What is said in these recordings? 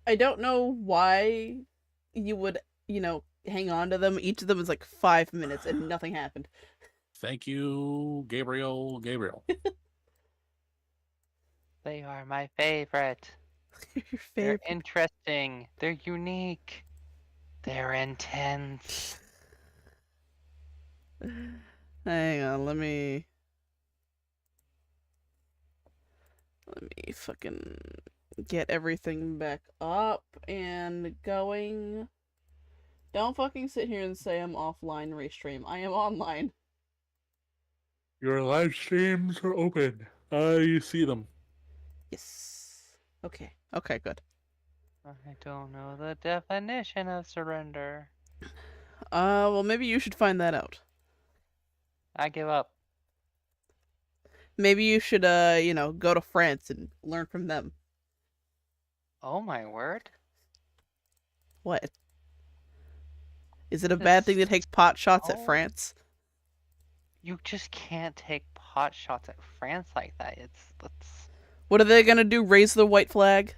I don't know why you would, hang on to them. Each of them is like 5 minutes and nothing happened. Thank you, Gabriel. They are my favorite. Your They're favorite. interesting. They're unique. They're intense. Hang on, let me fucking get everything back up and going. Don't fucking sit here and say I'm offline restream. I am online. Your live streams are open. I see them. Yes. Okay. Okay, good. I don't know the definition of surrender. Well, maybe you should find that out. I give up. Maybe you should, go to France and learn from them. Oh my word. What? Is it a bad thing to take pot shots at France? You just can't take pot shots at France like that. That's... What are they gonna do? Raise the white flag?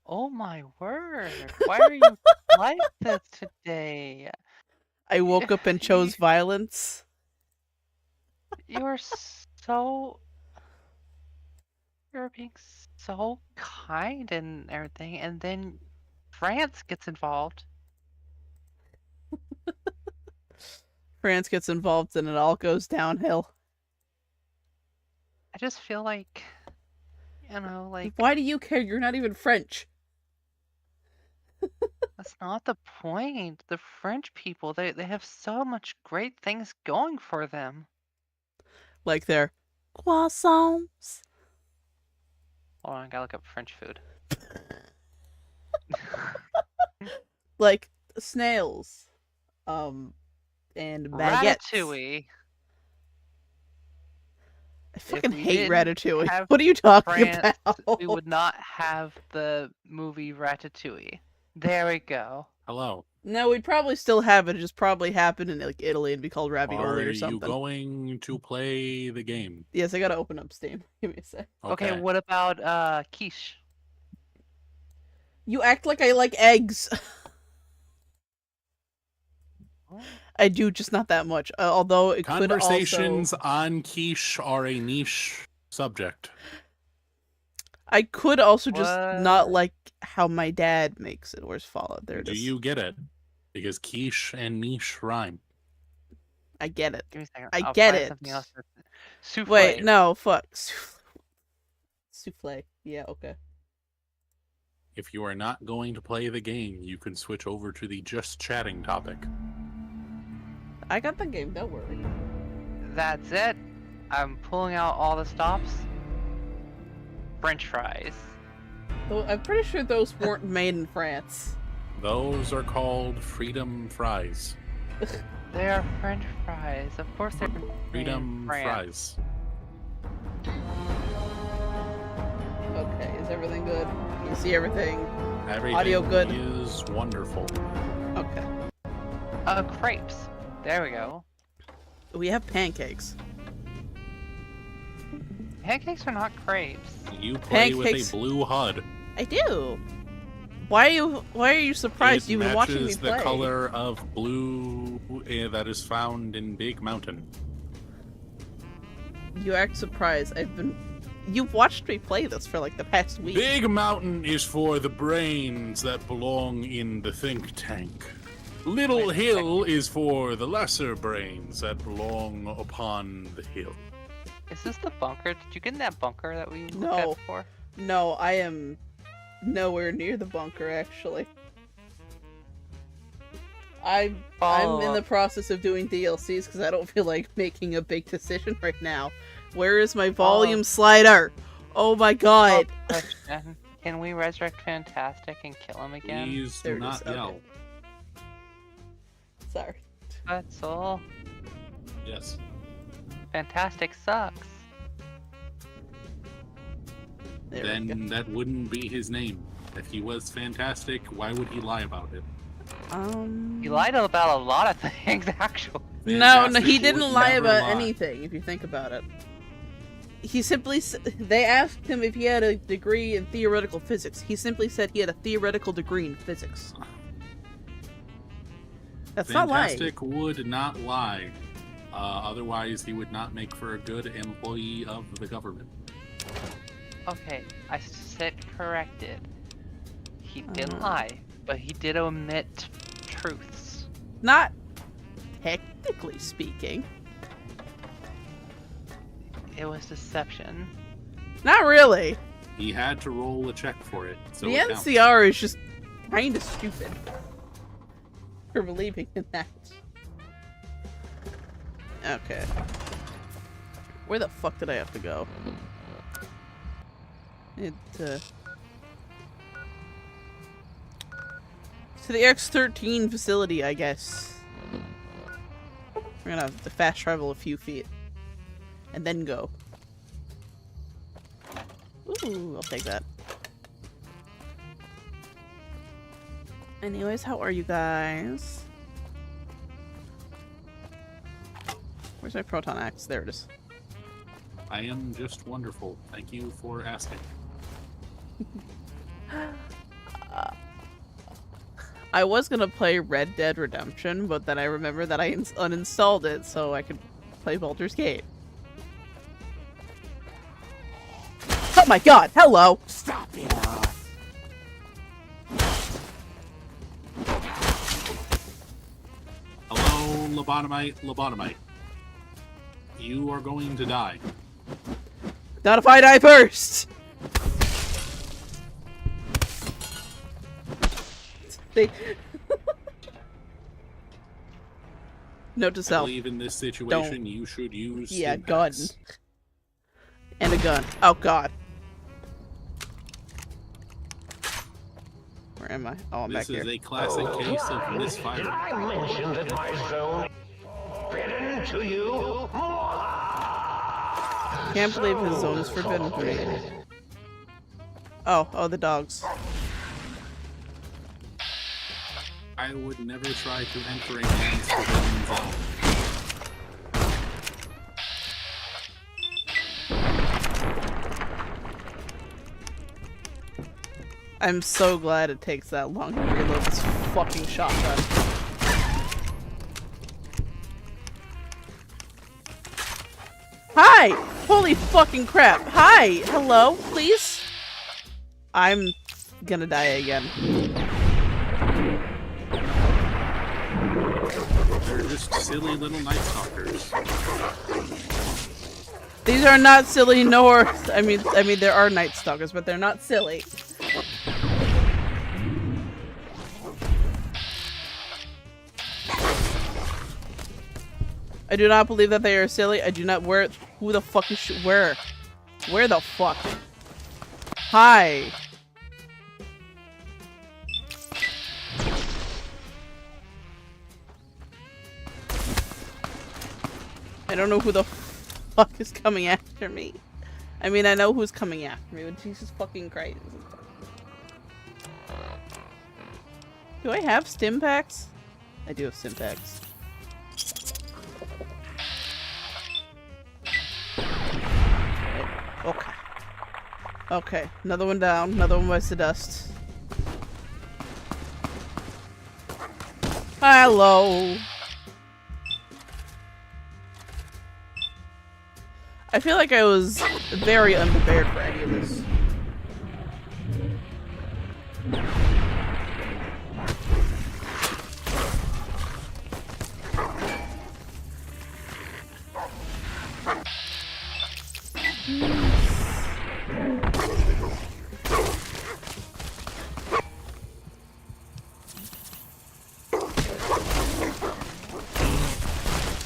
Oh my word. Why are you like this today? I woke up and chose violence. You're being so kind and everything, and then France gets involved. France gets involved and it all goes downhill. I just feel like, like... Why do you care? You're not even French. That's not the point. The French people, they have so much great things going for them. Like their croissants. Hold on, I gotta look up French food. Like snails. And baguettes. Ratatouille. I fucking hate Ratatouille. What are you talking about? We would not have the movie Ratatouille. There we go. Hello. No, we'd probably still have it. It just probably happened in like Italy and be called ravioli or something. Are you going to play the game? Yes, I gotta open up Steam. Give me a sec. Okay, what about quiche? You act like I like eggs. I do, just not that much. Although it could also... Conversations on quiche are a niche subject. I could also just not like how my dad makes it. Where's Fallout? There it is. Do you get it? Because quiche and niche rhyme. I get it. Give me a second. I get it. Souffle. Wait, no, fuck. Souffle. Yeah, okay. If you are not going to play the game, you can switch over to the just chatting topic. I got the game, don't worry. That's it. I'm pulling out all the stops. French fries. I'm pretty sure those weren't made in France. Those are called freedom fries. They are French fries. Of course they're freedom fries. Okay, is everything good? Can you see everything? Everything audio good? Is wonderful. Okay. Crepes. There we go. We have pancakes. Pancakes are not crepes. You play with a blue HUD. I do. Why are you surprised? You've been watching me play. It matches the color of blue that is found in Big Mountain. You act surprised. You've watched me play this for like the past week. Big Mountain is for the brains that belong in the think tank. Little Hill is for the lesser brains that belong upon the hill. Is this the bunker? Did you get in that bunker that we looked at before? No, I am nowhere near the bunker, actually. I'm in the process of doing DLCs because I don't feel like making a big decision right now. Where is my volume slider? Oh my god! Can we resurrect Fantastic and kill him again? Please do not yell. Okay. Sorry. That's all. Yes. Fantastic sucks. Then that wouldn't be his name. If he was fantastic, why would he lie about it? He lied about a lot of things, actually. No, he didn't lie about anything, if you think about it. He simply, they asked him if he had a degree in theoretical physics. He simply said he had a theoretical degree in physics. That's not lying. Fantastic would not lie. Otherwise, he would not make for a good employee of the government. Okay, I said corrected. He didn't lie, but he did omit truths. Not technically speaking. It was deception. Not really. He had to roll a check for it. So The it counts. NCR is just kind of stupid for believing in that. Okay. Where the fuck did I have to go? To the X-13 facility, I guess. We're gonna have to fast travel a few feet. And then go. Ooh, I'll take that. Anyways, how are you guys? Where's my proton axe? There it is. I am just wonderful. Thank you for asking. I was gonna play Red Dead Redemption, but then I remembered that I uninstalled it so I could play Baldur's Gate. Oh my god, hello! Stop it! Hello, lobotomite. You are going to die. Not if I die first! They... Note to I self. believe in this situation, you should use Yeah, stim gun. packs. And a gun. Oh god. Where am I? Oh, I'm back This here. is a classic case of misfire. Did I mention that my zone forbidden to you? Can't believe his zone is forbidden for me. Oh, the dogs. I would never try to enter a man's forbidden zone. I'm so glad it takes that long to reload this fucking shotgun. Hi! Holy fucking crap. Hi! Hello? Please? I'm gonna die again. They're just silly little night stalkers. These are not silly nor... I mean there are Night Stalkers, but they're not silly. I do not believe that they are silly. I do not... Who the fuck is... Where? Where the fuck? Hi. I don't know who the fuck is coming after me. I mean, I know who's coming after me, but Jesus fucking Christ. Do I have stim packs? I do have stim packs. Okay. Okay, another one down. Another one bites the dust. Hello. I feel like I was very unprepared for any of this.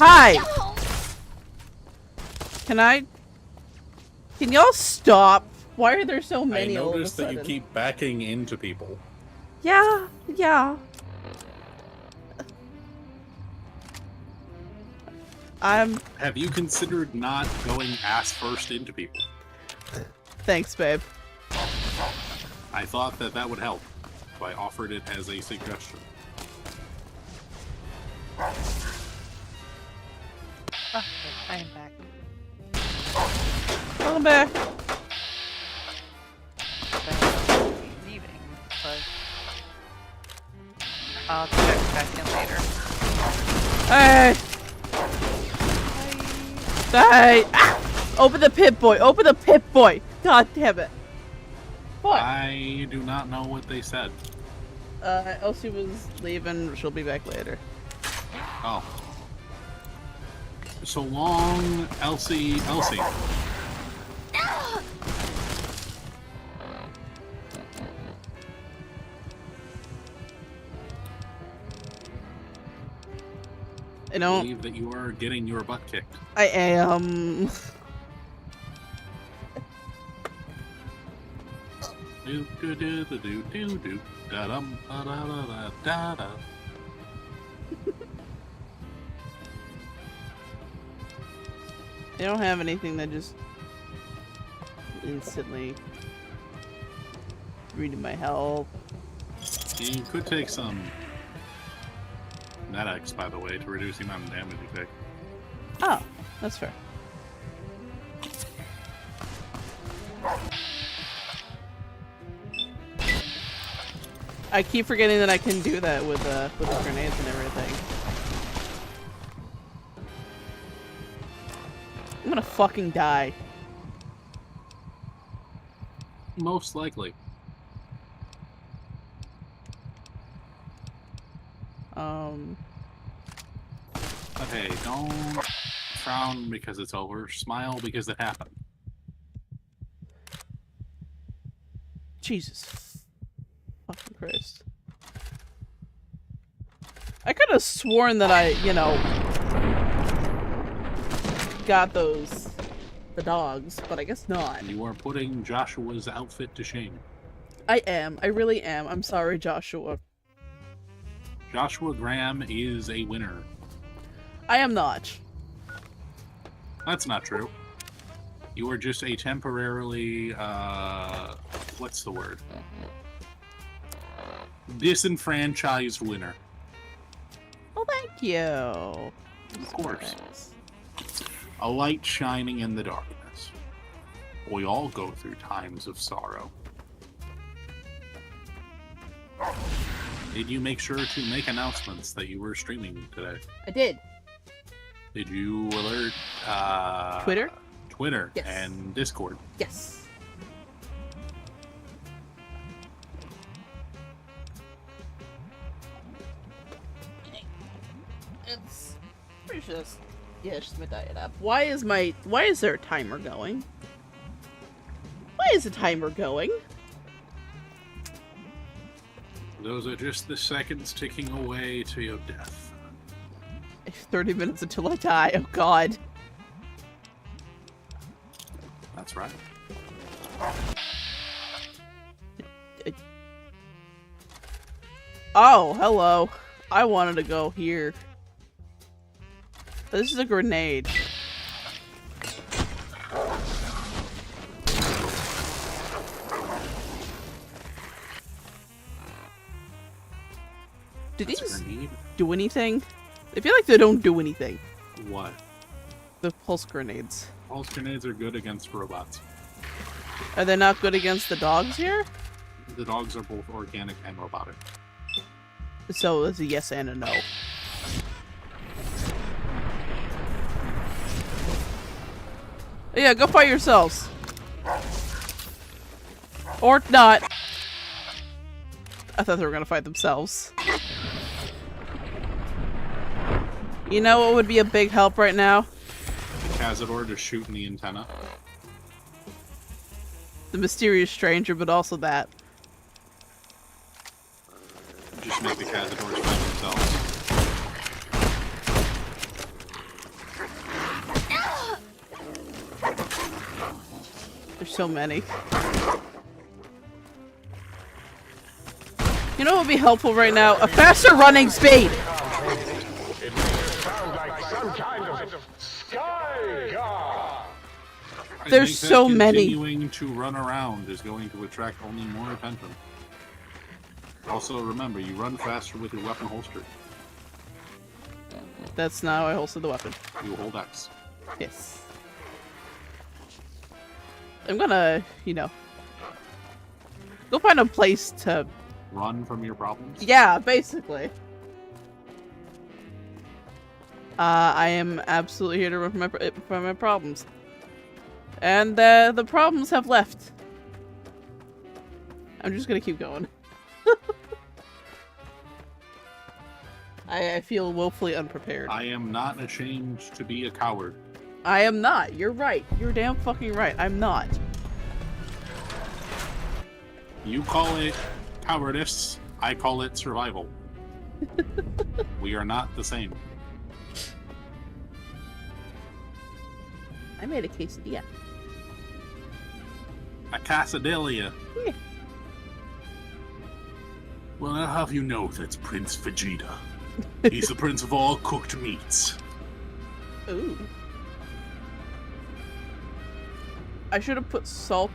Hi! Can y'all stop? Why are there so many I all of a noticed that sudden? you keep backing into people. Yeah. Have you considered not going ass first into people? Thanks, babe. I thought that would help, so I offered it as a suggestion. Okay, I am back. Welcome back. Leaving, but I'll check back in later. Hey! Hey! Ah! Open the pit, boy! Open the pit, boy! God damn it! What? I do not know what they said. Elsie was leaving. She'll be back later. Oh. So long, Elsie. Elsie. I I don't. believe that you are getting your butt kicked. I am. Do do do do do do do da dum da da da da da. I don't have anything that just instantly reading my health. You could take some NetX, by the way, to reduce the amount of damage you take. Oh, that's fair. I keep forgetting that I can do that with the grenades and everything. I'm gonna fucking die. Most likely. But hey, don't frown because it's over. Smile because it happened. Jesus. Fucking Christ. I could have sworn that I, you know, got the dogs, but I guess not. You are putting Joshua's outfit to shame. I am. I really am. I'm sorry, Joshua. Joshua Graham is a winner. I am not. That's not true. You are just a temporarily, what's the word? Disenfranchised winner. Well, thank you. Of course. A light shining in the darkness. We all go through times of sorrow. Did you make sure to make announcements that you were streaming today? I did. Did you alert Twitter? Twitter Yes. and Discord? Yes. It's pretty sure that's, yeah, it's just my diet app. Why is there a timer going? Why is the timer going? Those are just the seconds ticking away to your death. 30 minutes until I die. Oh god. That's right. Oh, hello. I wanted to go here. This is a grenade. Do That's a these grenade? do anything? I feel like they don't do anything. What? The pulse grenades. Pulse grenades are good against robots. Are they not good against the dogs here? The dogs are both organic and robotic. So it's a yes and a no. Yeah, go fight yourselves. Or not. I thought they were gonna fight themselves. You know what would be a big help right now? The Cazador just shooting the antenna. The mysterious stranger, but also that. Just make the Cazadors fight themselves. There's so many. You know what would be helpful right now? A faster running speed! It sounds like some kind of sky god. I There's think that so many. Continuing to run around is going to attract only more attention. Also, remember, you run faster with your weapon holstered. That's not how I holster the weapon. You hold X. Yes. I'm gonna, you know, go find a place to Run from your problems? Yeah, basically. I am absolutely here to run from my problems. And the problems have left. I'm just gonna keep going. I feel woefully unprepared. I am not ashamed to be a coward. I am not. You're right. You're damn fucking right. I'm not. You call it cowardice, I call it survival. We are not the same. I made a quesadilla. A quesadilla. Yeah. Well, I'll have you know that's Prince Vegeta. He's the prince of all cooked meats. Ooh. I should have put salt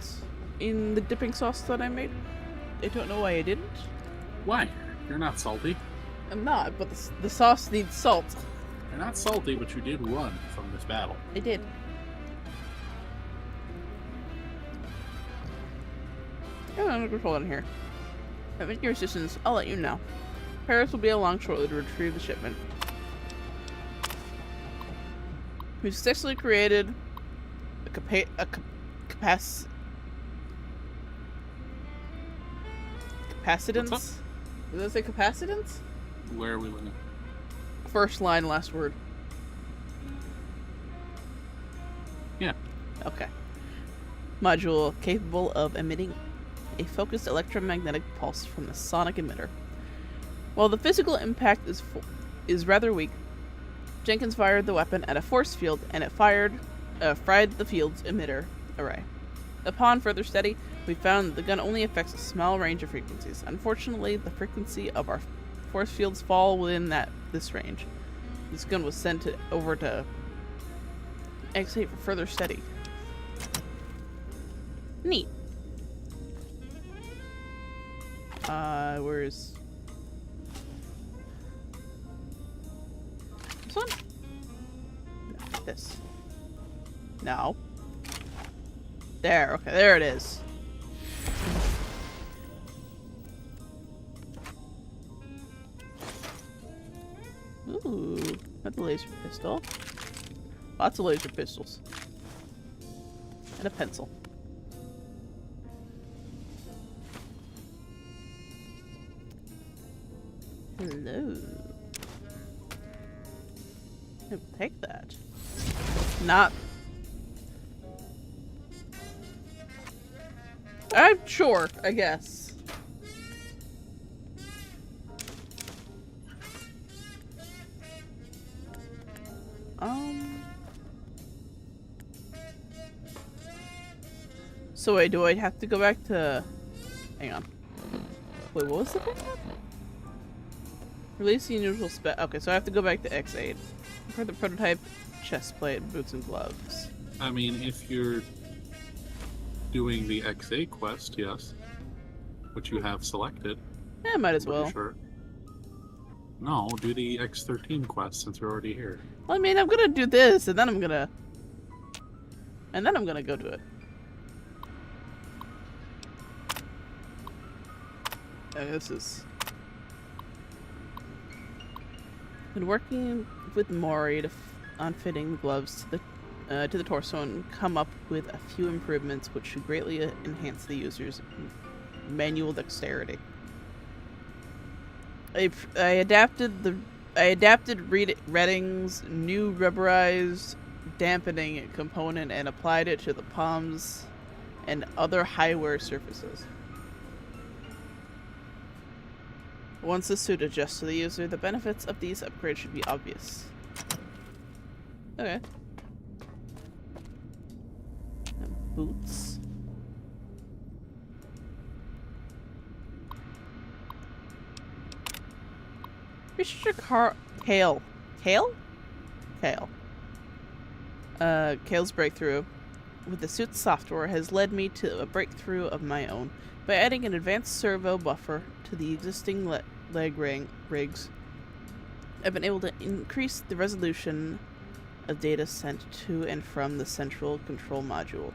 in the dipping sauce that I made. I don't know why I didn't. Why? You're not salty. I'm not, but the sauce needs salt. You're not salty, but you did run from this battle. I did. Oh, I'm gonna hold on here. If any resistance, I'll let you know. Paris will be along shortly to retrieve the shipment. We successfully created a capacitance. What's Does that say capacitance? Where are we living? First line, last word. Yeah. Okay. Module capable of emitting a focused electromagnetic pulse from the sonic emitter. While the physical impact is rather weak, Jenkins fired the weapon at a force field, and it fried the field's emitter array. Upon further study, we found that the gun only affects a small range of frequencies. Unfortunately, the frequency of our force fields fall within this range. This gun was sent over to X8 for further study. Neat. Where's this one? No, this. No. There, okay, there it is. Ooh, that's a laser pistol. Lots of laser pistols. And a pencil. Hello. I'll take that. Not. I'm sure, I guess. So wait, do I have to go back to... Hang on. Wait, what was the thing? Release the unusual spec. Okay, so I have to go back to X8. For the prototype, chest plate, boots and gloves. I mean, if you're doing the X8 quest, yes. Which you have selected. Yeah, might as well. Sure. No, do the X13 quest since you're already here. Well, I mean, I'm gonna do this, and then I'm gonna go do it. This is... Been working with Mori on fitting the gloves to the torso and come up with a few improvements which should greatly enhance the user's manual dexterity. I adapted Redding's new rubberized dampening component and applied it to the palms and other high-wear surfaces. Once the suit adjusts to the user, the benefits of these upgrades should be obvious. Okay. And boots. Researcher Kale. Kale? Kale. Kale's breakthrough with the suit's software has led me to a breakthrough of my own. By adding an advanced servo buffer to the existing leg rigs, I've been able to increase the resolution of data sent to and from the central control module.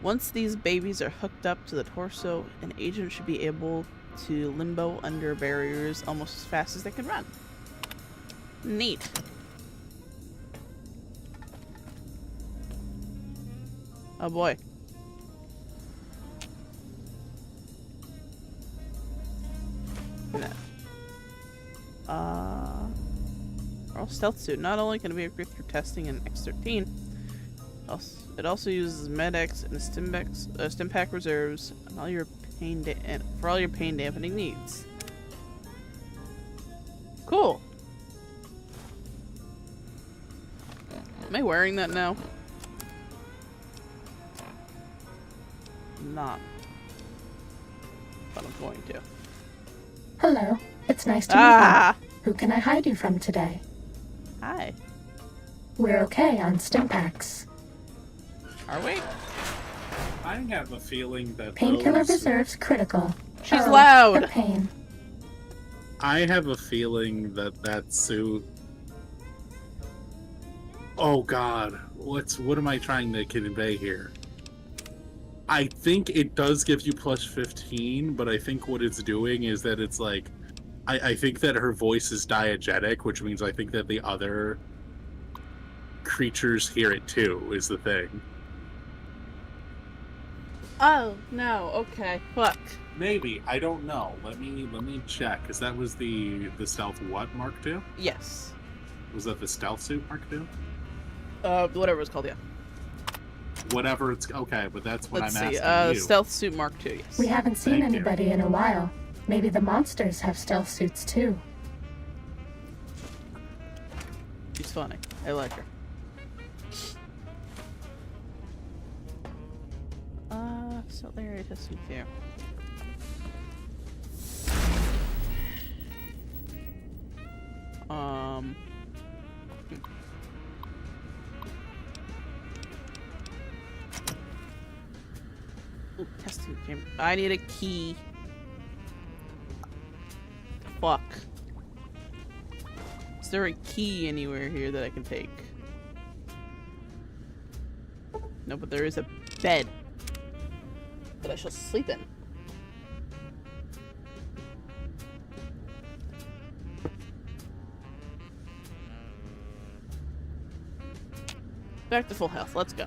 Once these babies are hooked up to the torso, an agent should be able to limbo under barriers almost as fast as they can run. Neat. Oh boy. Oral stealth suit. Not only can it be equipped through testing in X13, it also uses Med-X and Stimpack reserves and all your for all your pain dampening needs. Cool. Am I wearing that now? Not. But I'm going to. Hello, it's nice to meet Ah! you. Who can I hide you from today? Hi. We're okay on Stimpaks. Are we? I have a feeling that Painkiller those- reserves critical. She's Oh, loud. For pain. I have a feeling that that suit. Oh God, what am I trying to convey here? I think it does give you plus 15, but I think what it's doing is that it's like, I think that her voice is diegetic, which means I think that the other creatures hear it too, is the thing. Oh, no. Okay. Fuck. Maybe, I don't know. Let me check, because that was the stealth what Mark II? Yes. Was that the stealth suit Mark II? Whatever it's called, yeah. Whatever it's okay, but that's what Let's I'm see. asking you. Stealth suit Mark II, yes. We haven't seen Thank you. anybody in a while. Maybe the monsters have stealth suits too. She's funny. I like her. So area testing too. Hmm. Ooh, testing chamber. I need a key. Fuck. Is there a key anywhere here that I can take? No, but there is a bed that I shall sleep in. Back to full health. Let's go.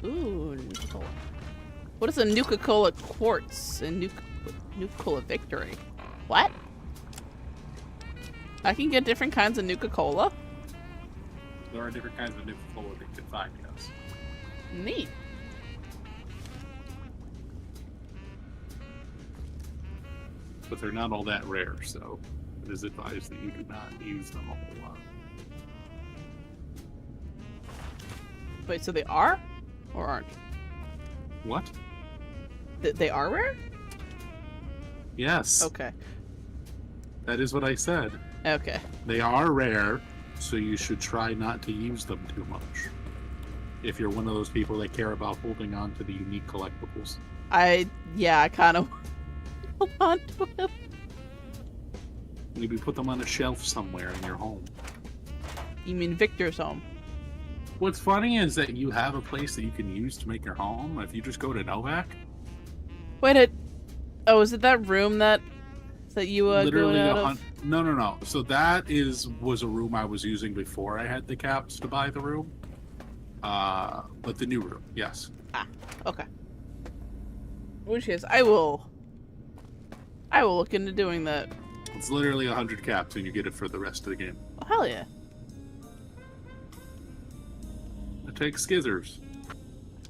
Ooh, Nuka-Cola. What is a Nuka-Cola Quartz and Nuka-Cola Victory? What? I can get different kinds of Nuka-Cola? There are different kinds of Nuka-Cola that you can find, yes. Neat. But they're not all that rare, so it is advised that you do not use them a whole lot. Wait, so they are? Or aren't? What? They are rare? Yes. Okay. That is what I said. Okay. They are rare, so you should try not to use them too much. If you're one of those people that care about holding on to the unique collectibles. I kind of hold on to it. Maybe put them on a shelf somewhere in your home. You mean Victor's home? What's funny is that you have a place that you can use to make your home. If you just go to Novak, Wait, oh, is it that room that you literally going out of? No. So that was a room I was using before I had the caps to buy the room. But the new room, yes. Ah, okay. Which is, I will look into doing that. It's literally 100 caps, and you get it for the rest of the game. Oh, hell yeah. It takes skizzers.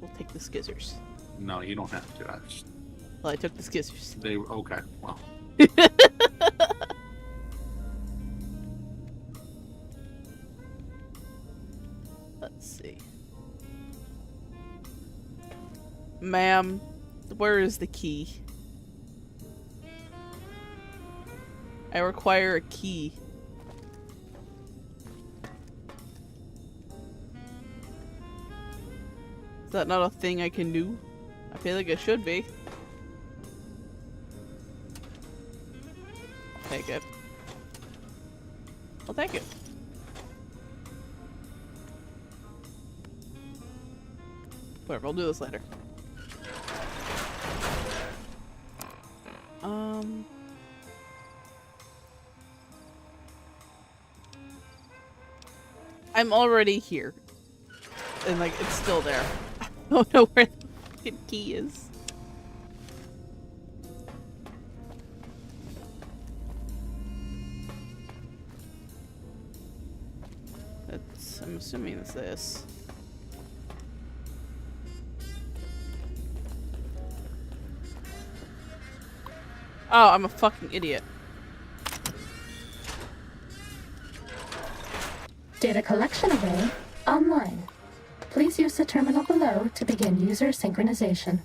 We'll take the skizzers. No, you don't have to. Well, I took the skizzers. They okay. Well, Let's see. Ma'am, where is the key? I require a key. Is that not a thing I can do? I feel like it should be. Take it. Well, thank you. Whatever, I'll do this later. I'm already here. And, like, it's still there. I don't know where the fucking key is. I'm assuming it's this. Oh, I'm a fucking idiot. Data collection array online. Please use the terminal below to begin user synchronization.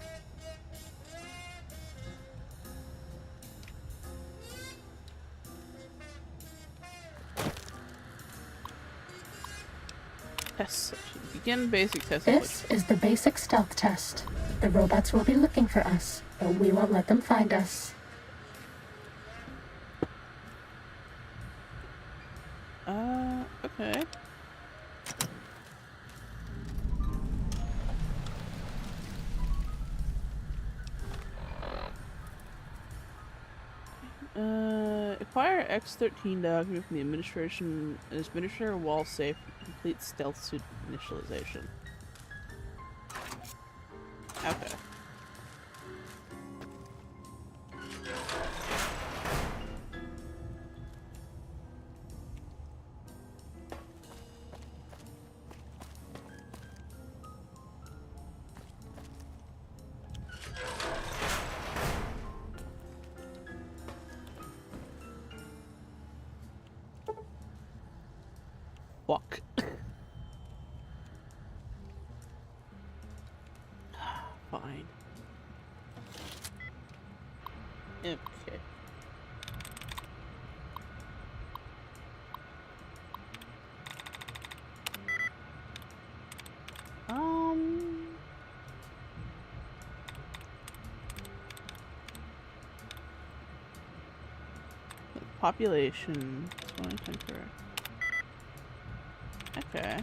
Test session. Begin basic test. This is the basic stealth test. The robots will be looking for us, but we won't let them find us. Okay. Acquire X13 document from the administrator wall safe to complete stealth suit initialization. Okay. Fuck. Fine. Okay. Population. 20 correct. Okay.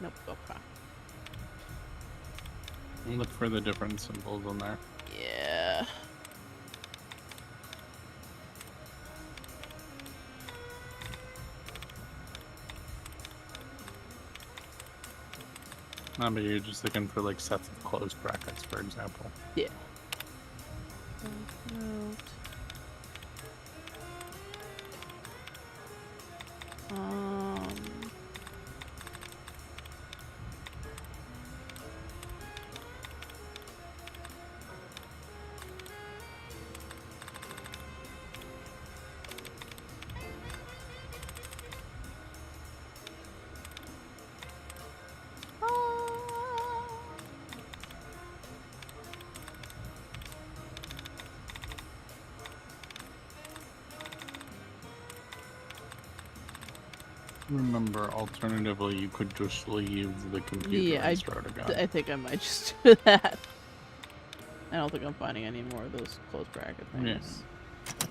Nope, okay. Look for the different symbols on there. Yeah. No, but you're just looking for like sets of closed brackets, for example. Yeah. Note. Remember, alternatively, you could just leave the computer Yeah, and start again. I think I might just do that. I don't think I'm finding any more of those closed bracket things. Yeah.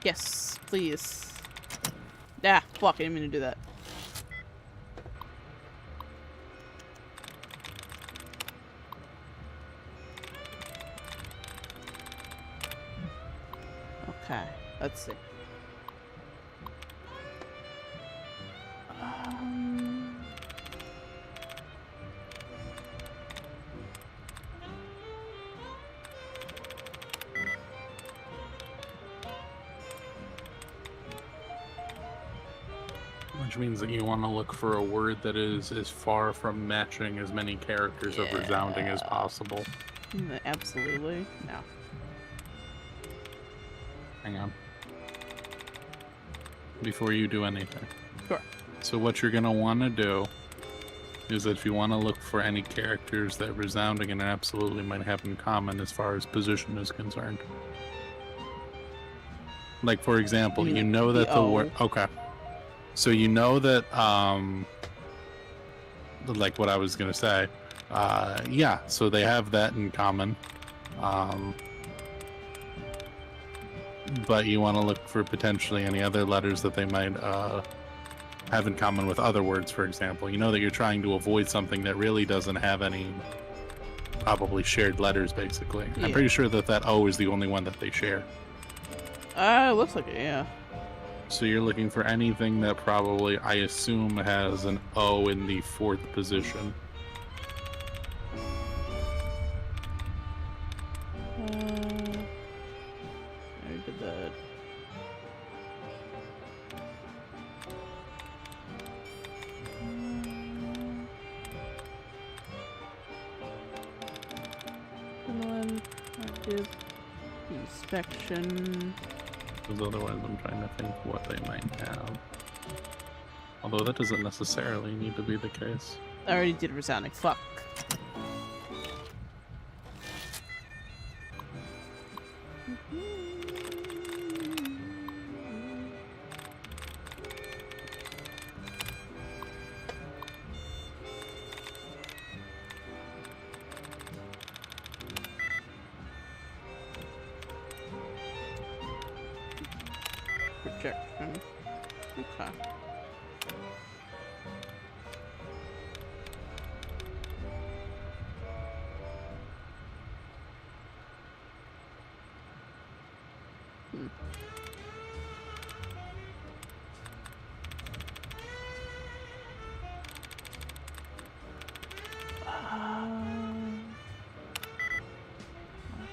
Yes, please. Ah, fuck, I didn't mean to do that. Okay, let's see. Which means that you want to look for a word that is as far from matching as many characters of resounding as possible. Absolutely. No. Hang on. Before you do anything. Sure. So what you're going to want to do is that if you want to look for any characters that resounding and absolutely might have in common as far as position is concerned. Like, for example, You you mean know the that the word. O. Okay. So you know that, like what I was gonna say. Yeah. So they have that in common. But you want to look for potentially any other letters that they might have in common with other words. For example, you know that you're trying to avoid something that really doesn't have any probably shared letters. Basically, Yeah. I'm pretty sure that O is the only one that they share. Looks like it, yeah. So you're looking for anything that probably, I assume, has an O in the 4th position. I did that. One active inspection. Because otherwise I'm trying to think what they might have. Although that doesn't necessarily need to be the case. I already did resounding. Fuck. Projection. Okay.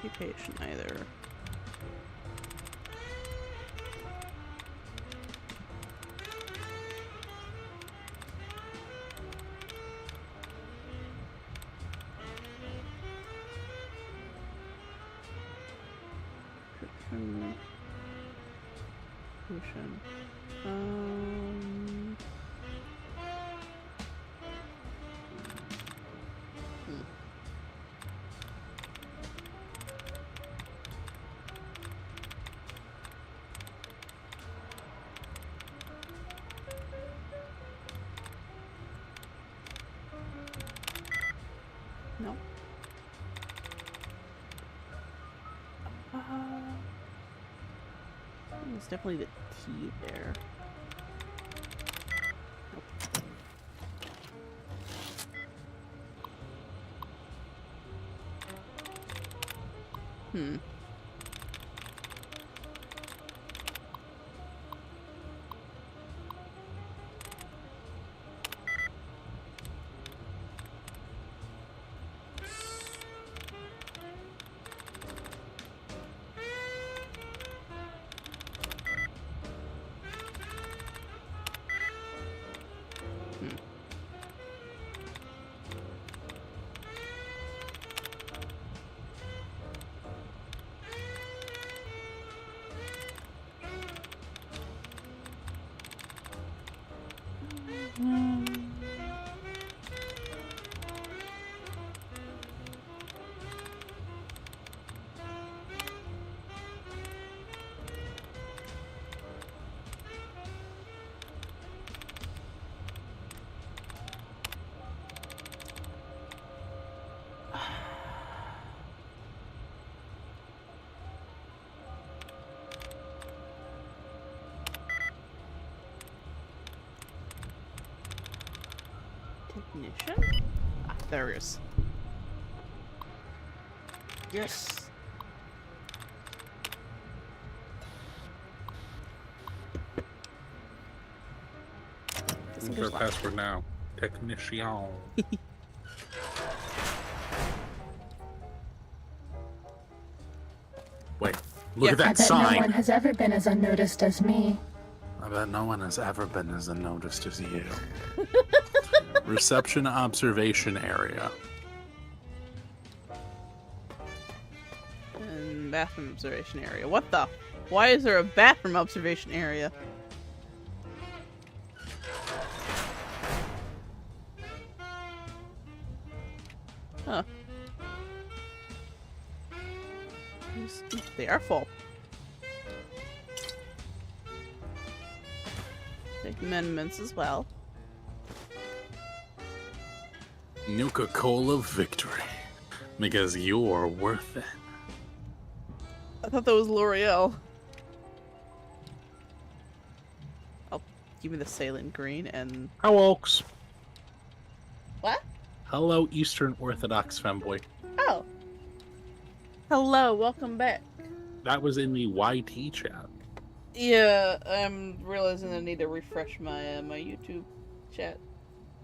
Occupation either. Occupation. No. It's definitely the T there. Nope. Technician? Ah, there it is. Yes. What's our password now? Technician. Wait, look at Yeah. I that bet no sign. one has ever been as unnoticed as me. I bet no one has ever been as unnoticed as you. Reception observation area. And bathroom observation area. What the? Why is there a bathroom observation area? Huh. They are full. Take amendments as well. Nuka-Cola victory. Because you're worth it. I thought that was L'Oreal. Oh, give me the saline green and... How oaks? What? Hello, Eastern Orthodox femboy. Oh. Hello, welcome back. That was in the YT chat. Yeah, I'm realizing I need to refresh my my YouTube chat.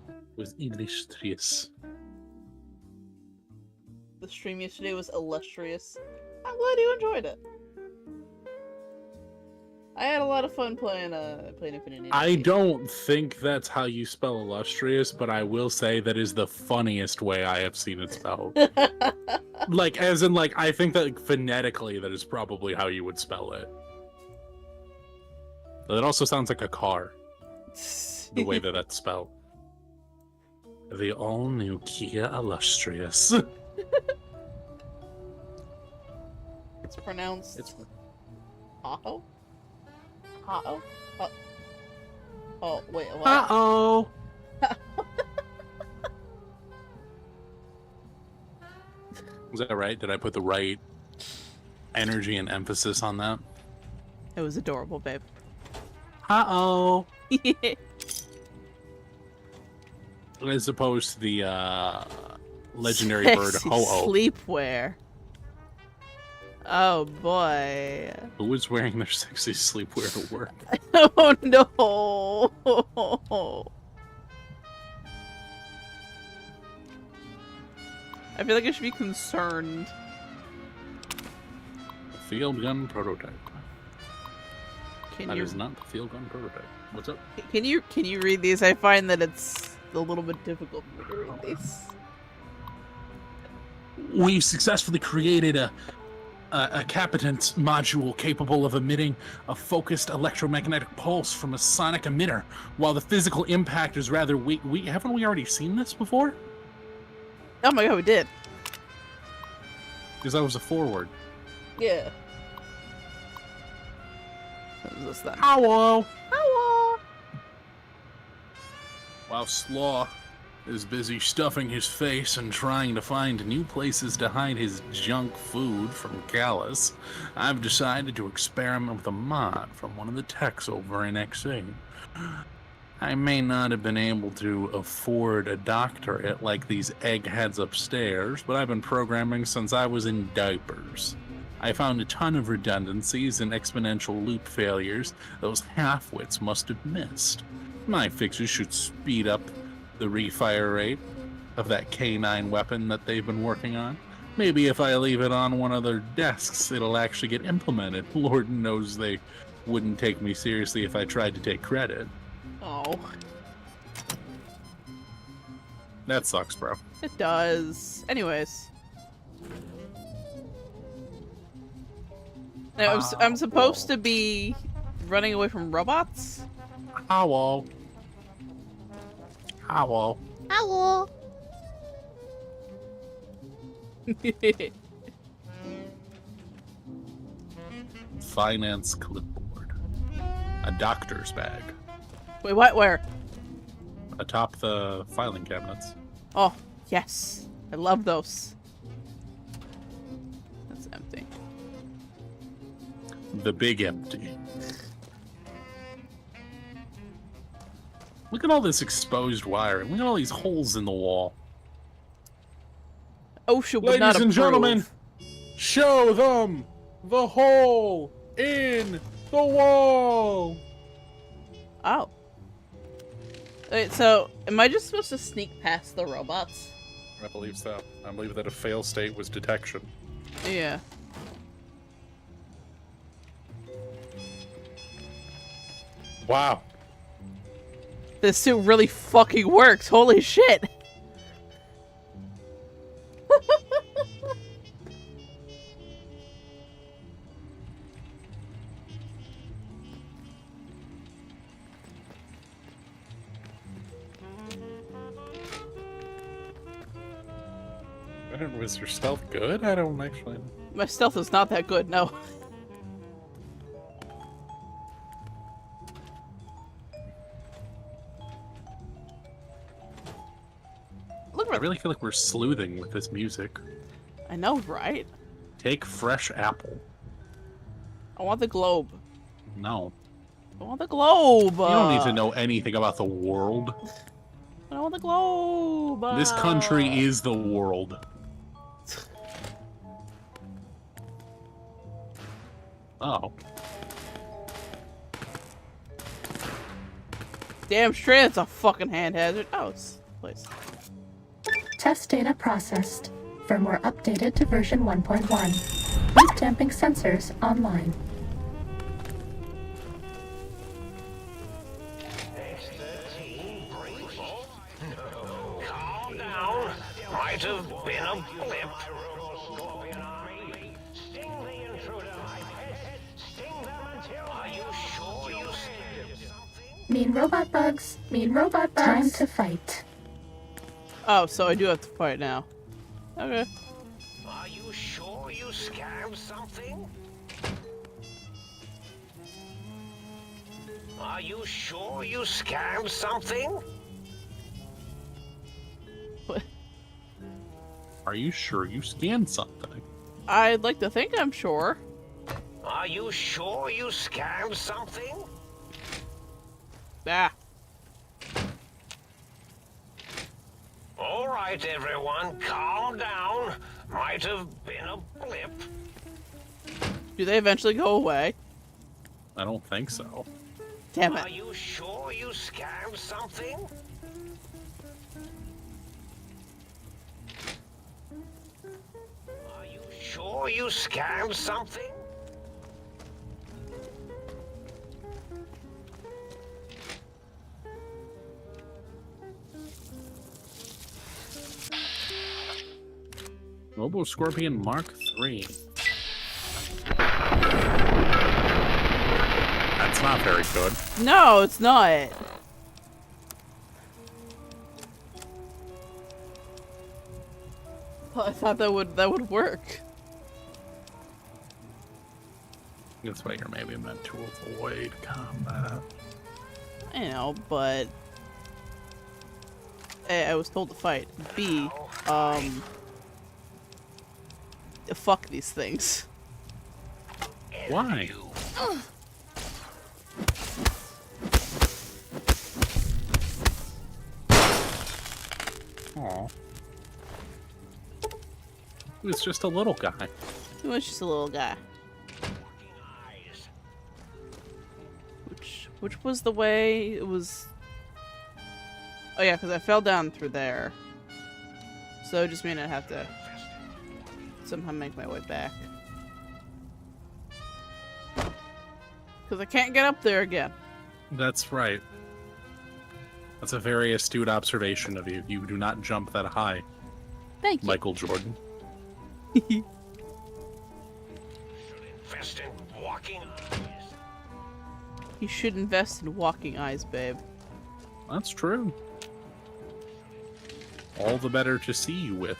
It was illustrious. The stream yesterday was illustrious. I'm glad you enjoyed it. I had a lot of fun playing Infinity. I don't think that's how you spell illustrious, but I will say that is the funniest way I have seen it spelled. Like, as in, like, I think that like, phonetically that is probably how you would spell it. But it also sounds like a car, the way that that's spelled. The all-new Kia Illustrious. It's pronounced It's Tahoe? Tahoe? Oh, wait, what? uh-oh. Was that right? Did I put the right energy and emphasis on that? It was adorable, babe. Uh-oh. As opposed to the legendary bird Sexy Ho-Oh. sleepwear. Oh boy. Who was wearing their sexy sleepwear to work? Oh no. I feel like I should be concerned. Field gun prototype. Can That you is not the field gun prototype. What's up? can you read these? I find that it's a little bit difficult for me to read these. We've successfully created a capitance module capable of emitting a focused electromagnetic pulse from a sonic emitter. While the physical impact is rather weak, haven't we already seen this before? Oh my god, we did. Because that was a forward. Yeah. What was this then? Hello. Hello. While Slaw is busy stuffing his face and trying to find new places to hide his junk food from Gallus, I've decided to experiment with a mod from one of the techs over in XA. I may not have been able to afford a doctorate like these eggheads upstairs, but I've been programming since I was in diapers. I found a ton of redundancies and exponential loop failures those half-wits must have missed. My fixes should speed up the refire rate of that K9 weapon that they've been working on. Maybe if I leave it on one of their desks, it'll actually get implemented. Lord knows they wouldn't take me seriously if I tried to take credit. Oh. That sucks, bro. It does. Anyways. Now, I'm supposed to be running away from robots? Hello. Hello. Hello. Finance clipboard. A doctor's bag. Wait, what? Where? Atop the filing cabinets. Oh, yes. I love those. That's empty. The big empty. Look at all this exposed wiring. Look at all these holes in the wall. OSHA would not Ladies and approve. gentlemen, show them the hole in the wall. Oh. Wait, so am I just supposed to sneak past the robots? I believe so. I believe that a fail state was detection. Yeah. Wow. This suit really fucking works. Holy shit. Was your stealth good? I don't actually. My stealth is not that good, no. I really feel like we're sleuthing with this music. I know, right? Take fresh apple. I want the globe. No. I want the globe. You don't need to know anything about the world. I want the globe. This country is the world. Oh. Damn straight, it's a fucking hand hazard. Oh, it's place. Test data processed. Firmware updated to version 1.1. Loop damping sensors online. Calm down. Might have been a blip. Are you sure you Mean robot bugs. Mean robot bugs. Time to fight. Oh, so I do have to fight now. Okay. Are you sure you scanned something? Are you sure you scanned something? What? Are you sure you scanned something? I'd like to think I'm sure. Are you sure you scanned something? Ah. All right, everyone, calm down. Might have been a blip. Do they eventually go away? I don't think so. Damn Are it. you sure you scanned something? Are you sure you scanned something? Robo Scorpion Mark III. That's not very good. No, it's not. Well, I thought that would work. That's why you're maybe meant to avoid combat. I know, but A, I was told to fight. B, fuck these things. Why? Aw. He was just a little guy. He was just a little guy. Eyes. Which was the way? It was. Oh yeah, because I fell down through there. So it just mean I'd have to somehow make my way back. Because I can't get up there again. That's right. That's a very astute observation of you. You do not jump that high, Thank you. Michael Jordan. Should invest in walking eyes. You should invest in walking eyes, babe. That's true. All the better to see you with.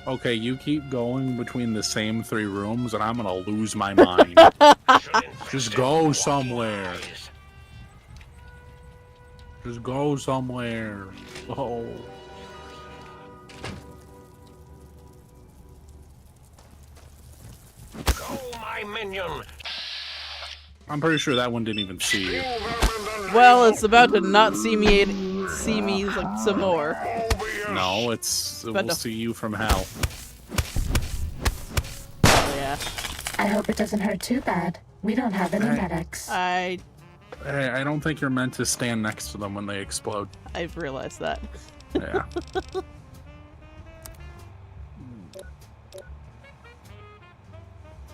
Okay, you keep going between the same 3 rooms and I'm gonna lose my mind. Should invest Just in go walking somewhere. eyes. Just go somewhere. Oh. Go, my minion. I'm pretty sure that one didn't even see you. Well, it's about to not see me like some more. No, it But will no. see you from hell. Oh yeah. I hope it doesn't hurt too bad. We don't have any medics. I Hey, I don't think you're meant to stand next to them when they explode. I've realized that. Yeah.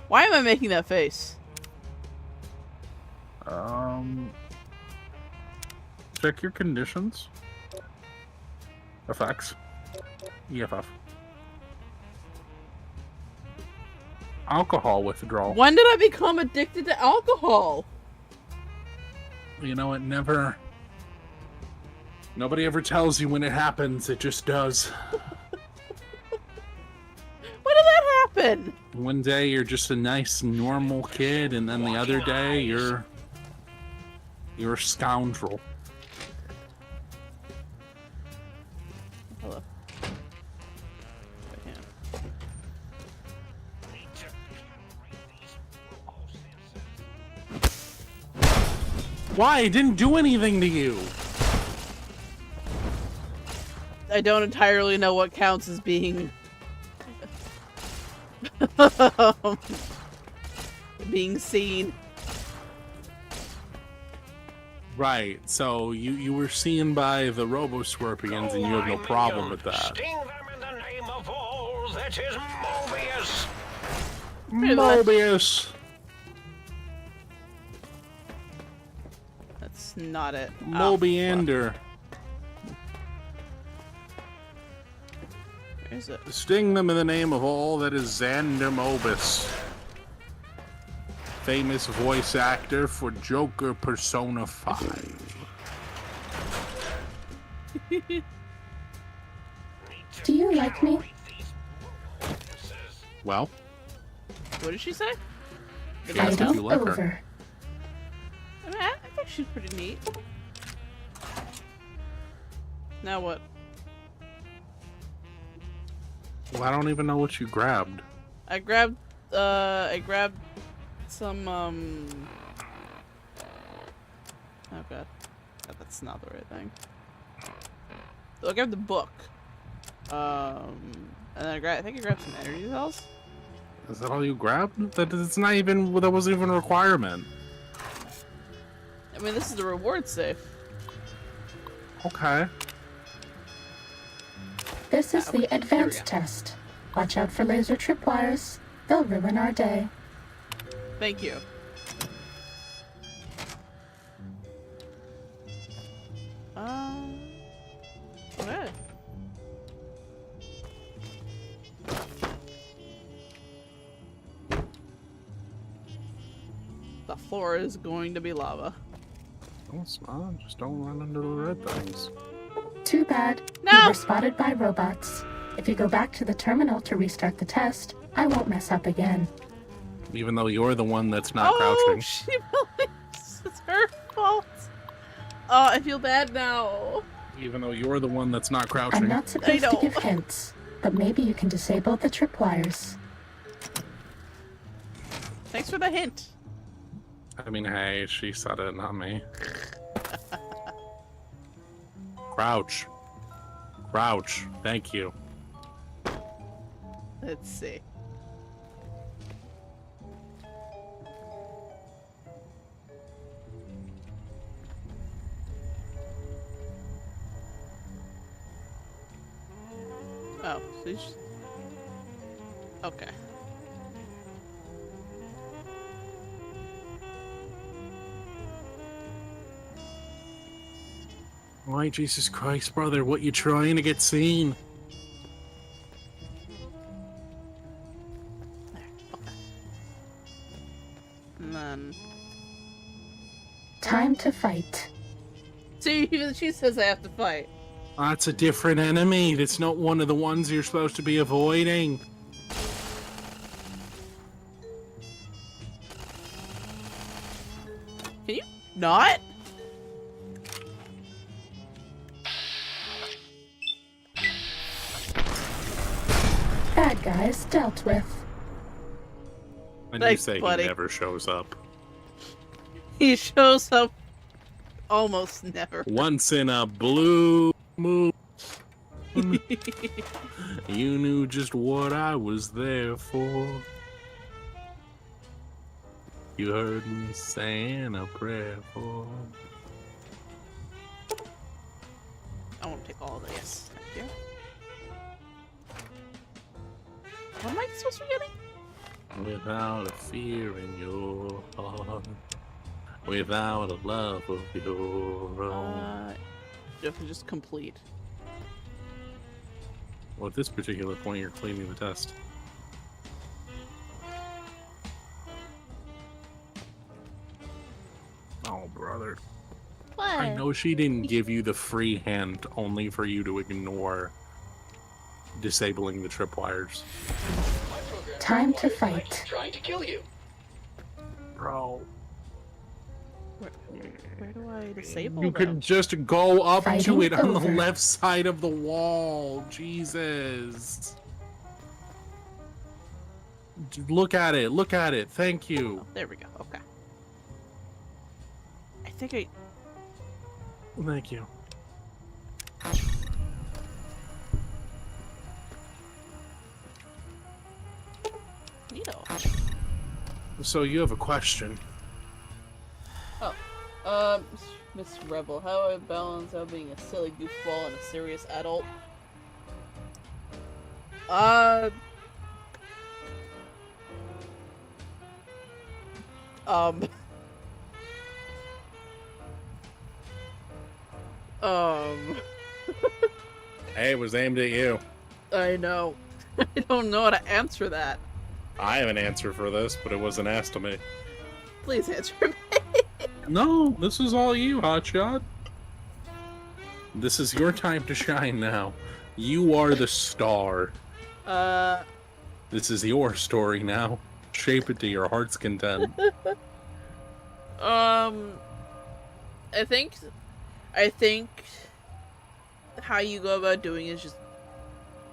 Why am I making that face? Check your conditions. Effects. EFF. Alcohol withdrawal. When did I become addicted to alcohol? You know, it never... Nobody ever tells you when it happens, it just does. When did that happen? One day you're just a nice, normal kid, and then the other day you're a scoundrel. Why? It didn't do anything to you. I don't entirely know what counts as being being seen. Right, so you were seen by the Robo-Scorpions and you have no problem with that. Sting them in the name of all that is Mobius. Mobius! That's not it. Oh, Mobiander. where is it? Sting them in the name of all that is Xander Mobus. Famous voice actor for Joker Persona 5. Do you like me? Well, What did she say? she asked if Fighting you like her. over. I mean, I think she's pretty neat. Now what? Well, I don't even know what you grabbed. I grabbed some, oh god. That's not the right thing. So I grabbed the book. And then I think I grabbed some energy cells. Is that all you grabbed? That's not even, that wasn't even a requirement. I mean, this is the reward safe. Okay. This is okay, the there we advanced go. test. Watch out for laser tripwires. They'll ruin our day. Thank you. Okay. The floor is going to be lava. No, it's not. Just don't run into the red things. Too bad. No! You were spotted by robots. If you go back to the terminal to restart the test, I won't mess up again. Even though you're the one that's not Oh, crouching. she believes it's her fault. Oh, I feel bad now. Even though you're the one that's not I'm crouching. not supposed to know. give hints, but maybe you can disable the tripwires. Thanks for the hint. I mean, hey, she said it, not me. Crouch. Crouch. Thank you. Let's see. Oh, so she's... Okay. Why, Jesus Christ, brother, what you trying to get seen? There. Okay. And then... Time to fight. See, even she says I have to fight. That's a different enemy. That's not one of the ones you're supposed to be avoiding. Can you not? Bad guys dealt with. And you Thanks, say buddy. he never shows up. He shows up almost never. Once in a blue moon. You knew just what I was there for. You heard me saying a prayer for. I want to take all of this. Thank you. What am I supposed to be getting? Without a fear in your heart. Without a love of your own. You have to just complete. Well, at this particular point, you're cleaning the test. Oh, brother. What? I know she didn't give you the free hint only for you to ignore disabling the tripwires. Time to fight. Trying to kill you. Bro. Where do I disable You them? can just go up to Fighting it on the over. left side of the wall. Jesus. Look at it. Look at it. Thank you. Oh, there we go. Okay. I think I... Thank you. Neato. So you have a question. Oh. Miss Rebel, how do I balance out being a silly goofball and a serious adult? Um... Hey, it was aimed at you. I know. I don't know how to answer that. I have an answer for this, but it wasn't asked of me. Please answer me. No, this is all you, Hotshot. This is your time to shine now. You are the star. This is your story now. Shape it to your heart's content. I think how you go about doing it is just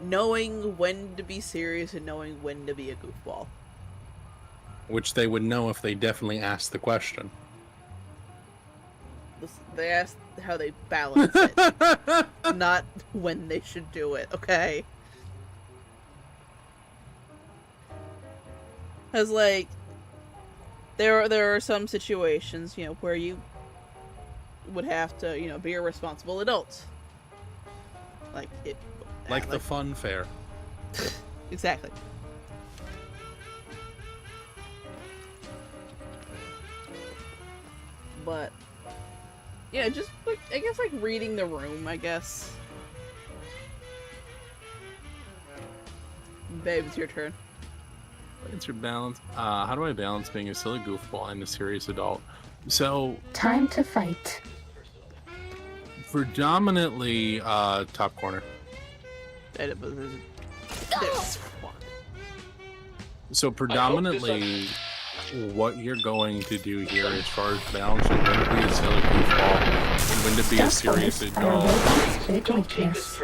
knowing when to be serious and knowing when to be a goofball. Which they would know if they definitely asked the question. They asked how they balance it, not when they should do it, okay? Because, like, there are some situations, you know, where you would have to, you know, be a responsible adult. Like the fun fair. Exactly. But yeah, just like I guess like reading the room, I guess. Babe, it's your turn. What's your balance? How do I balance being a silly goofball and a serious adult? So Time to fight. predominantly top corner. So predominantly what you're going to do here as far as balancing when to be a silly goofball and when to be a serious adult. Big weakness.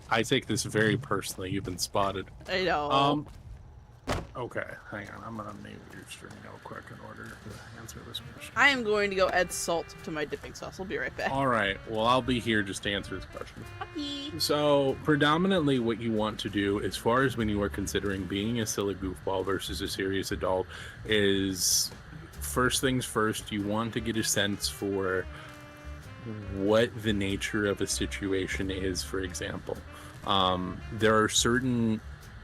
I take this very personally. You've been spotted. I know. Okay, hang on. I'm gonna mute your stream real quick in order to answer this question. I am going to go add salt to my dipping sauce. I'll be right back. All right. Well, I'll be here just to answer this question. Happy. So, predominantly what you want to do, as far as when you are considering being a silly goofball versus a serious adult, is first things first, you want to get a sense for what the nature of a situation is, for example. There are certain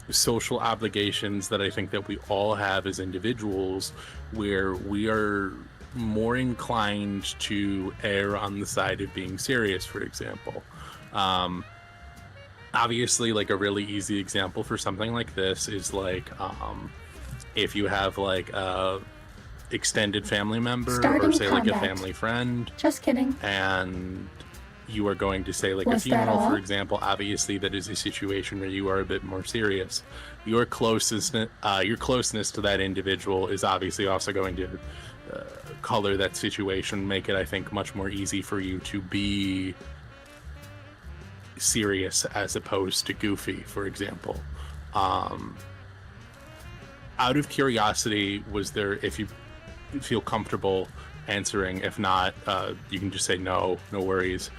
social obligations that I think that we all have as individuals where we are more inclined to err on the side of being serious, for example. Obviously, like a really easy example for something like this is like if you have like a extended family member Starting or say like a combat. family friend, Just kidding. and you are going to say like a Was that funeral, all? for example. Obviously that is a situation where you are a bit more serious. Your closeness to that individual is obviously also going to color that situation, make it, I think, much more easy for you to be serious as opposed to goofy, for example. Out of curiosity, was there, if you feel comfortable answering, if not, you can just say no worries.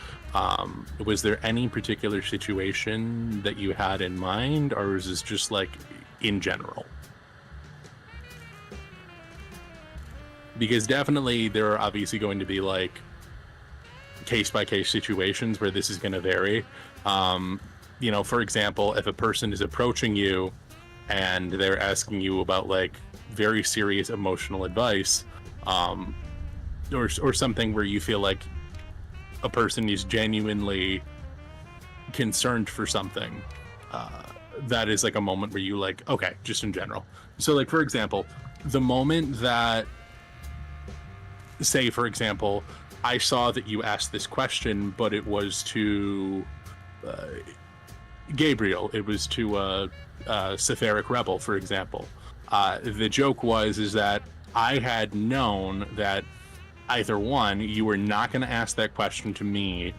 Was there any particular situation that you had in mind, or is this just like in general? Because definitely there are obviously going to be like case-by-case situations where this is going to vary. You know, for example, if a person is approaching you and they're asking you about like very serious emotional advice, or something where you feel like a person is genuinely concerned for something, that is like a moment where you like, okay, just in general. So like, for example, the moment that, say, for example, I saw that you asked this question, but it was to Gabriel, it was to Sephiric Rebel, for example. The joke is that I had known that either one, you were not going to ask that question to me,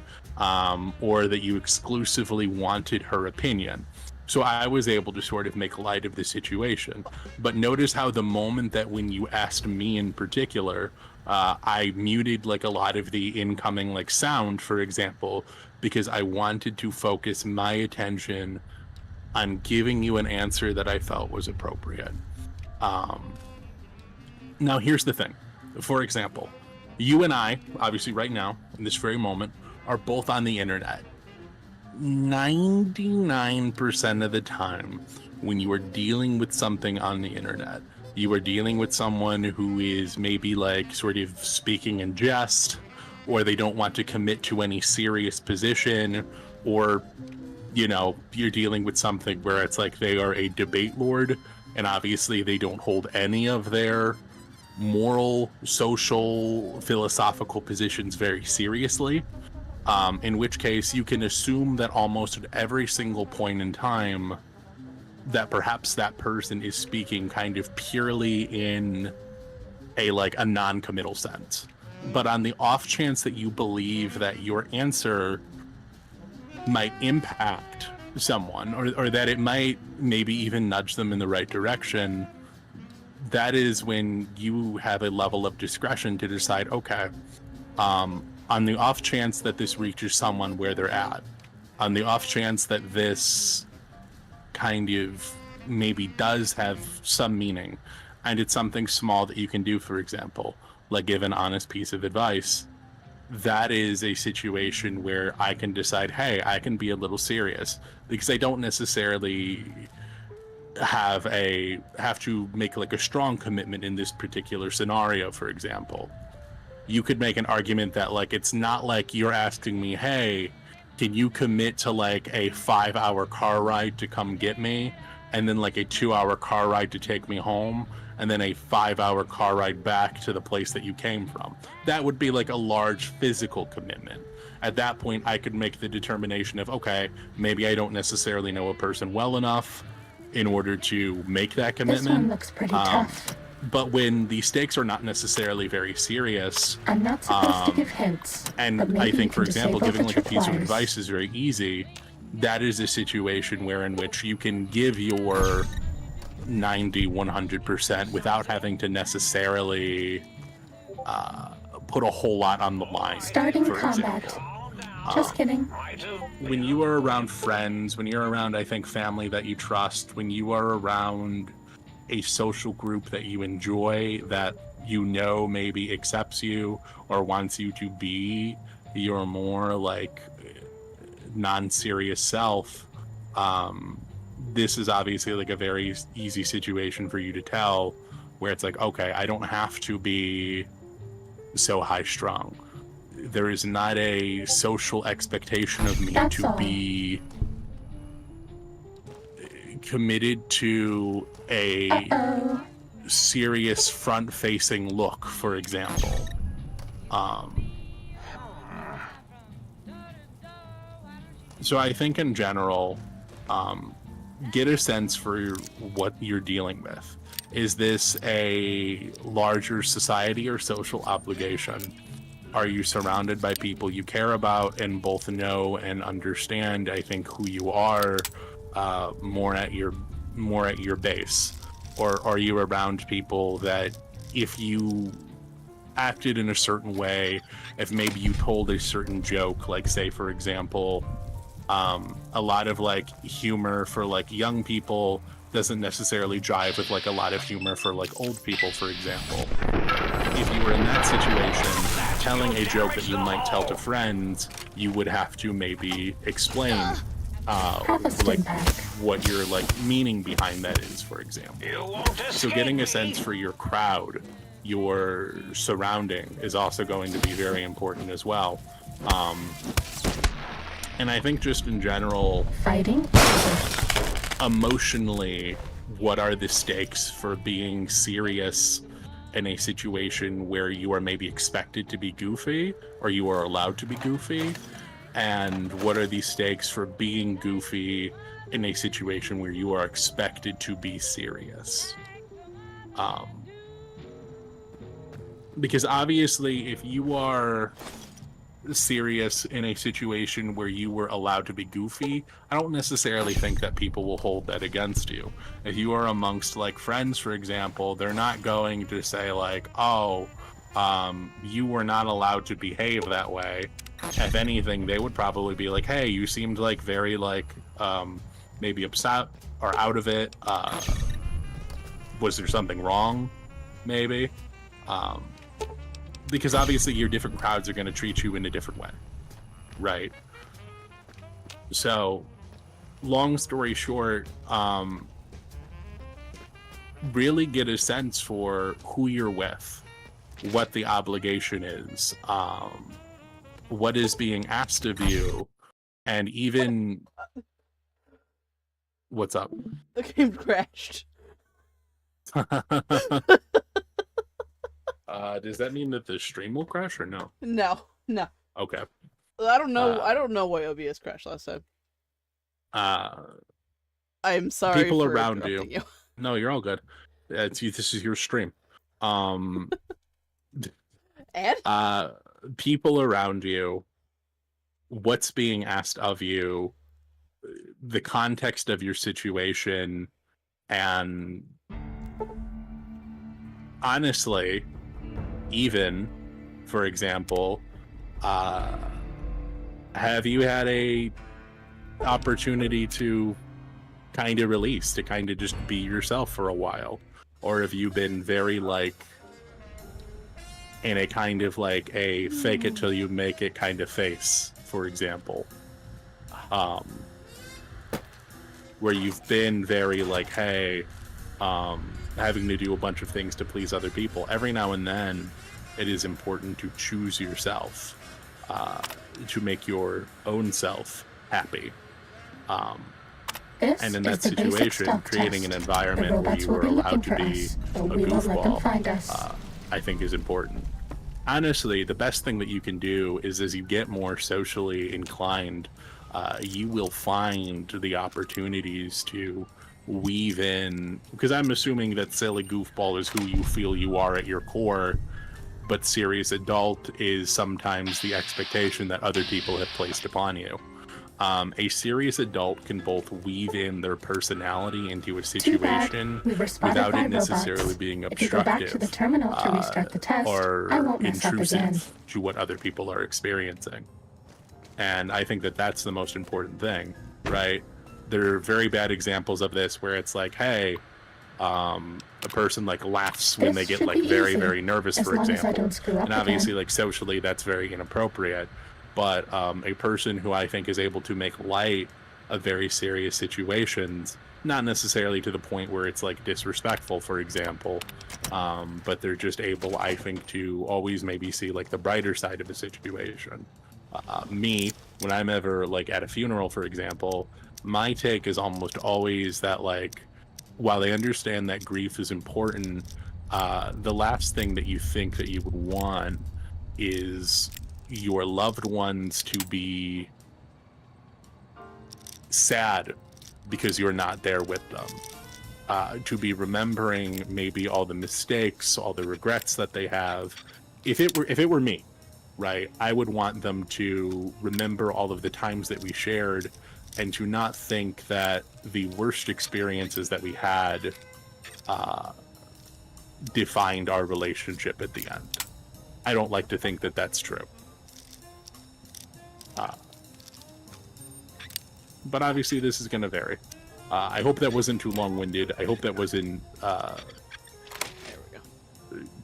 or that you exclusively wanted her opinion. So I was able to sort of make light of the situation. But notice how the moment that when you asked me in particular, I muted like a lot of the incoming like sound, for example, because I wanted to focus my attention on giving you an answer that I felt was appropriate. Now, here's the thing. For example, you and I, obviously right now, in this very moment, are both on the internet. 99% of the time, when you are dealing with something on the internet, you are dealing with someone who is maybe like sort of speaking in jest, or they don't want to commit to any serious position, or, you know, you're dealing with something where it's like they are a debate lord, and obviously they don't hold any of their moral, social, philosophical positions very seriously. In which case you can assume that almost at every single point in time that perhaps that person is speaking kind of purely in a non-committal sense. But on the off chance that you believe that your answer might impact someone, or that it might maybe even nudge them in the right direction, that is when you have a level of discretion to decide, okay, on the off chance that this reaches someone where they're at, on the off chance that this kind of maybe does have some meaning, and it's something small that you can do, for example, like give an honest piece of advice, that is a situation where I can decide, hey, I can be a little serious, because I don't necessarily have to make like a strong commitment in this particular scenario. For example, you could make an argument that like it's not like you're asking me, hey, can you commit to like a 5-hour car ride to come get me, and then like a 2-hour car ride to take me home, and then a 5-hour car ride back to the place that you came from. That would be like a large physical commitment. At that point, I could make the determination of, okay, maybe I don't necessarily know a person well enough in order to make that commitment. This one looks pretty tough. But when the stakes are not necessarily very serious, I'm not supposed to give hints. and I think, for example, giving like a piece of advice is very easy. That is a situation in which you can give your 90-100% without having to necessarily put a whole lot on the line. Starting for combat. example. Just kidding. When you are around friends, when you're around, I think, family that you trust, when you are around a social group that you enjoy, that you know maybe accepts you or wants you to be your more like non-serious self, this is obviously like a very easy situation for you to tell, where it's like, okay, I don't have to be so high strung. There is not a social expectation of me to be committed to a serious front-facing look, for example. So I think in general, get a sense for what you're dealing with. Is this a larger society or social obligation? Are you surrounded by people you care about and both know and understand, I think, who you are more at your base? Or are you around people that if you acted in a certain way, if maybe you told a certain joke, like say, for example, a lot of like humor for like young people doesn't necessarily jive with like a lot of humor for like old people, for example. If you were in that situation, telling a joke that you might tell to friends, you would have to maybe explain like what your like meaning behind that is, for example. So getting a sense for your crowd, your surrounding, is also going to be very important as well. And I think just in general, Fighting? Emotionally, what are the stakes for being serious in a situation where you are maybe expected to be goofy or you are allowed to be goofy? And what are the stakes for being goofy in a situation where you are expected to be serious? Because obviously, if you are serious in a situation where you were allowed to be goofy, I don't necessarily think that people will hold that against you. If you are amongst like friends, for example, they're not going to say like, oh, you were not allowed to behave that way. If anything, they would probably be like, hey, you seemed like very like maybe upset or out of it. Was there something wrong? Maybe. Because obviously your different crowds are going to treat you in a different way, right? So, long story short, really get a sense for who you're with, what the obligation is, what is being asked of you, and even... What's up? The game crashed. Does that mean that the stream will crash or no? No. Okay. I don't know. I don't know why OBS crashed last time. I'm sorry. People for around interrupting you. No, you're all good. This is your stream. And People around you, what's being asked of you, the context of your situation, and honestly, even, for example, have you had a opportunity to kind of release, to kind of just be yourself for a while? Or have you been very like in a kind of like a fake it till you make it kind of face, for example, where you've been very like, hey, having to do a bunch of things to please other people? Every now and then it is important to choose yourself, to make your own self happy. This And in is that the basic situation, stealth creating an test. environment The where robots you will were be looking allowed to for be us, a but we won't let them goofball, find us. I think is important. Honestly, the best thing that you can do is as you get more socially inclined, you will find the opportunities to weave in, because I'm assuming that silly goofball is who you feel you are at your core, but serious adult is sometimes the expectation that other people have placed upon you. A serious adult can both weave in their personality into a situation We were spotted without by it necessarily robots. being If you go back to the obstructive terminal to restart the test, or I won't mess up again. intrusive to what other people are experiencing. And I think that that's the most important thing, right? There are very bad examples of this where it's like, hey, a person like laughs when This they get should like be very, easy, very nervous, as for long as I example. don't screw up And obviously, again. like socially, that's very inappropriate. But a person who I think is able to make light of very serious situations, not necessarily to the point where it's like disrespectful, for example, but they're just able, I think, to always maybe see like the brighter side of a situation. Me, when I'm ever like at a funeral, for example, my take is almost always that like, while I understand that grief is important, the last thing that you think that you would want is your loved ones to be sad because you're not there with them, to be remembering maybe all the mistakes, all the regrets that they have. If it were me, right, I would want them to remember all of the times that we shared and to not think that the worst experiences that we had defined our relationship at the end. I don't like to think that that's true. But obviously this is going to vary. I hope that wasn't too long-winded. I hope that wasn't there we go.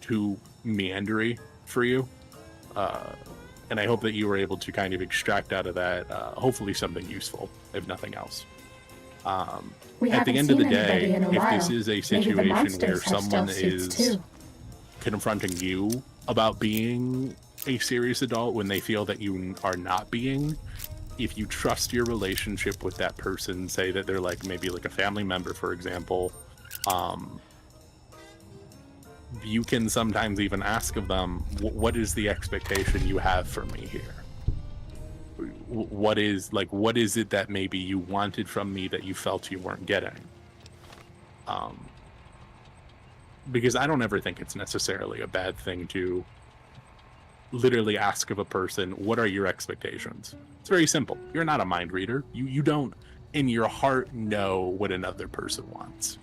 too meandery for you. And I hope that you were able to kind of extract out of that, hopefully something useful, if nothing else. We At the haven't end of the seen anybody day, in a if while. this is a Maybe the situation where monsters have someone stealth suits is too. confronting you about being a serious adult when they feel that you are not being, if you trust your relationship with that person, say that they're like maybe like a family member, for example, you can sometimes even ask of them, what is the expectation you have for me here? What is it that maybe you wanted from me that you felt you weren't getting? Because I don't ever think it's necessarily a bad thing to literally ask of a person, what are your expectations? It's very simple. You're not a mind reader. You don't in your heart know what another person wants.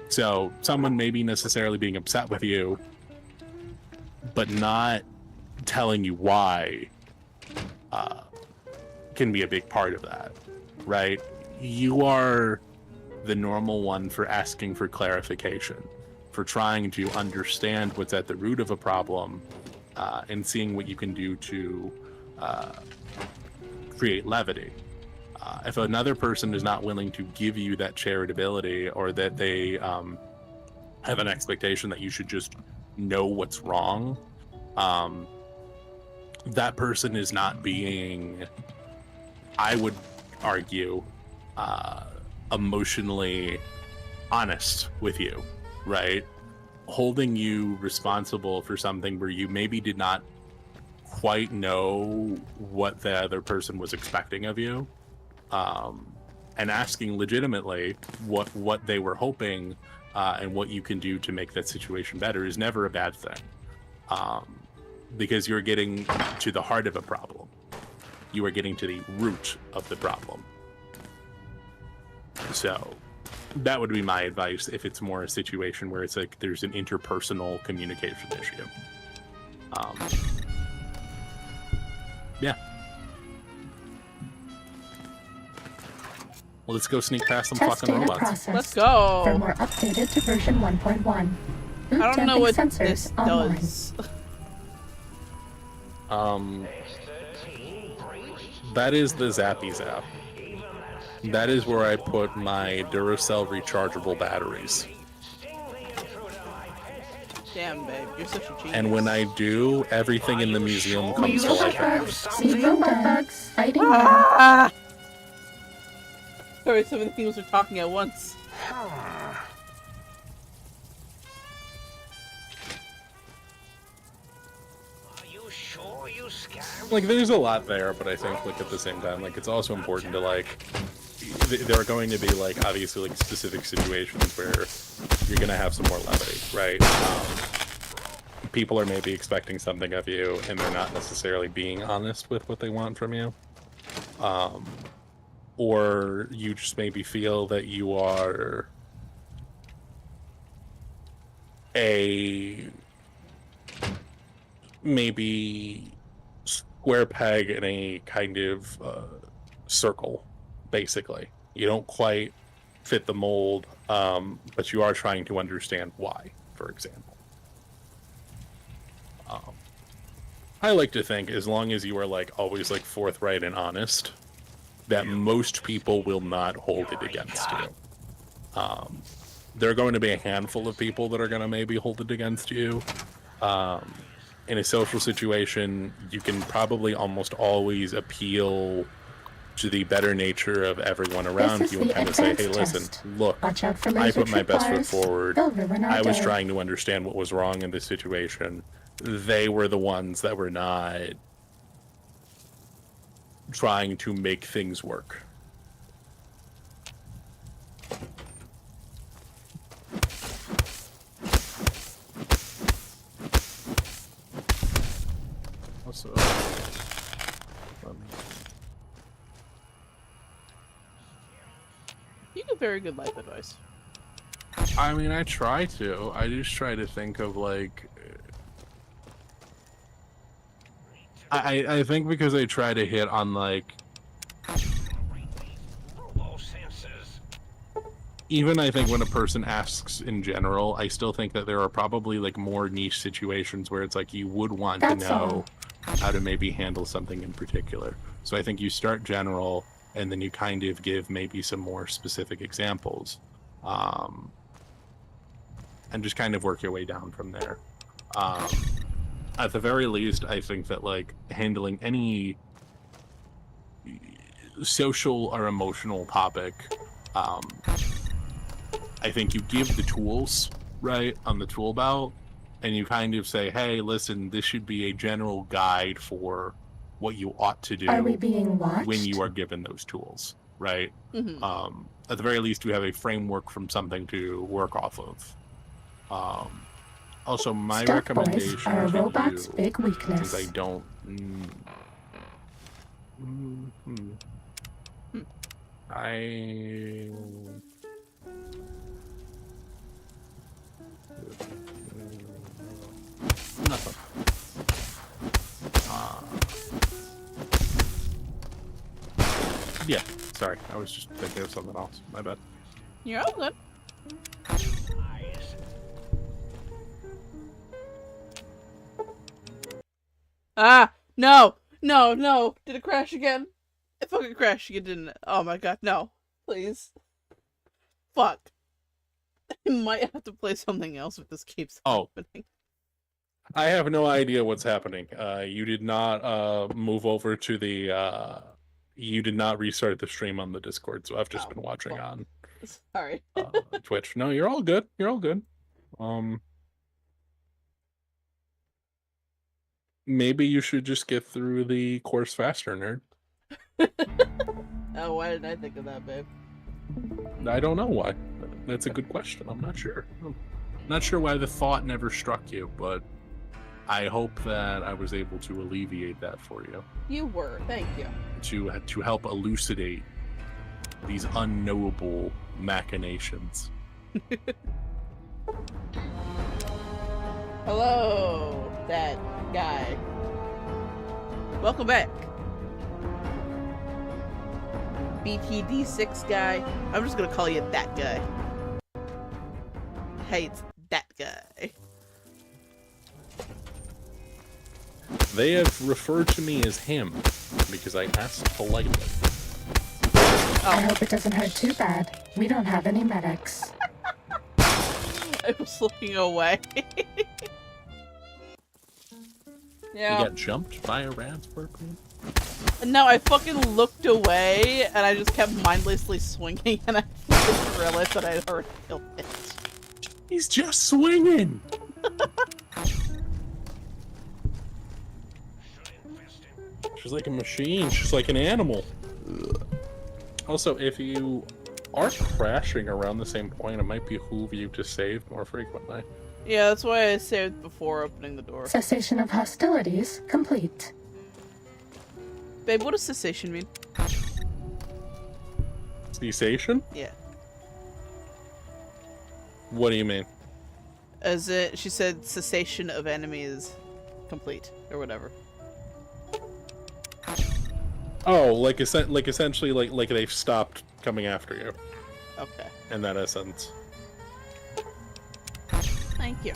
So someone may be necessarily being upset with you, but not telling you why can be a big part of that, right? You are the normal one for asking for clarification, for trying to understand what's at the root of a problem, and seeing what you can do to create levity. If another person is not willing to give you that charitability, or that they have an expectation that you should just know what's wrong, that person is not being, I would argue, emotionally honest with you, right? Holding you responsible for something where you maybe did not quite know what the other person was expecting of you, and asking legitimately what they were hoping, and what you can do to make that situation better is never a bad thing, because you're getting to the heart of a problem. You are getting to the root of the problem. So that would be my advice if it's more a situation where it's like there's an interpersonal communication issue. Yeah. Well, let's go sneak past some Test fucking data robots. processed. Let's go. Firmware updated to version 1.1. Boot I don't know damping what sensors this online. does. That is the Zappy Zap. That is where I put my Duracell rechargeable batteries. Damn, babe, you're such a genius. And when I do, everything in the museum comes to life. See robot bugs fighting now. Ah! Sorry, so many things are talking at once. Are you sure you scammed? Like, there's a lot there, but I think, like, at the same time, like, it's also important to, like, there are going to be, like, obviously, like, specific situations where you're gonna have some more levity, right? People are maybe expecting something of you, and they're not necessarily being honest with what they want from you. Or you just maybe feel that you are a maybe square peg in a kind of circle, basically. You don't quite fit the mold, but you are trying to understand why, for example. I like to think, as long as you are, like, always, like, forthright and honest, that most people will not hold it against you. There are going to be a handful of people that are going to maybe hold it against you. In a social situation, you can probably almost always appeal to the better nature of everyone around This is you and the kind of say, hey, advanced listen, test. look, Watch out for I laser put my best foot tripwires. forward. They'll ruin our I was day. trying to understand what was wrong in this situation. They were the ones that were not trying to make things work. Also, You give very good life advice. I mean, I try to. I just try to think of, like, I think because I try to hit on, like, even I think when a person asks in general, I still think that there are probably, like, more niche situations where it's like you would want to That's know all. how to maybe handle something in particular. So I think you start general, and then you kind of give maybe some more specific examples, and just kind of work your way down from there. At the very least, I think that, like, handling any social or emotional topic, I think you give the tools, right, on the tool belt, and you kind of say, hey, listen, this should be a general guide for what you ought to do Are we being watched? when you are given those tools, right? Mm-hmm. At the very least, you have a framework from something to work off of. Also, my Stealth boys recommendation are a to robot's you, big weakness. since I don't. I. Nothing. Yeah, sorry. I was just thinking of something else. My bad. You're all good. Ah! No! No, no! Did it crash again? It fucking crashed again, didn't it? Oh my god, no. Please. Fuck. I might have to play something else if this keeps happening. I have no idea what's happening. You did not move over to the. You did not restart the stream on the Discord, so I've just been watching on Sorry. Twitch. No, you're all good. You're all good. Maybe you should just get through the course faster, nerd. Oh, why didn't I think of that, babe? I don't know why. That's a good question. I'm not sure. I'm not sure why the thought never struck you, but I hope that I was able to alleviate that for you. You were. Thank you. To help elucidate these unknowable machinations. Hello, that guy. Welcome back. BTD6 guy. I'm just gonna call you that guy. Hey, it's that guy. They have referred to me as him because I asked politely. I hope it doesn't hurt too bad. We don't have any medics. I was looking away. Yeah. You got jumped by a raspberry? No, I fucking looked away and I just kept mindlessly swinging and I didn't realize that I'd already killed it. He's just swinging! She's like a machine. She's like an animal. Also, if you are crashing around the same point, it might behoove you to save more frequently. Yeah, that's why I saved before opening the door. Cessation of hostilities complete. Babe, what does cessation mean? Cessation? Yeah. What do you mean? As it, she said cessation of enemies complete, or whatever. Oh, like essentially like they've stopped coming after you. Okay. In that essence. Thank you.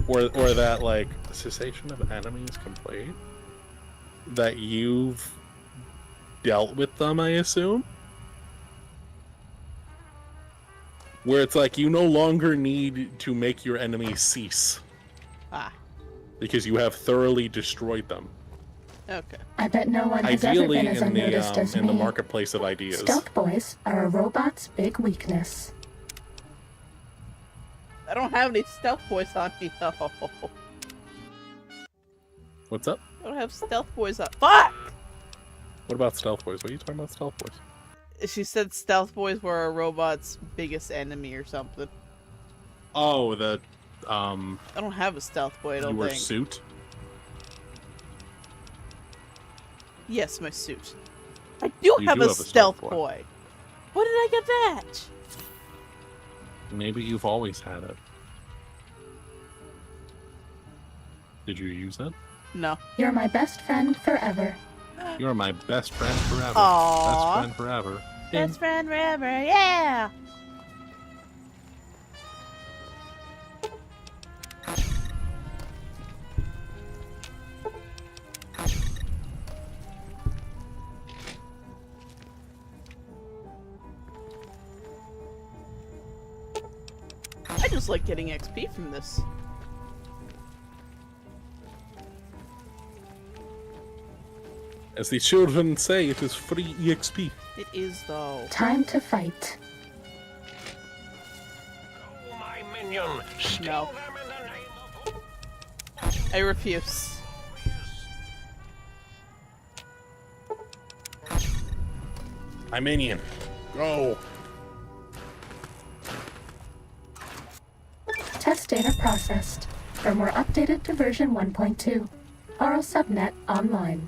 Or that like cessation of enemies complete? That you've dealt with them, I assume? Where it's like you no longer need to make your enemies cease. Ah. Because you have thoroughly destroyed them. Okay. I bet no one has ever Ideally been as unnoticed as in the me. marketplace of ideas. Stealth boys are a robot's big weakness. I don't have any stealth boys on me though. What's up? I don't have stealth boys on. Fuck! What about stealth boys? What are you talking about stealth boys? She said stealth boys were a robot's biggest enemy or something. Oh, the I don't have a stealth boy, I don't your think. suit? Yes, my suit. I do have a stealth boy. When did I get that? Maybe you've always had it. Did you use it? No. You're my best friend forever. You're my best friend forever. Aww. Best friend forever. Best friend forever, yeah! I just like getting XP from this. As the children say, it is free EXP. It is, though. Time to fight. Oh, my minion, steal No. them in the name of... I refuse. My minion. Go. Test data processed. Firmware updated to version 1.2. Aural subnet online.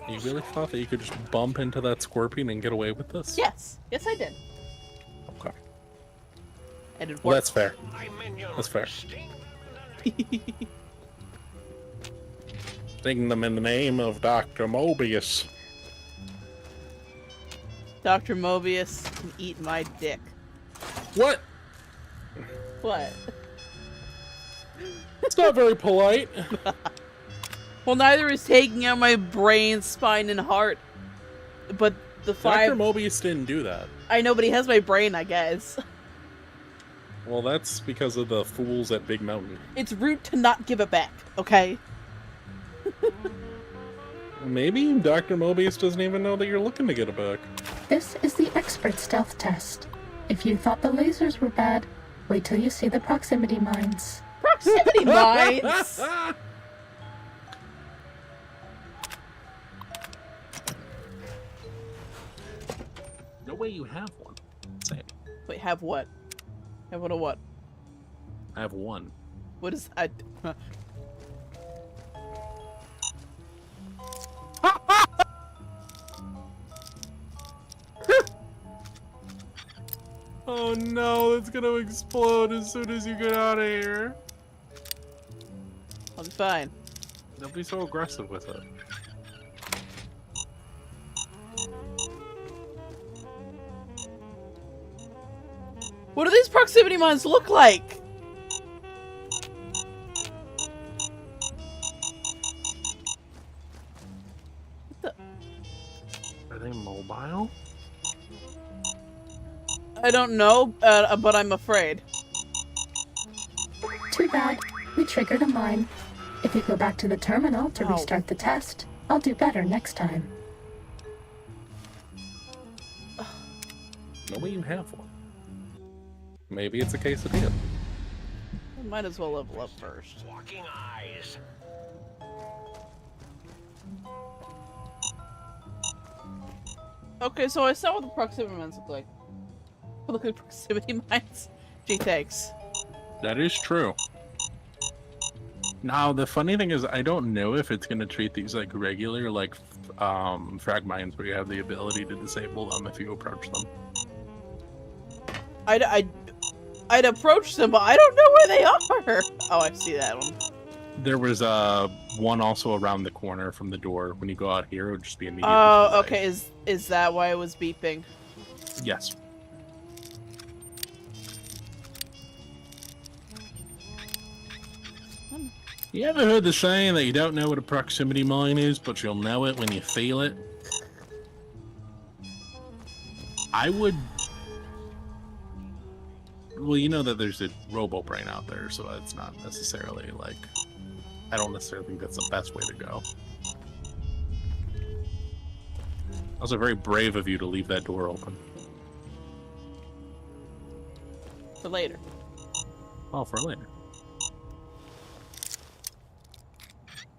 You really thought that you could just bump into that scorpion and get away with this? Yes. Yes, I did. Okay. And it Well, worked. that's fair. My minions That's fair. sting Sting them in the name of Dr. Mobius. Dr. Mobius can eat my dick. What? What? It's not very polite. Well, neither is taking out my brain, spine, and heart. But the five... Dr. Mobius didn't do that. I know, but he has my brain, I guess. Well, that's because of the fools at Big Mountain. It's rude to not give it back, okay? Maybe Dr. Mobius doesn't even know that you're looking to get it back. This is the expert stealth test. If you thought the lasers were bad, wait till you see the proximity mines. Proximity mines! No way you have one. Same. Wait, have what? Have what? What? I have one. What is... I... Oh no, it's gonna explode as soon as you get out of here. I'll be fine. Don't be so aggressive with it. What do these proximity mines look like? Are they mobile? I don't know, but I'm afraid. Too bad. We triggered a mine. If you go back to the terminal to Ow. restart the test, I'll do better next time. No way you have one. Maybe it's a case of it. I might as well level up first. walking eyes. Okay, so I saw what the proximity mines look like. Look at proximity mines. Gee, thanks. That is true. Now, the funny thing is, I don't know if it's going to treat these like regular, like, frag mines where you have the ability to disable them if you approach them. I'd approach them, but I don't know where they are. Oh, I see that one. There was one also around the corner from the door. When you go out here, it would just be immediately. Oh, to the right. okay. Is that why it was beeping? Yes. You ever heard the saying that you don't know what a proximity mine is, but you'll know it when you feel it? I would... Well, you know that there's a robo-brain out there, so it's not necessarily, like... I don't necessarily think that's the best way to go. Also very brave of you to leave that door open. For later. Oh, for later.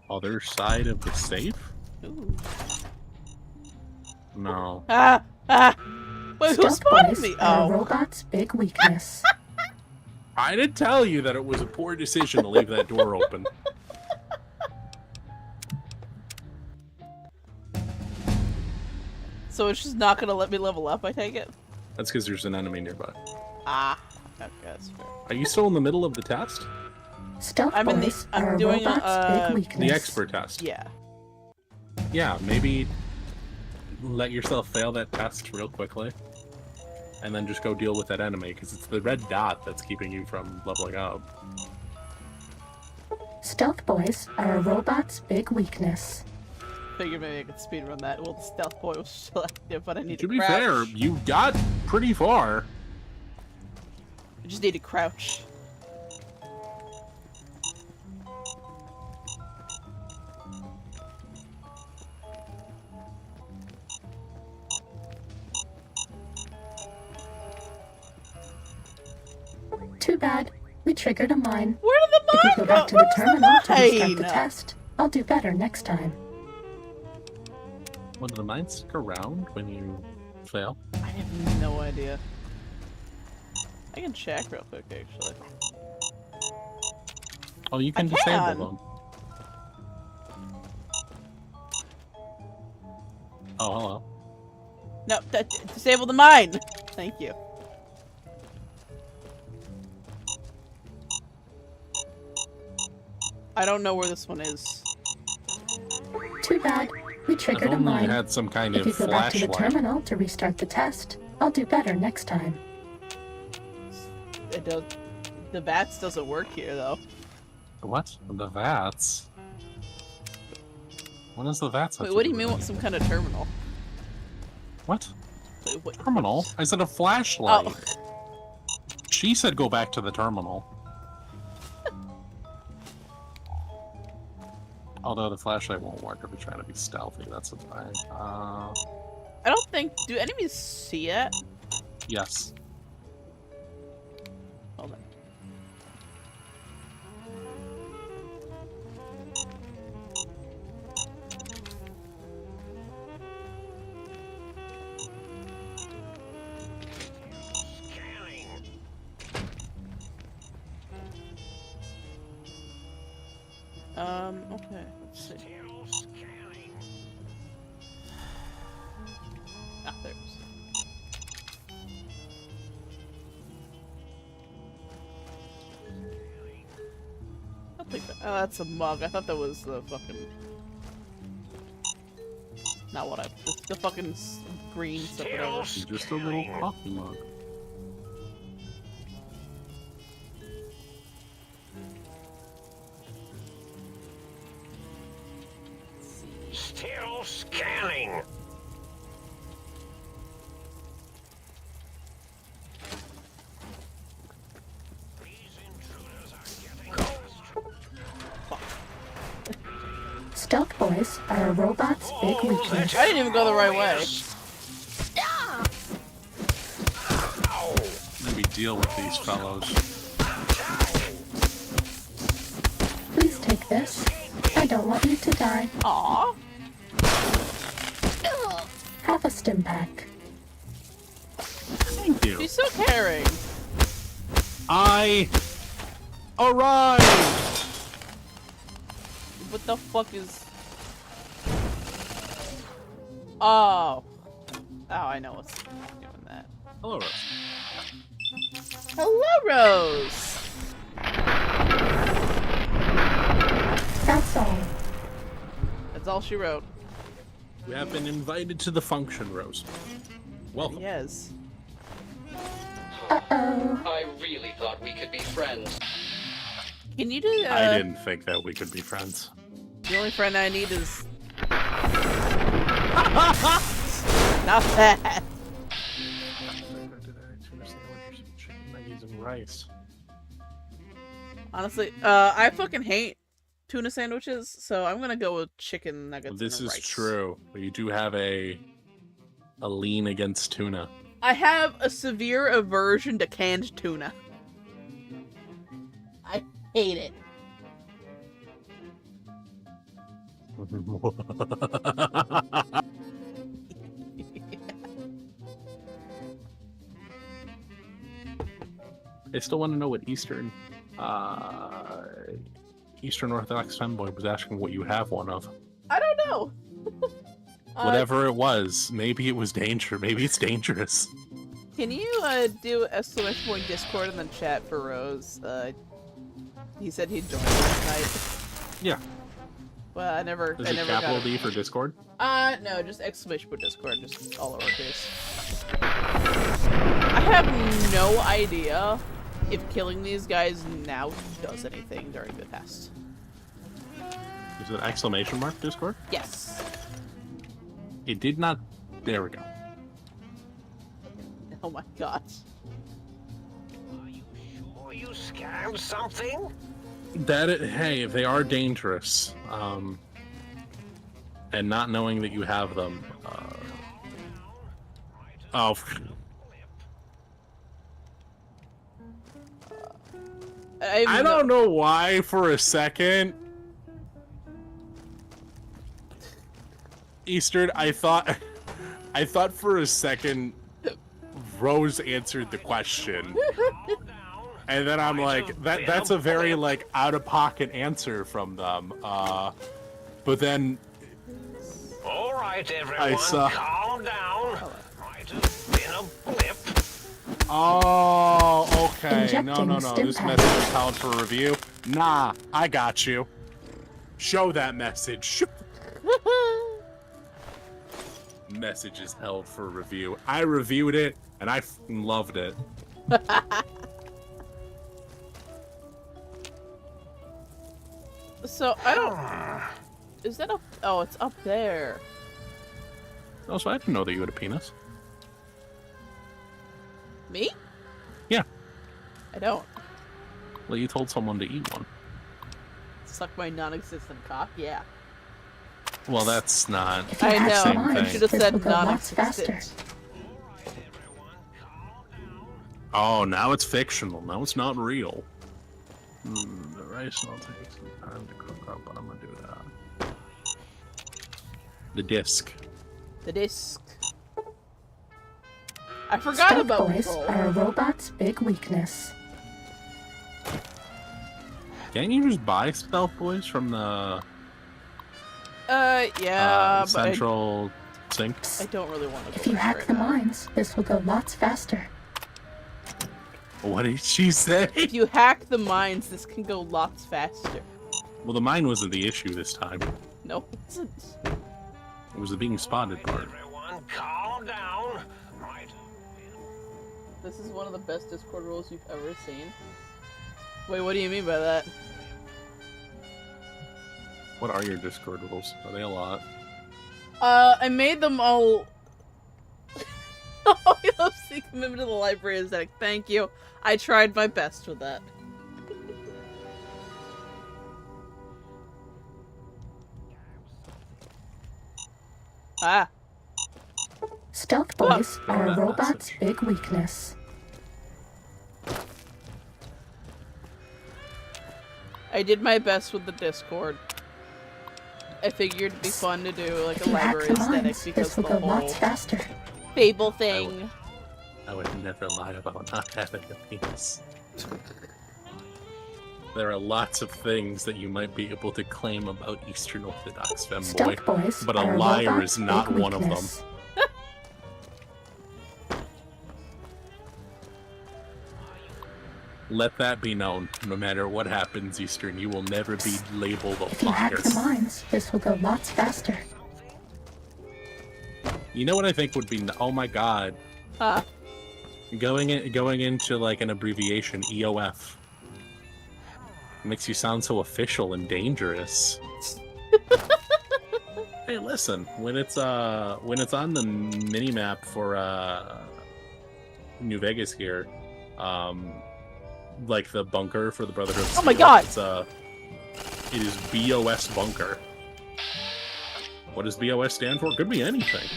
Other side of the safe? Ooh. No. Ah! Ah! Wait, who Stealth spotted boys me? are a Oh. robot's big weakness. I did tell you that it was a poor decision to leave that door open. So it's just not gonna let me level up, I take it? That's because there's an enemy nearby. Ah. Okay, that's fair. Are you still in the middle of the test? Stealth I'm in the- boys I'm are a doing, robot's big weakness. The expert test. Yeah. Yeah, maybe let yourself fail that test real quickly. And then just go deal with that enemy, because it's the red dot that's keeping you from leveling up. Stealth boys are a robot's big weakness. Figured maybe I could speedrun that. Well, the stealth boy was still active, but I need To to be crouch. fair, you got pretty far. I just need to crouch. Too bad. We triggered a mine. Where did the If you mine go go? back to the Where's terminal to restart mine? the test, I'll do better next time. Well, do the mines stick around when you fail? I have no idea. I can check real quick, actually. Oh, you can I can. disable them. Oh, hello. No, disable the mine! Thank you. I don't know where this one is. Too bad. We If triggered a only you mine. had some kind If of you go back to the flashlight. terminal to restart the test, I'll do better next time. It does. The VATS doesn't work here, though. What? The VATS? When is the VATS? Wait, what do you mean with some kind of terminal? What? Wait, what? Terminal? I said a flashlight. Oh. She said go back to the terminal. Although the flashlight won't work if you're trying to be stealthy, that's a thing. I don't think... Do enemies see it? Yes. Hold on. Scanning. Okay, let's see. Still scanning. Ah, there it is. I don't think that... Oh, that's a mug. I thought that was the fucking... Not what I... The fucking green stuff, whatever. She's just a little coffee mug. Still scanning. These intruders are getting Stealth boys are a robot's big weakness. I didn't even go the right way. Maybe deal with these fellows. Please take this. I don't want you to die. Aww. Have a stim pack. Thank you. She's so caring. I arrived! What the fuck is... Oh. Oh, I know what's doing that. Hello, Rose. Hello, Rose! That's all. That's all she wrote. We have been invited to the function, Rose. Welcome. Yes. Uh-oh. I really thought we could be friends. Can you do I didn't think that we could be friends. The only friend I need is... Not that. Rice. Honestly, I fucking hate tuna sandwiches, so I'm gonna go with chicken nuggets Well, this and is rice. true, but you do have a lean against tuna. I have a severe aversion to canned tuna. I hate it. I still want to know what Eastern Orthodox femboy was asking what you have one of. I don't know. Whatever it was, maybe it was danger. Maybe it's dangerous. Can you do ! Discord in the chat for Rose? He said he'd join last night. Yeah. Well, I never Is I it never capital got it. D for Discord? No, just ! Discord, just all lowercase. I have no idea if killing these guys now does anything during the test. Is it exclamation mark Discord? Yes. It did not. There we go. Oh my god. Are you sure you scanned something? Hey, if they are dangerous, and not knowing that you have them, oh, I don't know why for a second, Eastern, I thought for a second Rose answered the question. And then I'm like, that's a very, like, out-of-pocket answer from them. But then... All right, everyone, calm down. Might have been a blip. Oh, okay. Injecting No. stim This pack. message is called for review. Nah, I got you. Show that message. Message is held for review. I reviewed it, and I f***ing loved it. So, I don't... Is that up... Oh, it's up there. Also, I didn't know that you had a penis. Me? Yeah. I don't. Well, you told someone to eat one. Suck my non-existent cock? Yeah. Well, that's not If you I hack know. the same mines, I thing. should have this said will go lots faster. non-existent. Oh, now it's fictional. Now it's not real. The rice will take some time to cook up, but I'm gonna do that. The disc. The disc. I forgot Stealth about boys roll. are a robot's big weakness. Can't you just buy stealth boys from the Yeah, but central sink? I don't really want to go If you there hack right the now. mines, this will go lots faster. What did she say? If you hack the mines, this can go lots faster. Well, the mine wasn't the issue this time. No, it isn't. It was the being spotted part. Everyone, calm down. Might This is one of the best Discord rules you've ever seen. Wait, what do you mean by that? What are your Discord rules? Are they a lot? I made them all... Oh, I love seeing commitment to the library aesthetic. Thank you. I tried my best with that. Ah. Stealth boys Oh, are a that robot's message. big weakness. I did my best with the Discord. I figured it'd be fun to do like If a you hack library the aesthetic mines, because this will the go whole lots faster. Fable thing. I would never lie about not having a penis. There are lots of things that you might be able to claim about Eastern Orthodox femboy, Stealth boys but a are liar robot's is not big one of them. weakness. Let that be known. No matter what happens, Eastern, you will never be labeled a If you hack liar. the mines, this will go lots faster. You know what I think would be? Oh my god, Huh. going into like an abbreviation, EOF, makes you sound so official and dangerous. Hey, listen, when it's on the mini map for New Vegas here, like the bunker for the Brotherhood of Oh my Steel, God! it is BOS bunker. What does BOS stand for? Could be anything.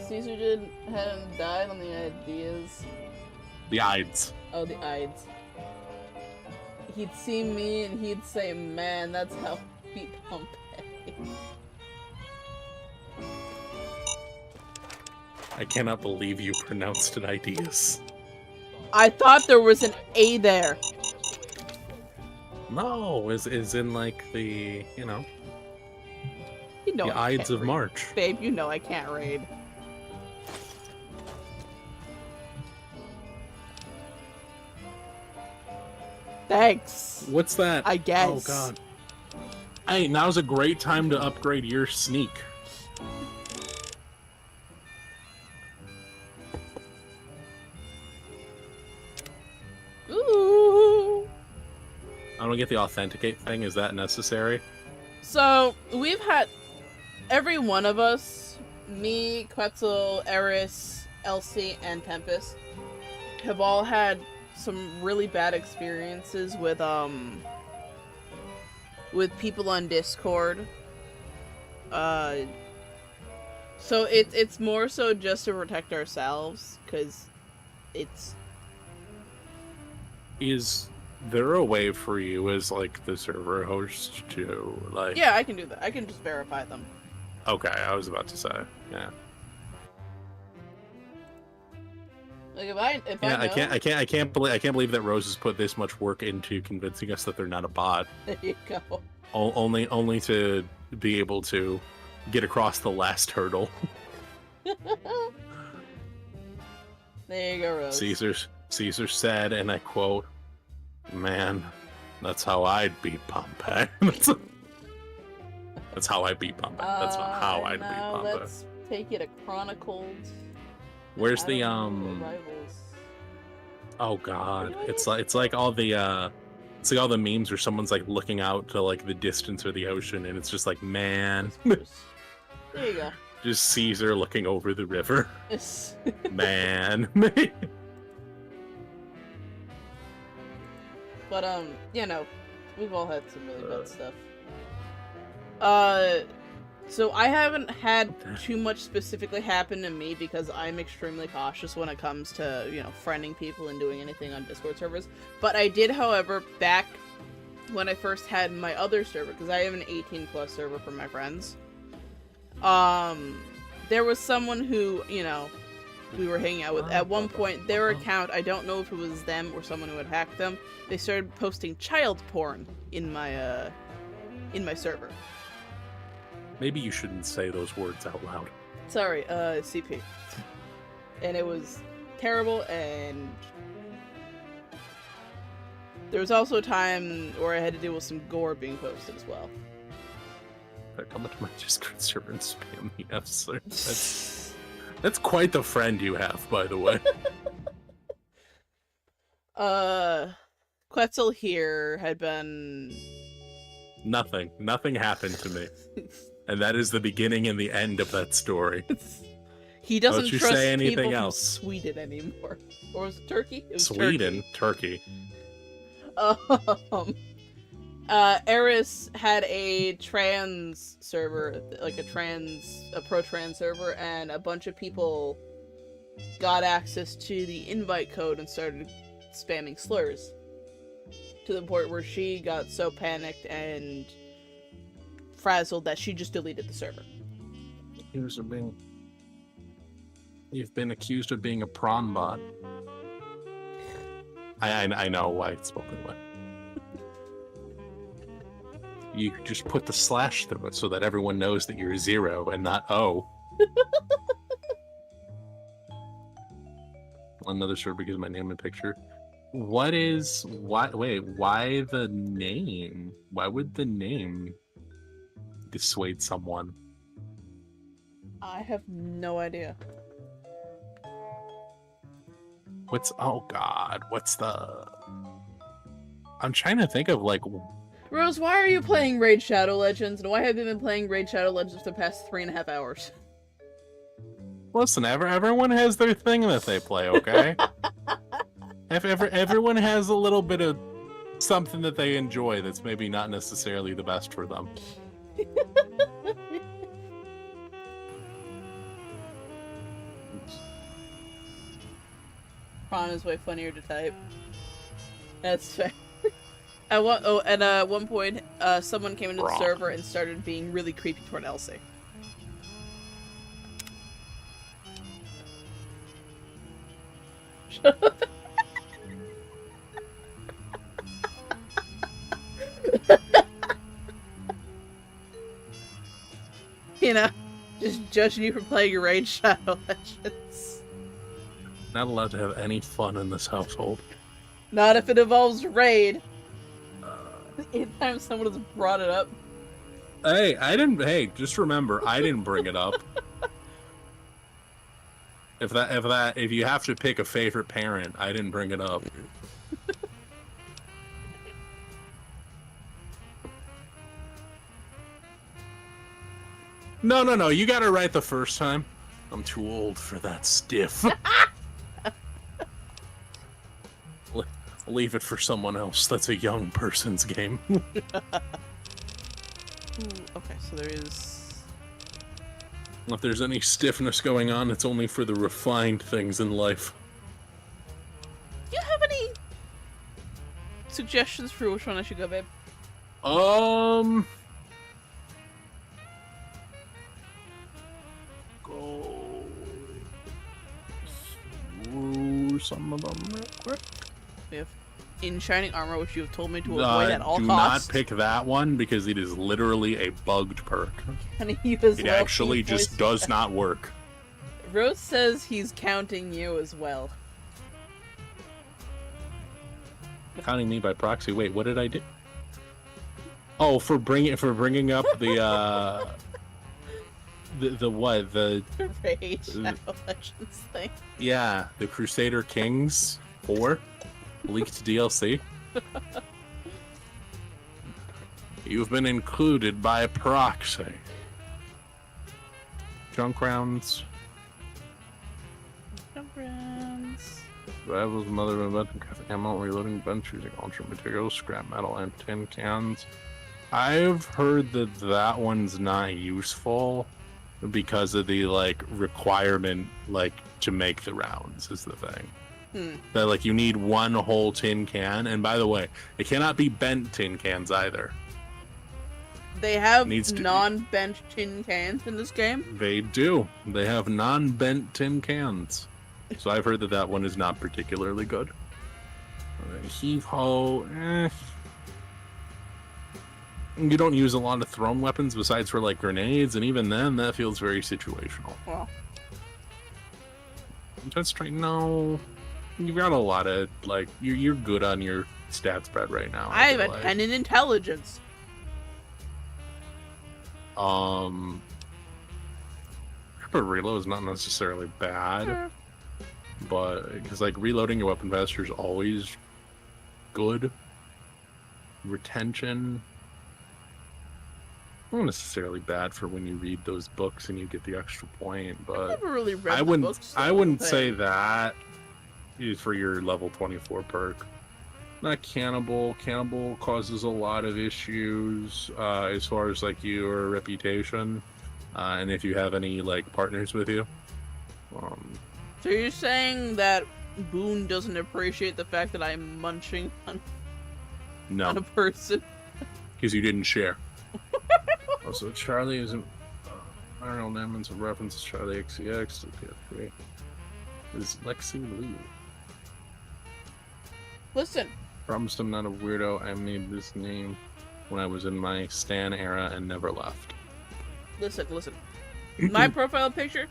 Caesar hadn't died on the ideas. The Ides. Oh, the Ides. He'd see me and he'd say, "Man, that's how we Pompeii." I cannot believe you pronounced it ideas. I thought there was an A there. No, is in like the, you know, You know the I Ides can't of read. March. Babe, you know I can't read. Thanks. What's that? I guess. Oh god. Hey, now's a great time to upgrade your sneak. Ooh. I don't get the authenticate thing. Is that necessary? So, we've had every one of us, me, Quetzal, Eris, Elsie, and Tempest, have all had some really bad experiences with people on Discord. So it's more so just to protect ourselves, because it's... Is there a way for you as like the server host to like? Yeah, I can do that. I can just verify them. Okay, I was about to say. Yeah. Like if I Yeah, know, I can't believe that Rose has put this much work into convincing us that they're not a bot. there you go. Only to be able to get across the last hurdle. There you go, Rose. Caesar said, and I quote, "Man, that's how I'd beat Pompey." That's how I beat Pompey. That's not how I'd beat now Pompey. let's take it to Chronicles. Where's I the don't know the rivals. Oh god, it's like all the it's like all the memes where someone's like looking out to like the distance or the ocean, and it's just like, man, There you go. just Caesar looking over the river, Yes. man. But you know, we've all had some really bad stuff. So I haven't had too much specifically happen to me because I'm extremely cautious when it comes to, you know, friending people and doing anything on Discord servers. But I did, however, back when I first had my other server, because I have an 18+ server for my friends. There was someone who, you know, we were hanging out with. At one point, their account, I don't know if it was them or someone who had hacked them, they started posting child porn in my server. Maybe you shouldn't say those words out loud. Sorry, CP. And it was terrible, and there was also a time where I had to deal with some gore being posted as well. Come into my Discord server and spam me F, sir. That's quite the friend you have, by the way. Quetzal here had been... Nothing happened to me. And that is the beginning and the end of that story. He doesn't Don't you trust say anything people else. from Sweden anymore. Or was it Turkey? It was Sweden, Turkey. Eris had a trans server, like a pro-trans server, and a bunch of people got access to the invite code and started spamming slurs. To the point where she got so panicked and frazzled that she just deleted the server. You've been accused of being a prawn bot. I know why it's spoken that way. You just put the slash through it so that everyone knows that you're 0 and not O. Another server because of my name and picture. Why the name? Why would the name dissuade someone? I have no idea. Oh god, I'm trying to think of like... Rose, why are you playing Raid Shadow Legends, and why have you been playing Raid Shadow Legends for the past 3.5 hours? Listen, everyone has their thing that they play, okay? Everyone has a little bit of something that they enjoy that's maybe not necessarily the best for them. Prawn is way funnier to type. That's fair. At one point, someone came into the server and started being really creepy toward Elsie. Shut up. You know, just judging you for playing your Raid Shadow Legends. Not allowed to have any fun in this household. Not if it involves Raid. Anytime someone has brought it up. Hey, just remember, I didn't bring it up. If you have to pick a favorite parent, I didn't bring it up. No, you got it right the first time. I'm too old for that stiff. Leave it for someone else. That's a young person's game. Ooh, okay, so there is... If there's any stiffness going on, it's only for the refined things in life. Do you have any suggestions for which one I should go, babe? Go through some of them real quick. We have in shining armor, which you have told me to avoid at all do costs. not pick that one because it is literally a bugged perk. And you as It well, actually Keith, just voice- does not work. Rose says he's counting you as well. Counting me by proxy. Wait, what did I do? Oh, for bringing up the the what the Rage Shadow Legends thing. yeah the Crusader Kings 4 leaked DLC. You've been included by proxy. Junk rounds. Friends. Rivals, mother of weapon, ammo, reloading bench using alternate materials, scrap metal, and tin cans. I've heard that one's not useful because of the requirement to make the rounds is the thing. That like you need one whole tin can, and by the way, it cannot be bent tin cans either. They have Needs to- non-bent tin cans in this game. They do. They have non-bent tin cans. So I've heard that one is not particularly good. Heave ho, You don't use a lot of thrown weapons besides for grenades, and even then, that feels very situational. Well, That's right. No, you've got a lot of you're good on your stat spread right now. I have feel a 10 in intelligence. Rapid reload is not necessarily bad, but because reloading your weapon faster is always good. Retention, not necessarily bad for when you read those books and you get the extra point, I've but never really read I the wouldn't. books, I so wouldn't but- say that is for your level 24 perk. Not cannibal. Cannibal causes a lot of issues as far as your reputation, and if you have any partners with you. So you're saying that Boone doesn't appreciate the fact that I'm munching on a No, person? because you didn't share. Also, Charlie isn't. Arnold Neman's a reference to Charlie XCX to PS3. Is Lexi Lou? Listen, Promised I'm not a weirdo. I made this name when I was in my Stan era and never left. listen. My profile picture,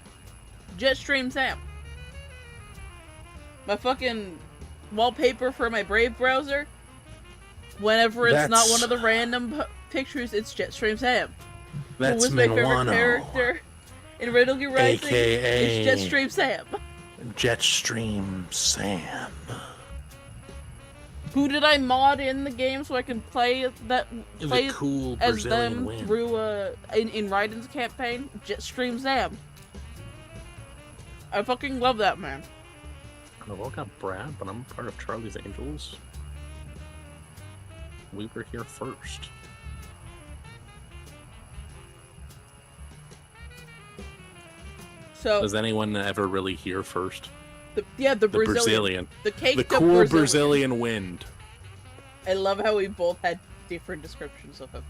Jetstream Sam. My fucking wallpaper for my Brave browser, whenever it's not one of the random pictures, it's Jetstream Sam. Who That's was my favorite Minuano, character in Riddle Gear Rising? AKA It's Jetstream Sam. Jetstream Sam. Who did I mod in the game so I can play The cool as Brazilian them wind. through in Raiden's campaign? Jetstream Sam. I fucking love that man. I've all got Brad, but I'm part of Charlie's Angels. We were here first. So Was anyone ever really here first? the The Brazilian, Brazilian. the cake, The cool Brazilian wind. I love how we both had different descriptions of him.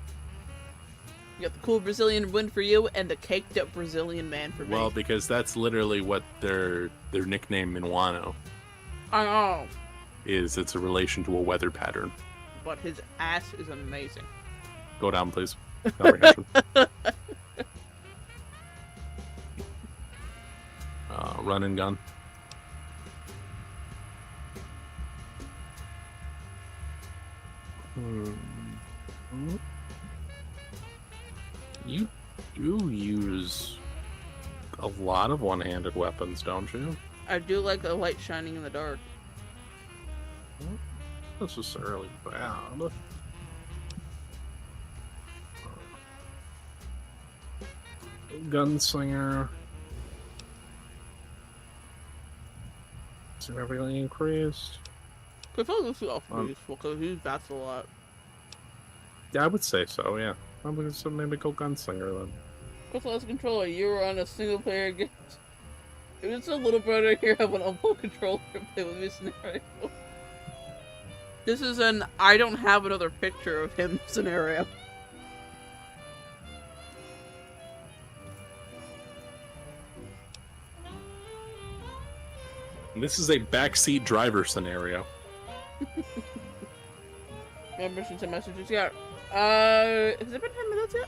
You got the cool Brazilian wind for you, and the caked up Brazilian man for me. Well, because that's literally what their nickname Minuano I know, is. It's a relation to a weather pattern. but his ass is amazing. Go down, please. Comprehension. Run and gun. You do use a lot of one-handed weapons, don't you? I do like a light shining in the dark. Not necessarily bad. Gunslinger. Significantly increased. I feel like this is awfully useful because he bats a lot. Yeah, I would say so, yeah. I'm gonna say maybe go Gunslinger then. Plus, controller, you were on a single player game. It was a little better here have an unlock controller and play with me scenario. This is an I don't have another picture of him scenario. This is a backseat driver scenario. Mission to messages. Yeah. Has it been 10 minutes yet?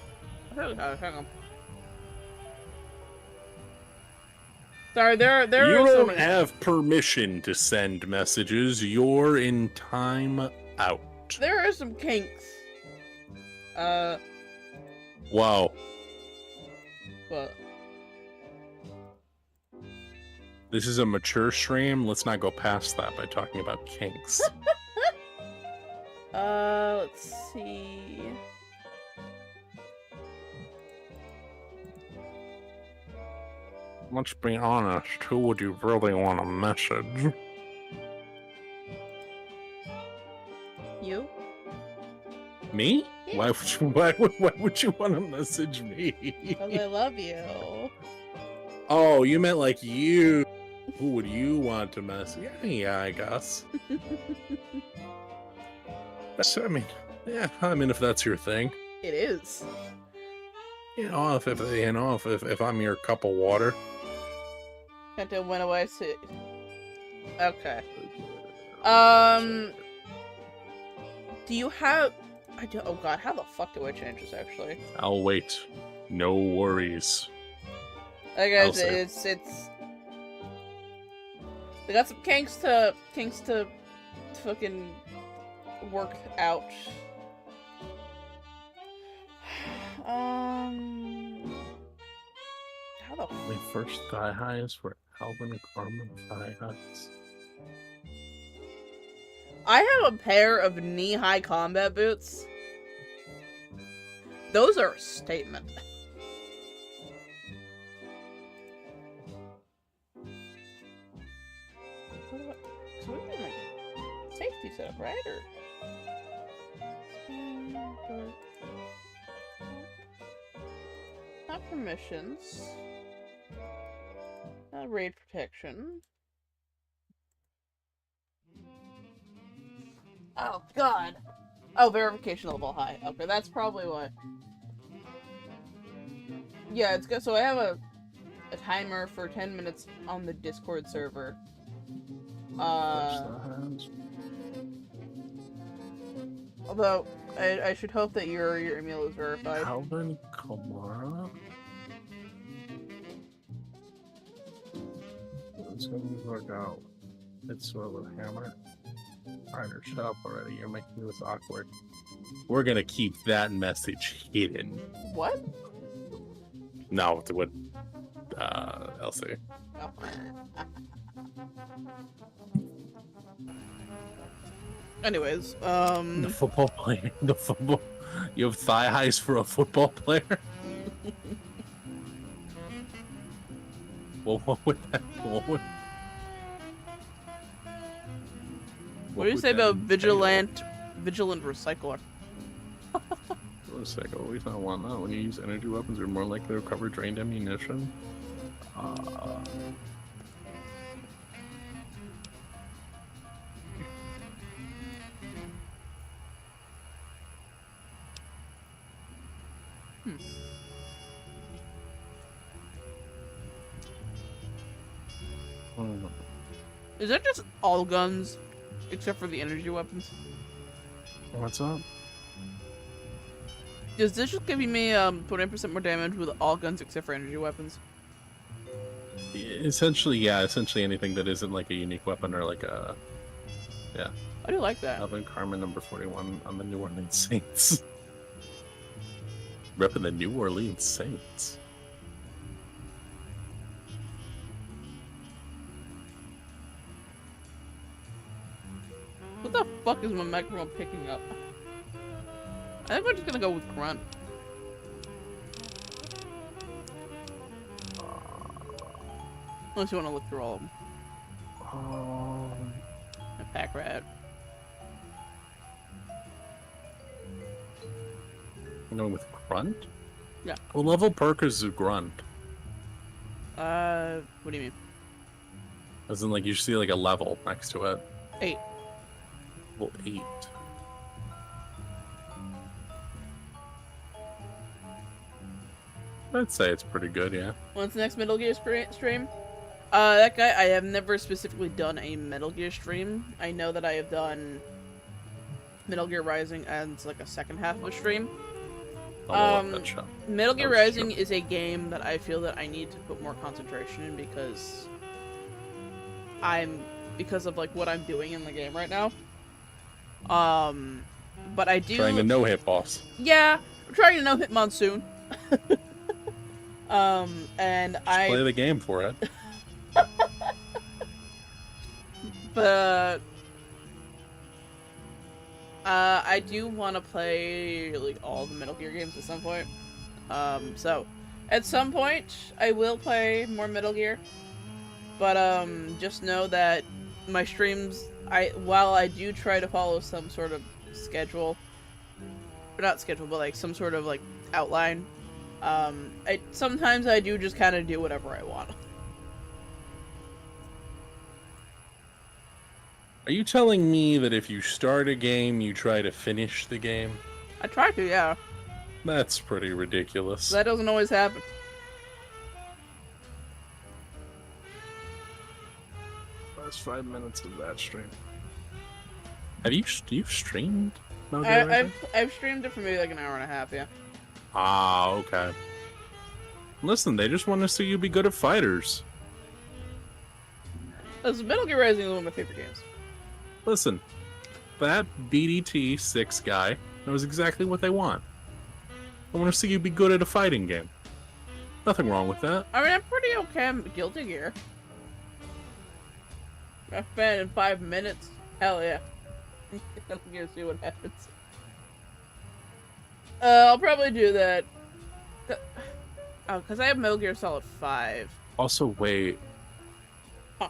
Hang on. Sorry, there You are don't some... have permission to send messages. You're in time out. There are some kinks. Wow. But This is a mature stream. Let's not go past that by talking about kinks. let's see. Let's be honest. Who would you really want to message? You? Me? Yeah. Why would you want to message me? Because I love you. Oh, you meant like you. Who would you want to message? Yeah, I guess. I mean, if that's your thing. It is. If I'm your cup of water. Until when do I see? Okay. Do you have? I do. Oh God, how the fuck do I change this? Actually, I'll wait. No worries. I I'll guess say. it's. They got some kinks to fucking work out. How the My first thigh highs were Alvin and Carmen thigh highs. I have a pair of knee-high combat boots. Those are a statement. So we're doing like safety setup, right? Or not permissions. Not raid protection. Oh God. Oh, verification level high. Okay, that's probably why. Yeah, it's good. So I have a timer for 10 minutes on the Discord server. Although I should hope that your email is verified. Alvin Kamara? It's gonna work out. It's with a hammer. Ryder, shut up already. You're making this awkward. We're gonna keep that message hidden. What? No, what? Elsie. Oh. Anyways, The football player. The football. You have thigh highs for a football player. Well, what would that? What do you say about vigilant recycler? Wait a second, we don't want that. When you use energy weapons, you're more likely to recover drained ammunition. Is that just all guns, except for the energy weapons? What's up? Does this just give me 20% more damage with all guns except for energy weapons? Essentially, yeah. Essentially anything that isn't like a unique weapon or like a... Yeah. I do like that. Alvin Carmen, number 41 on the New Orleans Saints. Repping the New Orleans Saints. What the fuck is my microphone picking up? I think we're just gonna go with grunt. Unless you want to look through all of them. A pack rat. You know, with grunt? Yeah. What level perk is a grunt? What do you mean? As in, like, you see like a level next to it. 8. Level 8. I'd say it's pretty good, yeah. When's the next Metal Gear stream? That guy, I have never specifically done a Metal Gear stream. I know that I have done Metal Gear Rising as like a second half of a stream. I love that show. Metal Gear That was Rising true. is a game that I feel that I need to put more concentration in because of like what I'm doing in the game right now. But I do Trying to no-hit boss. Yeah, I'm trying to no-hit Monsoon. And Just I play the game for it. But I do want to play like all the Metal Gear games at some point. So at some point I will play more Metal Gear. But just know that my streams, while I do try to follow some sort of schedule, or not schedule, but like some sort of like outline. Sometimes I do just kind of do whatever I want. Are you telling me that if you start a game, you try to finish the game? I try to, yeah. That's pretty ridiculous. That doesn't always happen. Last 5 minutes of that stream. Have you streamed? Metal Gear Rising? I've streamed it for maybe like an hour and a half, yeah. Ah, okay. Listen, they just want to see you be good at fighters. This Metal Gear Rising is one of my favorite games. Listen, that BDT 6 guy knows exactly what they want. I want to see you be good at a fighting game. Nothing wrong with that. I mean, I'm pretty okay at Guilty Gear. I spent in 5 minutes. Hell yeah. I'm gonna see what happens. I'll probably do that. Oh, because I have Metal Gear Solid 5. Also, wait. Huh.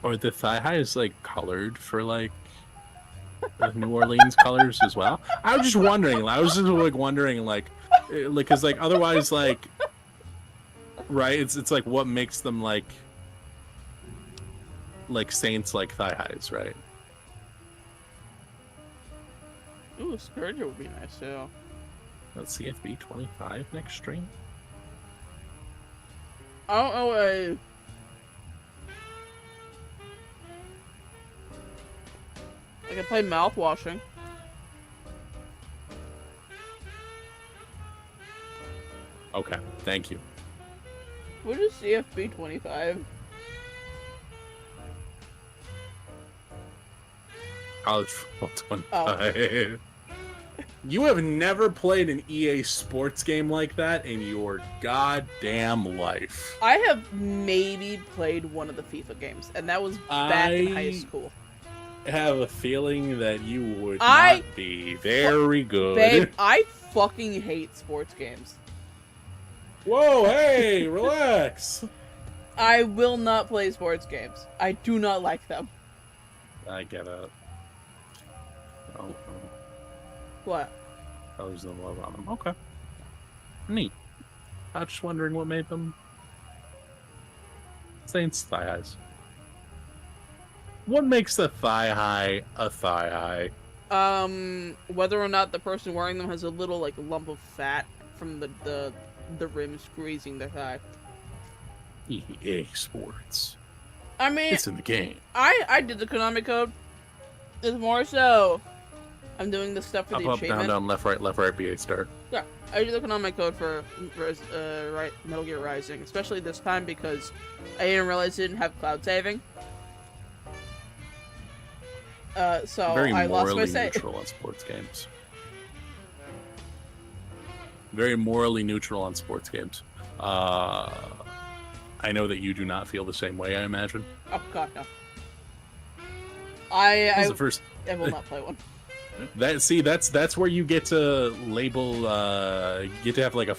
Or the thigh high is like colored for like the New Orleans colors as well. I was just wondering. I was just like wondering, like, cause like otherwise, like, right? It's like what makes them like saints like thigh highs, right? Ooh, Scourger would be nice too. Let's see, CFB 25 next stream. I don't know. I can play mouthwashing. Okay, thank you. What is CFB 25? College football 25. You have never played an EA sports game like that in your goddamn life. I have maybe played one of the FIFA games, and that was back in high school. I have a feeling that you would not be very good. Babe, I fucking hate sports games. Whoa, hey, relax. I will not play sports games. I do not like them. I get it. Oh, What? colors and love on them. Okay. Neat. I was just wondering what made them Saints thigh highs. What makes a thigh high a thigh high? Whether or not the person wearing them has a little like lump of fat from the rim squeezing their thigh. EA Sports. I mean, It's in the game. I did the Konami code. It's more so I'm doing the stuff for Up, the up, achievement. down, left, right, BA start. Yeah, I did the Konami code for Metal Gear Rising, especially this time because I didn't realize it didn't have cloud saving. So Very I lost my morally save. neutral on sports games. Very morally neutral on sports games. I know that you do not feel the same way, I imagine. Oh god, no. This is the first. I will not play one. That's where you get to label. You get to have like a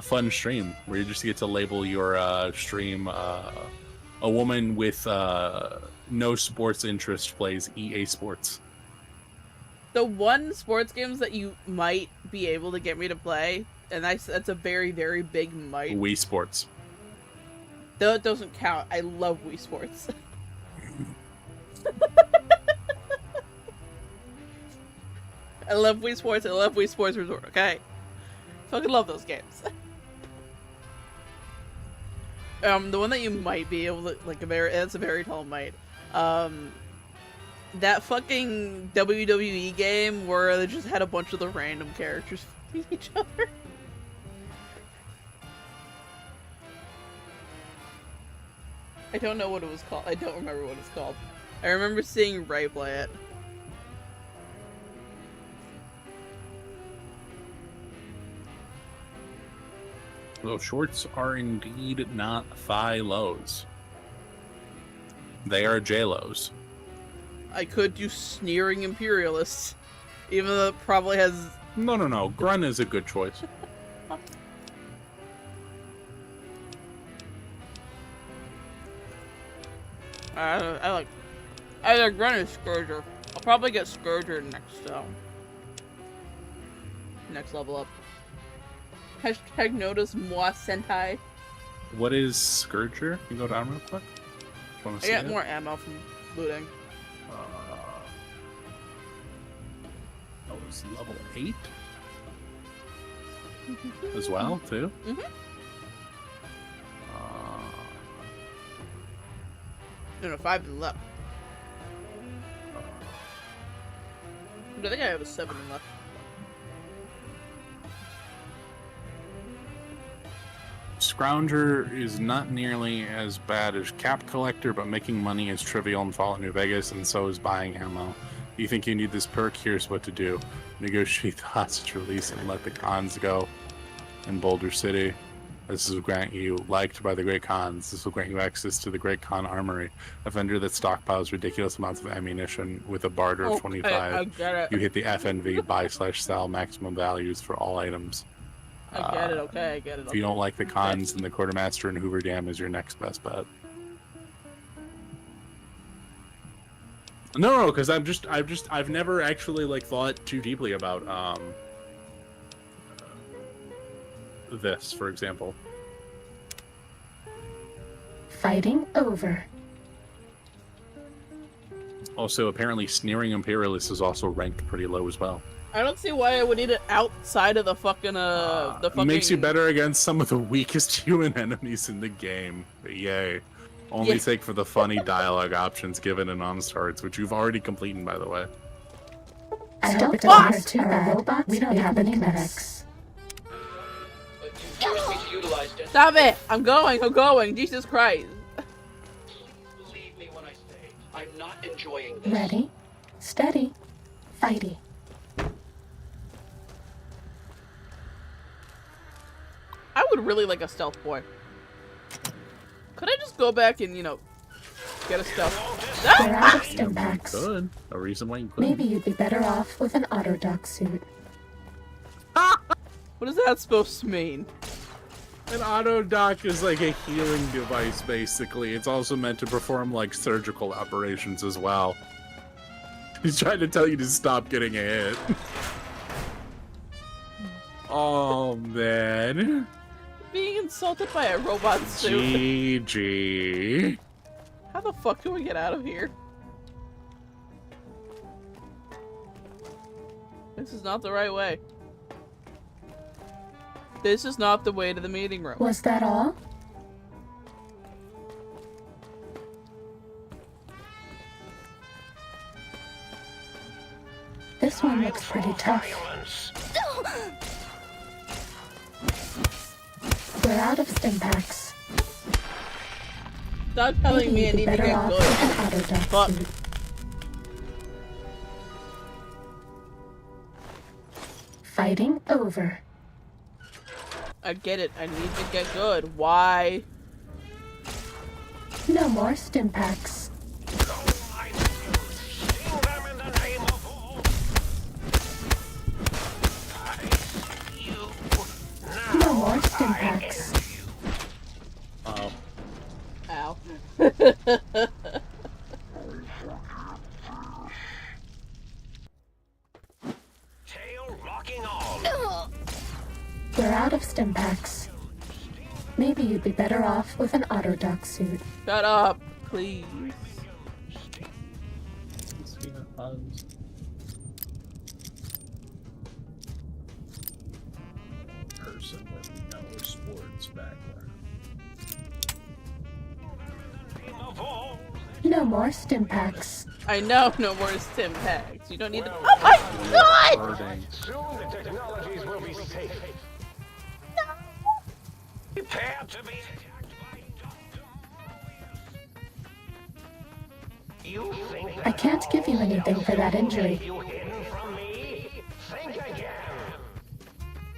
fun stream where you just get to label your stream. A woman with no sports interest plays EA Sports. The one sports games that you might be able to get me to play, and that's a very, very big might. Wii Sports. Though it doesn't count. I love Wii Sports. I love Wii Sports. I love Wii Sports Resort. Okay, fucking love those games. The one that you might be able to it's a very tall might. That fucking WWE game where they just had a bunch of the random characters fighting each other. I don't know what it was called. I don't remember what it's called. I remember seeing Ray play it. Those shorts are indeed not thigh lows. They are J-Lows. I could do Sneering Imperialists, even though it probably has... No. Grun is a good choice. I like either Grun or Scourger. I'll probably get Scourger next level up. Hashtag notice moi sentai. What is Scourger? Can you go down real quick? I got more ammo from looting. That was level 8? As well, too? Mm-hmm. No, 5 and left. I think I have a 7 and left. Scrounger is not nearly as bad as Cap Collector, but making money is trivial in Fallout New Vegas, and so is buying ammo. You think you need this perk? Here's what to do. Negotiate the hostage release and let the cons go in Boulder City. This will grant you, liked by the Great Khans, this will grant you access to the Great Khan Armory, a vendor that stockpiles ridiculous amounts of ammunition with a barter of 25. I get it. You hit the FNV buy/sell maximum values for all items. I get it, okay, I get it. If you don't like the cons, then the Quartermaster and Hoover Dam is your next best bet. No, because I've never actually thought too deeply about this, for example. Fighting over. Also, apparently, Sneering Imperialist is also ranked pretty low as well. I don't see why I would need it outside of the fucking Makes you better against some of the weakest human enemies in the game. Yay. Only take for the funny dialogue options given in OnStarts, which you've already completed, by the way. I hope it doesn't hurt too bad. We don't have any medics. You forced me to utilize death. Stop it! I'm going! Jesus Christ! Believe me when I say, I'm not enjoying this. Ready, steady, fighty. I would really like a stealth boy. Could I just go back and, get a stealth? We're out of stim packs. Good. A reason why you could. Maybe you'd be better off with an auto-dock suit. What is that supposed to mean? An auto dock is like a healing device, basically. It's also meant to perform surgical operations as well. He's trying to tell you to stop getting a hit. Oh man. Being insulted by a robot suit. GG. How the fuck do we get out of here? This is not the right way. This is not the way to the meeting room. Was that all? This one looks pretty tough. Violence. We're out of stim packs. Stop telling me I Maybe you'd be need to better get off good. with an auto-dock Fuck. suit. Fighting over. I get it. I need to get good. Why? No more stim packs. I sting them in the name of all. I see you. No more stim packs. Oh. Ow. Tail locking on. We're out of stim packs. Maybe you'd be better off with an auto-dock suit. Shut up, please. It's back there. No more stim packs. I know no more stim packs. You don't need to. Oh my god! Hurting. Soon the technologies will be safe. Prepare to be attacked by Dr. You think I can't give you anything for that injury. you hidden from me? Think again.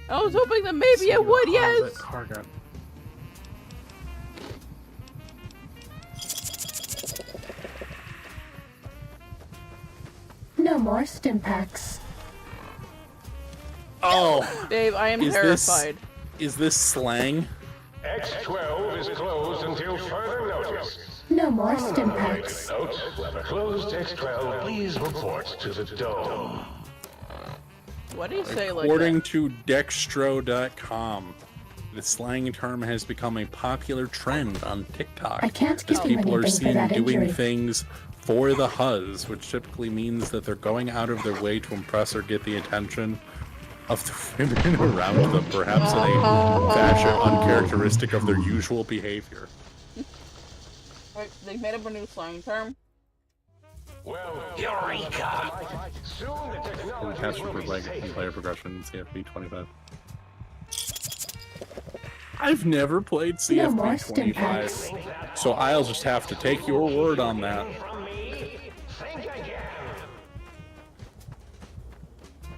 I was hoping that maybe I would, yes! Car got No more stim packs. Oh, Dave, I am Is terrified. is this slang? X12 is closed until further notice. No more stim packs. Note, whoever closed X12, please report to the dome. What do you say like According that? to Dextro.com, the slang term has become a popular trend on TikTok. I can't as give you people are anything for seen that doing injury. things for the huzz, which typically means that they're going out of their way to impress or get the attention of the women around them, perhaps in a fashion uncharacteristic of their usual behavior. Wait, they made up a new slang term? Well, Eureka! Soon the And technologies catch will for be like safe. player progression in CFP 25. I've never played No more CFP stim 25, packs. so I'll just have to take your word on that. From me? Think again.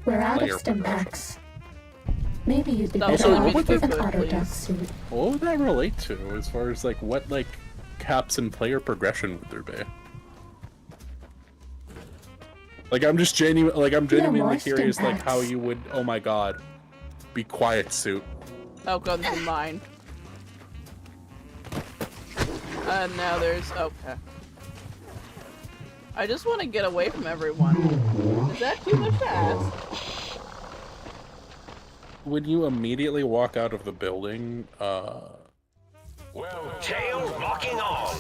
We're out Player of stim packs. Maybe you'd be Stop better telling me off to with an do it, auto duck please. suit. What would that relate to as far as like what like caps and player progression would there be? Like I'm genuinely more curious stim like how packs. you would, oh my god, be quiet suit. Oh god, this is mine. And now there's... okay. I just want to get away from everyone. Is that too much to ask? When you immediately walk out of the building, Well, tail locking on.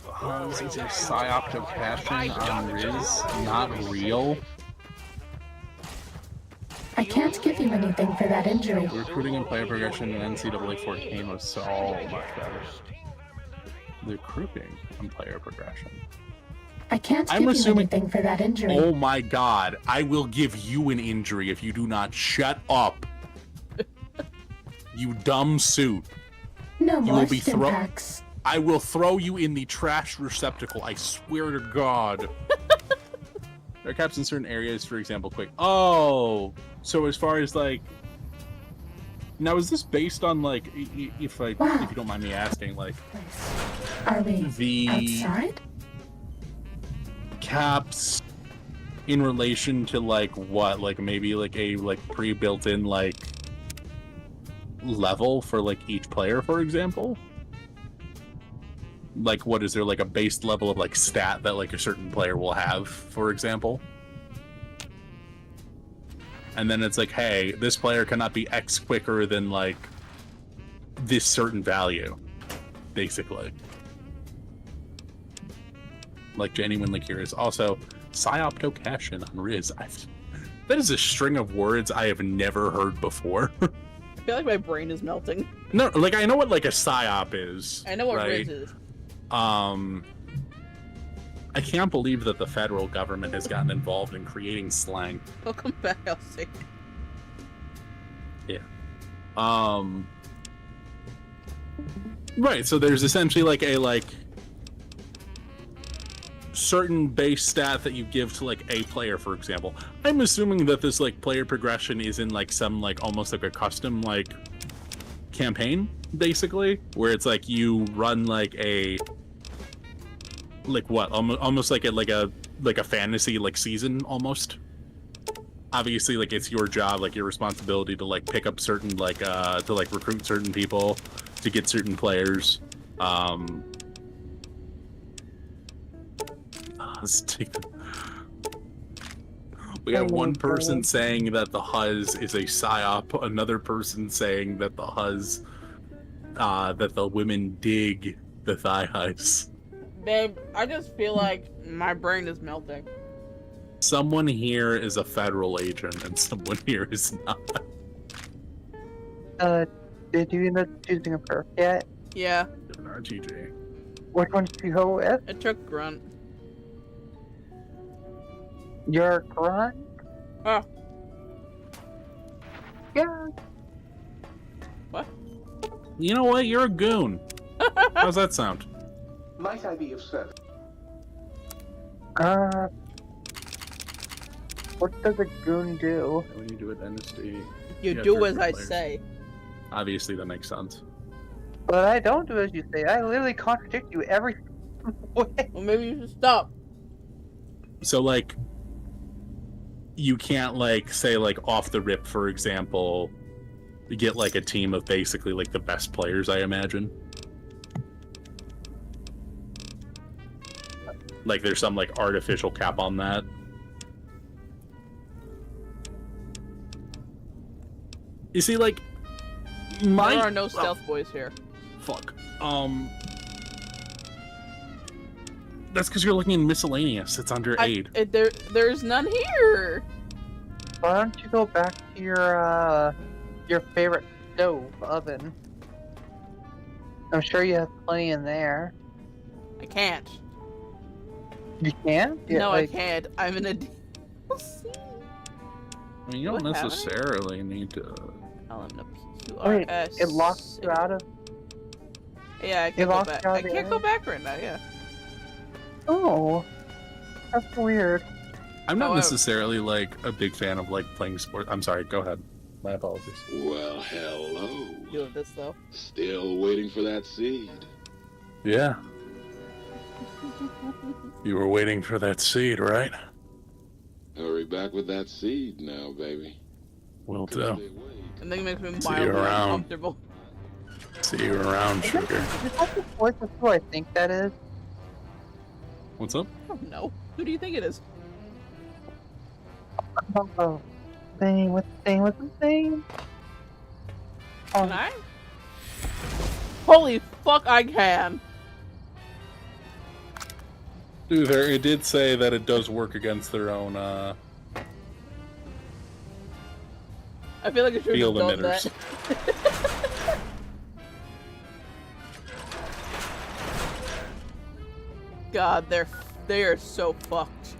Huzz is a psyop to passion on Riz, not real. I can't give you anything for that injury. Recruiting and player progression in NCAA 14 was so much better. The recruiting and player progression. I can't I'm give you assuming- anything for that injury. Oh my god, I will give you an injury if you do not shut up. You dumb suit. No you more will be stim throw- packs. I will throw you in the trash receptacle, I swear to god. There are caps in certain areas, for example, quick. Oh, so as far as like... Now is this based on like, if you don't mind me asking, like... Are we The outside? caps in relation to like what? Like maybe like a like pre-built in like level for like each player, for example? Like what is there like a base level of like stat that like a certain player will have, for example? And then it's like, hey, this player cannot be X quicker than like this certain value, basically. Like genuinely curious. Also, Psyoptocashin on Riz. That is a string of words I have never heard before. I feel like my brain is melting. No, like I know what like a psyop is. I know what right? Riz is. I can't believe that the federal government has gotten involved in creating slang. Welcome back, Elsie. Yeah. Right, so there's essentially like a like certain base stat that you give to like a player, for example. I'm assuming that this like player progression is in like some like almost like a custom like campaign, basically, where it's like you run like a like what almost like a fantasy like season almost. Obviously, like it's your job, like your responsibility to like pick up certain like to like recruit certain people to get certain players. Let's take we have one person saying that the Huzz is a psyop, another person saying that the Huzz that the women dig the thigh highs. Babe, I just feel like my brain is melting. Someone here is a federal agent, and someone here is not. Did you end up choosing a perk yet? Yeah, An RTJ. Which one did you go with? it took grunt. Your grunt? Oh, Yeah. what? You know what? You're a goon. How's that sound? Might I be of service? What does a goon do? When you do a dynasty, You Yeah, do for as I players. say. obviously that makes sense. But I don't do as you say. I literally contradict you every way. Well, maybe you should stop. So like, you can't like say like off the rip, for example, you get like a team of basically like the best players, I imagine. Like there's some like artificial cap on that. You see, like my There are no stealth boys here. fuck. That's because you're looking in miscellaneous. It's under aid. There's none here. Why don't you go back to your favorite stove oven? I'm sure you have plenty in there. I can't. You can? Yeah, No, like, I can't. I'm in a DLC. I mean, you don't What happened? necessarily need to. I'm in a Wait, PQRS. it locks you out of. Yeah, I it can't go locks back. you out I of the can't go area? back right now. Yeah. Oh, that's weird. I'm not However- necessarily like a big fan of like playing sport. I'm sorry. Go ahead. My apologies. Well, hello. Doing this though. Still waiting for that seed. Yeah. You were waiting for that seed, right? Hurry back with that seed now, baby. Will 'Cause do. they wait. And then it makes me See you mildly around. uncomfortable. See you around, sugar. Is that the voice of who I think that is? What's up? I don't know. Who do you think it is? Oh, thing, what's the thing, what's the thing? Can I? Holy fuck, I can. Dude, it did say that it does work against their own I feel like I should have field done emitters. that. God, they are so fucked.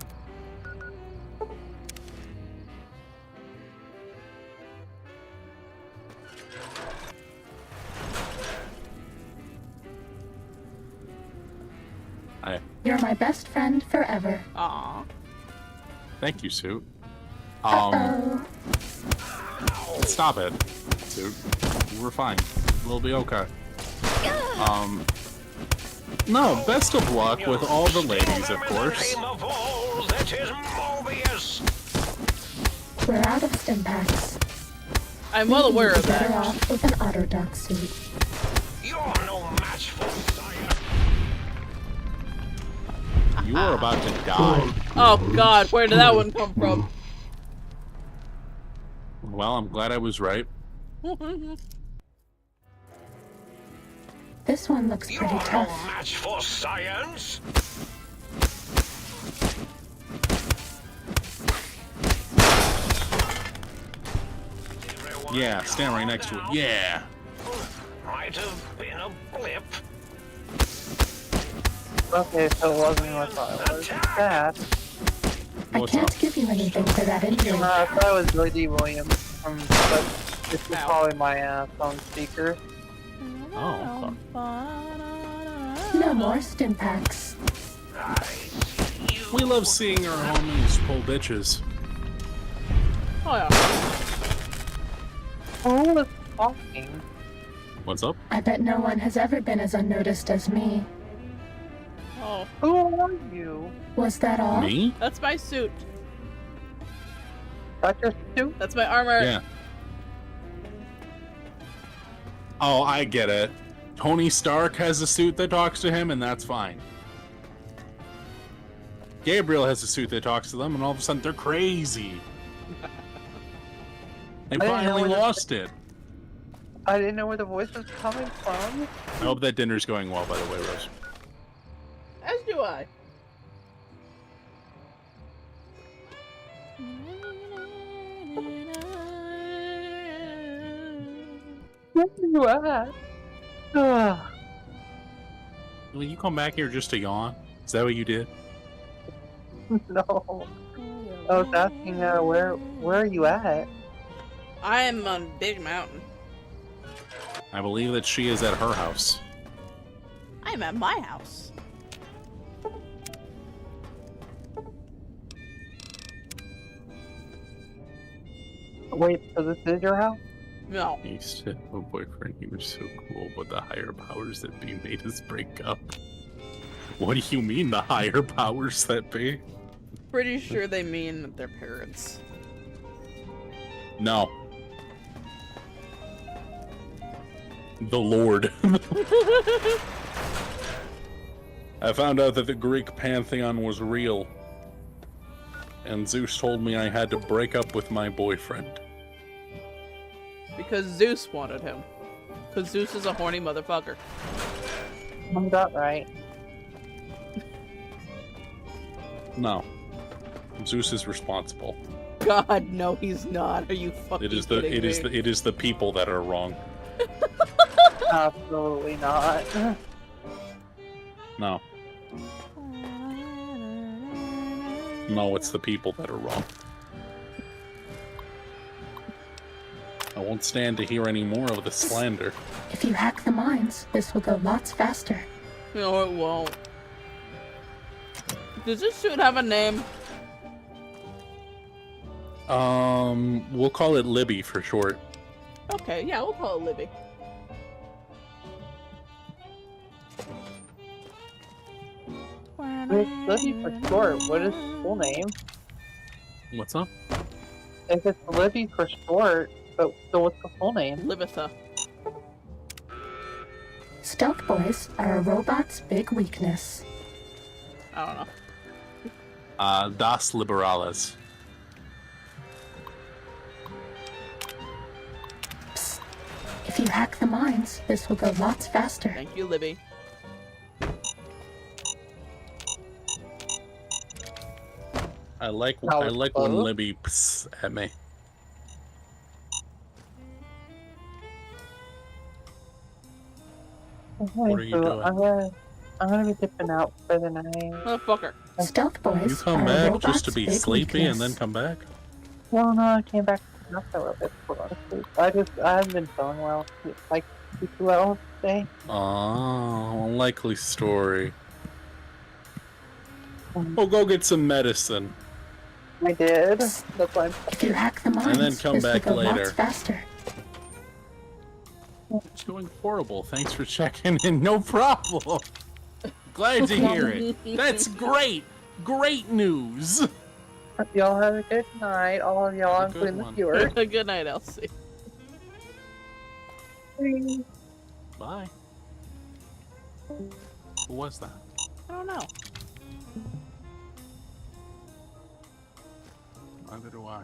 You're my best friend forever. Aw. Thank you, Suit. Uh-oh. Stop it, Suit. We're fine. We'll be okay. No, best of luck with all the ladies, of course. We're out of stim packs. I'm well aware of You'd be better that. off with an autodoc suit. You're no match for science. You are about to die. Oh god, where did that one come from? Well, I'm glad I was right. This one looks You're pretty no tough. match for science. Yeah, stand right next to it. Yeah. Might have been a blip. Okay, so it wasn't what I thought it was. That. I What's can't up? give you anything for that injury. I thought it was Billy D. Williams from, but this is Ow. probably my phone speaker. Oh, No more stim packs. we love seeing our homies pull bitches. Oh yeah. Who was talking? What's up? I bet no one has ever been as unnoticed as me. Oh, Who are you? Was that all? Me? that's my suit. That's your suit? That's my armor. Yeah. Oh, I get it. Tony Stark has a suit that talks to him, and that's fine. Gabriel has a suit that talks to them, and all of a sudden they're crazy. They I didn't know finally where the- lost it. I didn't know where the voice was coming from. I hope that dinner's going well, by the way, Rose. As do I? Where are you at? Ah, Will you come back here just to yawn? Is that what you did? no. I was asking where are you at? I am on Big Mountain. I believe that she is at her house. I am at my house. Wait, so this is your house? No. He said, "Oh, boyfriend, you were so cool, but the higher powers that be made us break up." What do you mean, the higher powers that be? Pretty sure they mean their parents. No. The Lord. I found out that the Greek pantheon was real. And Zeus told me I had to break up with my boyfriend. Because Zeus wanted him. Because Zeus is a horny motherfucker. I'm about right. No. Zeus is responsible. God, no, he's not. Are you fucking It is the people that are wrong. Absolutely not. No. No, it's the people that are wrong. I won't stand to hear any more of the slander. If you hack the mines, this will go lots faster. No, it won't. Does this suit have a name? We'll call it Libby for short. Okay, yeah, we'll call it Libby. It's Libby for short. What is his full name? What's up? If it's Libby for short, but so what's the full name? Libitha. Stealth boys are a robot's big weakness. I don't know. Das Liberales. Psst. If you hack the mines, this will go lots faster. Thank you, Libby. I like How when close? Libby pss at me. What are you doing? I'm gonna be dipping out for the night. Motherfucker. Stealth boys You come are a back robot's just to be big sleepy and then weakness. come back? Well, no, I came back after a little bit before I sleep. I haven't been feeling well. Like 2 hours today. Oh, unlikely story. Well, go get some medicine. I did. That's why I'm. If you hack the mines, then come this back will go later. lots faster. It's going horrible. Thanks for checking in. No problem. Glad to hear it. That's great. Great news. Y'all have a good night. All of y'all, A good including the one. viewers. Good night, Elsie. Bye. Who was that? I don't know. Neither do I.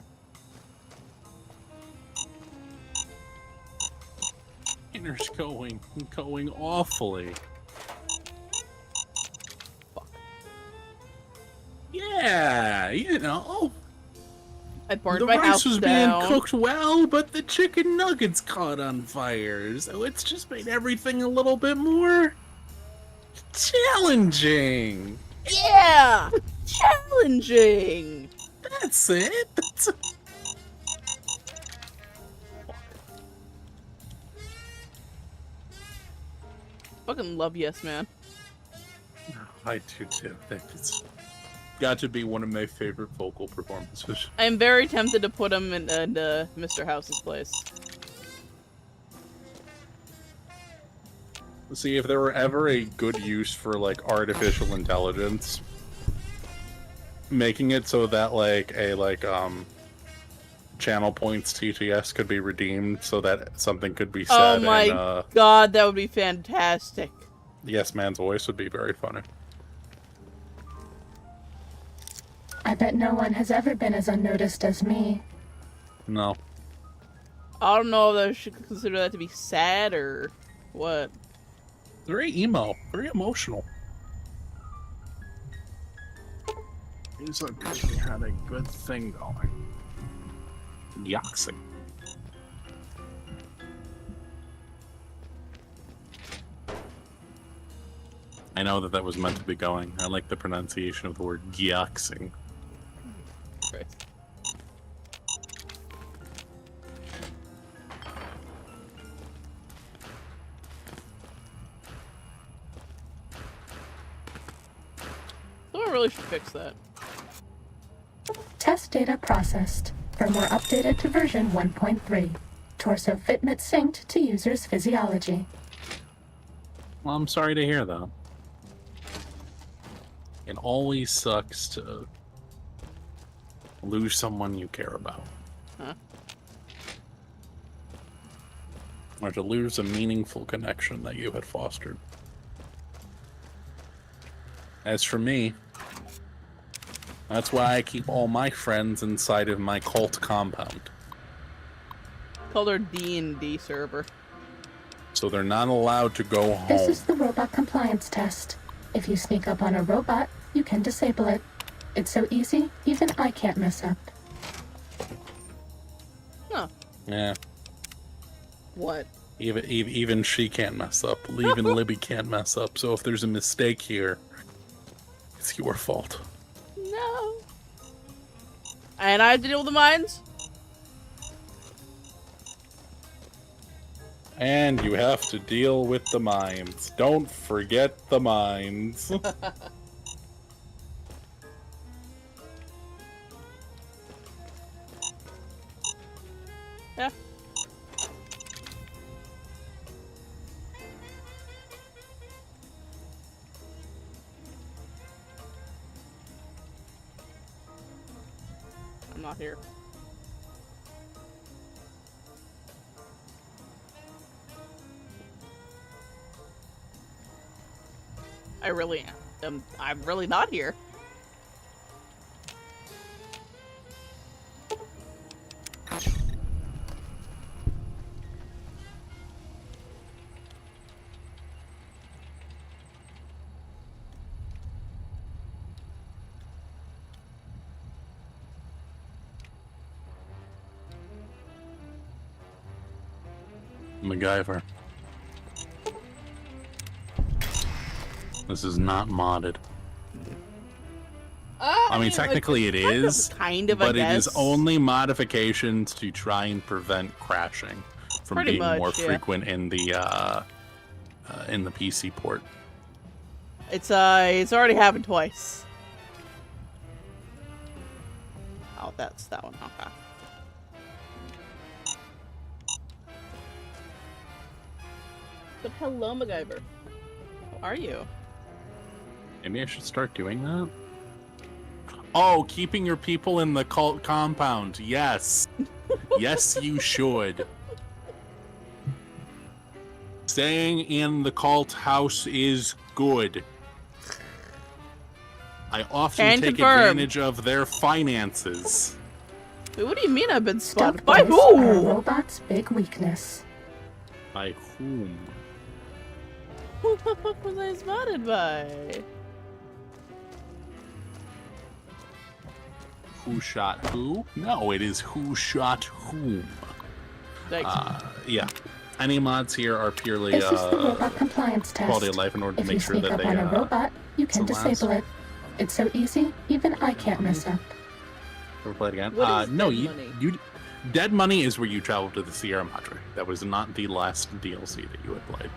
Inner's going awfully. Fuck. Yeah, you know. I burned The my rice house was down. being cooked well, but the chicken nuggets caught on fire, so it's just made everything a little bit more challenging. Yeah! Challenging! That's it. That's Fucking love Yes Man. I do too. It's got to be one of my favorite vocal performances. I am very tempted to put him in Mr. House's place. See, if there were ever a good use for like artificial intelligence, making it so that channel points TTS could be redeemed so that something could be said Oh my in god, that would be fantastic. Yes Man's voice would be very funny. I bet no one has ever been as unnoticed as me. No. I don't know if I should consider that to be sad or what. Very emo. Very emotional. Seems like we had a good thing going. Yoxing. I know that was meant to be going. I like the pronunciation of the word gyoxing. Christ. Someone really should fix that. Test data processed. Firmware updated to version 1.3. Torso fitment synced to user's physiology. Well, I'm sorry to hear that. It always sucks to lose someone you care about. Huh? Or to lose a meaningful connection that you had fostered. As for me, that's why I keep all my friends inside of my cult compound. Called our D&D server. So they're not allowed to go home. This is the robot compliance test. If you sneak up on a robot, you can disable it. It's so easy, even I can't mess up. Huh. Yeah. What? Even she can't mess up. Even Libby can't mess up. So if there's a mistake here, it's your fault. No. And I have to deal with the mines? And you have to deal with the mines. Don't forget the mines. Yeah. I'm not here. I really am. I'm really not here. MacGyver. This is not modded. I mean, technically it is, kind of, but I it guess. is only modifications to try and prevent crashing from Pretty being much, more yeah. frequent in the PC port. It's already happened twice. Oh, that's that one. Okay. But hello, MacGyver. How are you? Maybe I should start doing that. Oh, keeping your people in the cult compound. Yes. Yes, you should. Staying in the cult house is good. I often Can take confirm. advantage of their finances. Wait, what do you mean I've been Stealth spotted? By boys are a who? robot's big weakness. By whom? Who the fuck was I spotted by? Who shot who? No, it is who shot whom. Like, Yeah. Any mods here are purely This is the robot compliance test. quality of life in order to If make you sure sneak that up they on a robot, you can it's the disable last- it. It's so easy, even I can't mess up. Ever play it again? What is No, Dead you, Money? you. Dead Money is where you travel to the Sierra Madre. That was not the last DLC that you had played.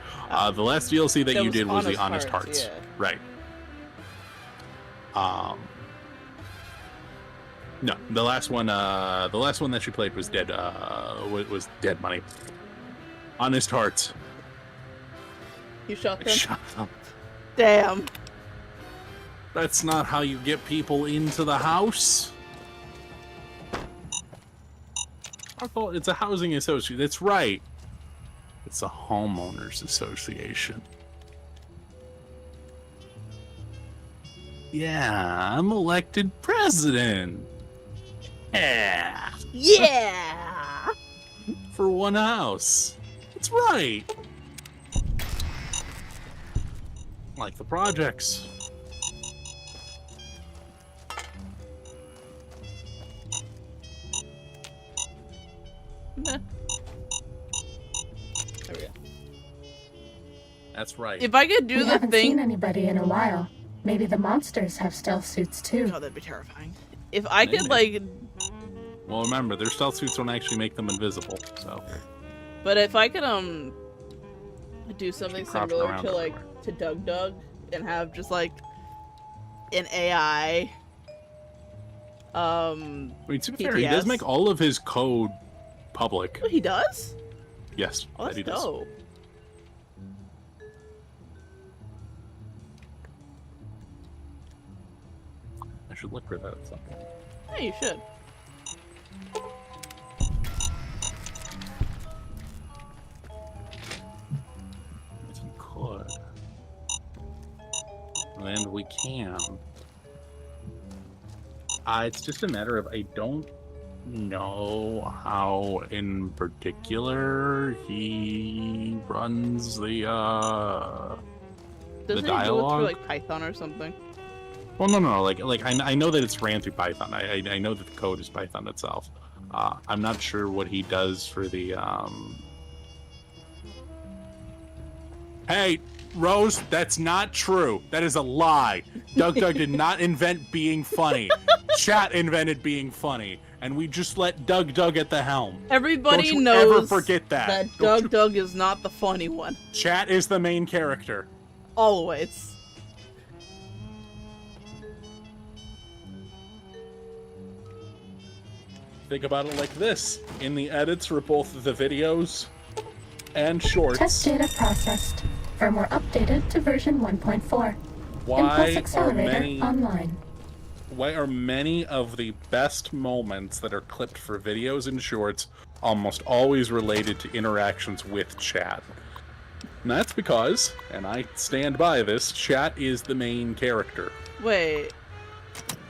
The last DLC that That you was did was the Honest Honest Hearts, Hearts. yeah. Right. No, the last one that you played was was Dead Money. Honest Hearts. you shot I them? shot them. Damn. That's not how you get people into the house. I thought it's a housing association. That's right. It's a homeowners association. Yeah, I'm elected president. Yeah, Yeah. for one house. That's right. Like the projects. That's right. If I could do We the haven't seen thing... anybody in a while. Maybe the monsters have stealth suits too. Oh, that'd be terrifying. If I could, Maybe. like... Well, remember, their stealth suits don't actually make them invisible, so... But if I could, do something crouching similar around to, like, everywhere. to Doug Doug, and have just, like, an AI... I mean, to be fair, he does PTS. make all of his code public. Oh, he does? Yes, Oh, that that's he does. dope. I should look for that at some point. Yeah, you should. If you could. And we can. It's just a matter of I don't know how in particular he runs the Doesn't he do it dialogue? through, like, Python or something? Well, no. Like I know that it's ran through Python. I know that the code is Python itself. I'm not sure what he does for the Hey, Rose, that's not true. That is a lie. Doug did not invent being funny. Chat invented being funny, and we just let Doug at the helm. Everybody Don't you knows ever forget that. Don't you- Doug is not the funny one. Chat is the main character. Always. Think about it like this. In the edits for both the videos and shorts, Test data processed. Firmware updated to version 1.4. Impulse why Accelerator online. are many of the best moments that are clipped for videos and shorts almost always related to interactions with chat? And that's because, and I stand by this, chat is the main character. Wait.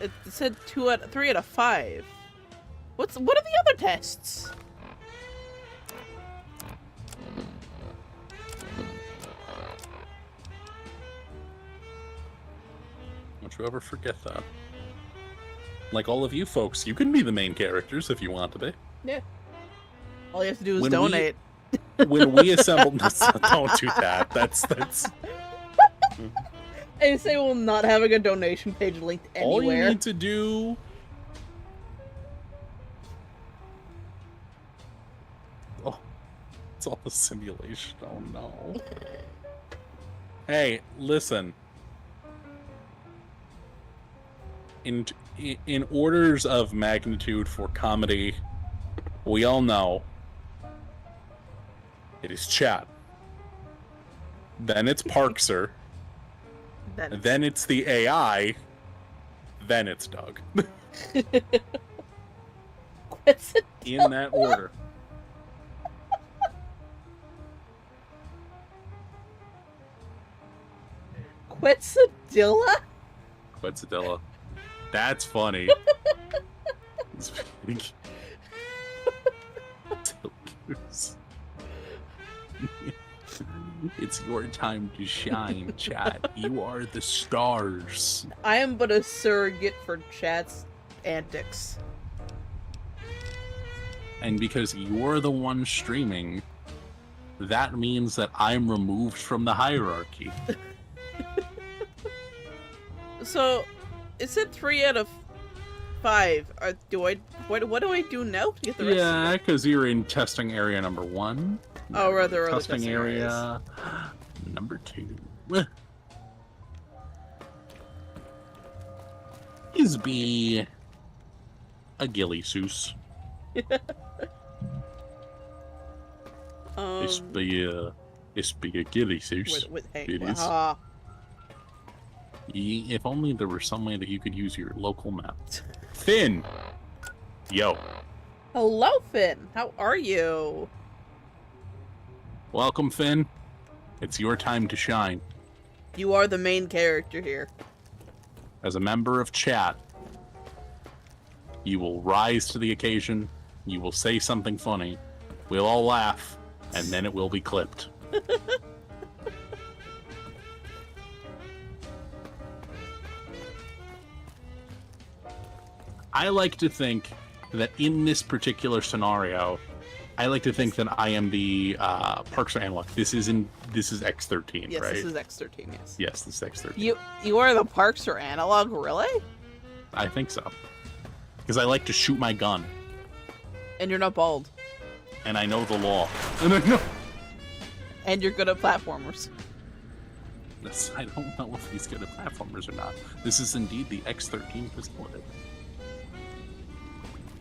It said 3 out of 5. What are the other tests? Don't you ever forget that. Like all of you folks, you can be the main characters if you want to be. Yeah. All you have to do is When we- donate. When we assembled this, don't do that. That's And say we're not having a donation page linked all you anywhere. need to do. Oh, it's all a simulation. Oh no. Hey, listen. In orders of magnitude for comedy, we all know it is chat. Then it's Parkser. Then it's the AI. Then it's Doug. In that order. Quetzadilla? Quetzadilla. That's funny. It's your time to shine, chat. You are the stars. I am but a surrogate for chat's antics. And because you're the one streaming, that means that I'm removed from the hierarchy. So, it said 3 out of 5. What do I do now to get the rest Yeah, of it? because you're in testing area number 1. Oh, rather other testing area number 2. Is be a ghillie soos. It's be a ghillie soos. Hey, It is. If only there were some way that you could use your local map. Finn! Yo. Hello, Finn. How are you? Welcome, Finn. It's your time to shine. You are the main character here. As a member of chat, you will rise to the occasion, you will say something funny, we'll all laugh, and then it will be clipped. I like to think that in this particular scenario, I like to think that I am the Parks analog. This is X13, Yes, right? this is X13. Yes. Yes, this is X13. You are the Parks or analog, really? I think so. Because I like to shoot my gun, And you're not bald. and I know the law. And I know. And you're good at platformers. I don't know if he's good at platformers or not. This is indeed the X13 facility.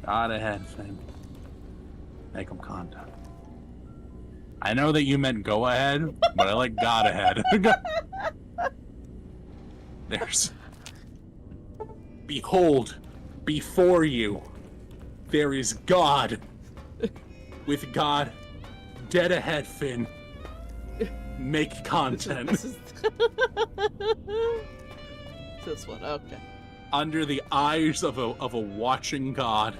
God ahead, Finn. Make them content. I know that you meant go ahead, but I like God ahead. There's... Behold, before you, there is God. With God, dead ahead, Finn. Make content. This is this one, okay. Under the eyes of a watching God,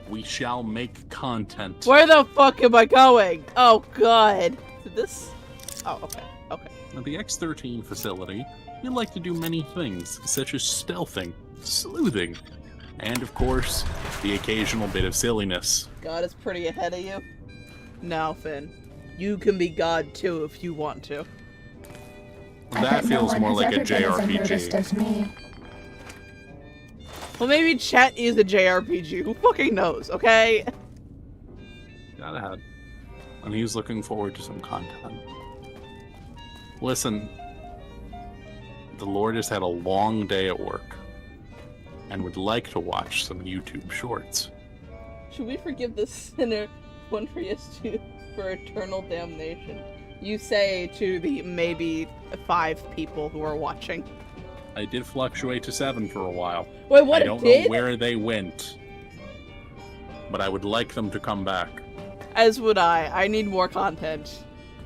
we shall make content. Where the fuck am I going? Oh god. Did this? Oh, okay. Okay. At the X13 facility, we like to do many things, such as stealthing, sleuthing, and of course, the occasional bit of silliness. God is pretty ahead of you. No, Finn. You can be God too if you want to. I That bet no feels one more has like a ever been as unnoticed JRPG. as me. Well, maybe chat is a JRPG. Who fucking knows, okay? Got ahead. And he's looking forward to some content. Listen, the Lord has had a long day at work and would like to watch some YouTube shorts. Should we forgive this sinner one for yes to for eternal damnation? You say to the maybe 5 people who are watching. I did fluctuate to 7 for a while. Wait, what? I don't know where they went, but I would like them to come back. As would I. I need more content.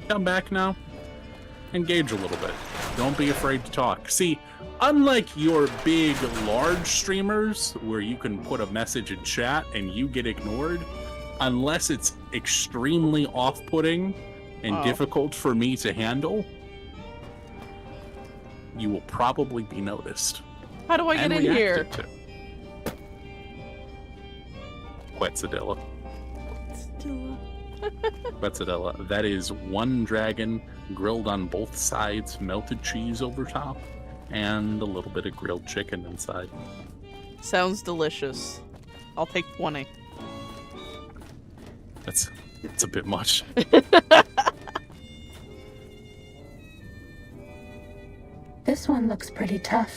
Come back now. Engage a little bit. Don't be afraid to talk. See, unlike your big, large streamers where you can put a message in chat and you get ignored, unless it's extremely off-putting and difficult for me to handle, you will probably be noticed. How do I get in here? To. Quetzadilla. Quetzadilla. That is one dragon grilled on both sides, melted cheese over top, and a little bit of grilled chicken inside. Sounds delicious. I'll take 20. It's a bit much. This one looks pretty tough.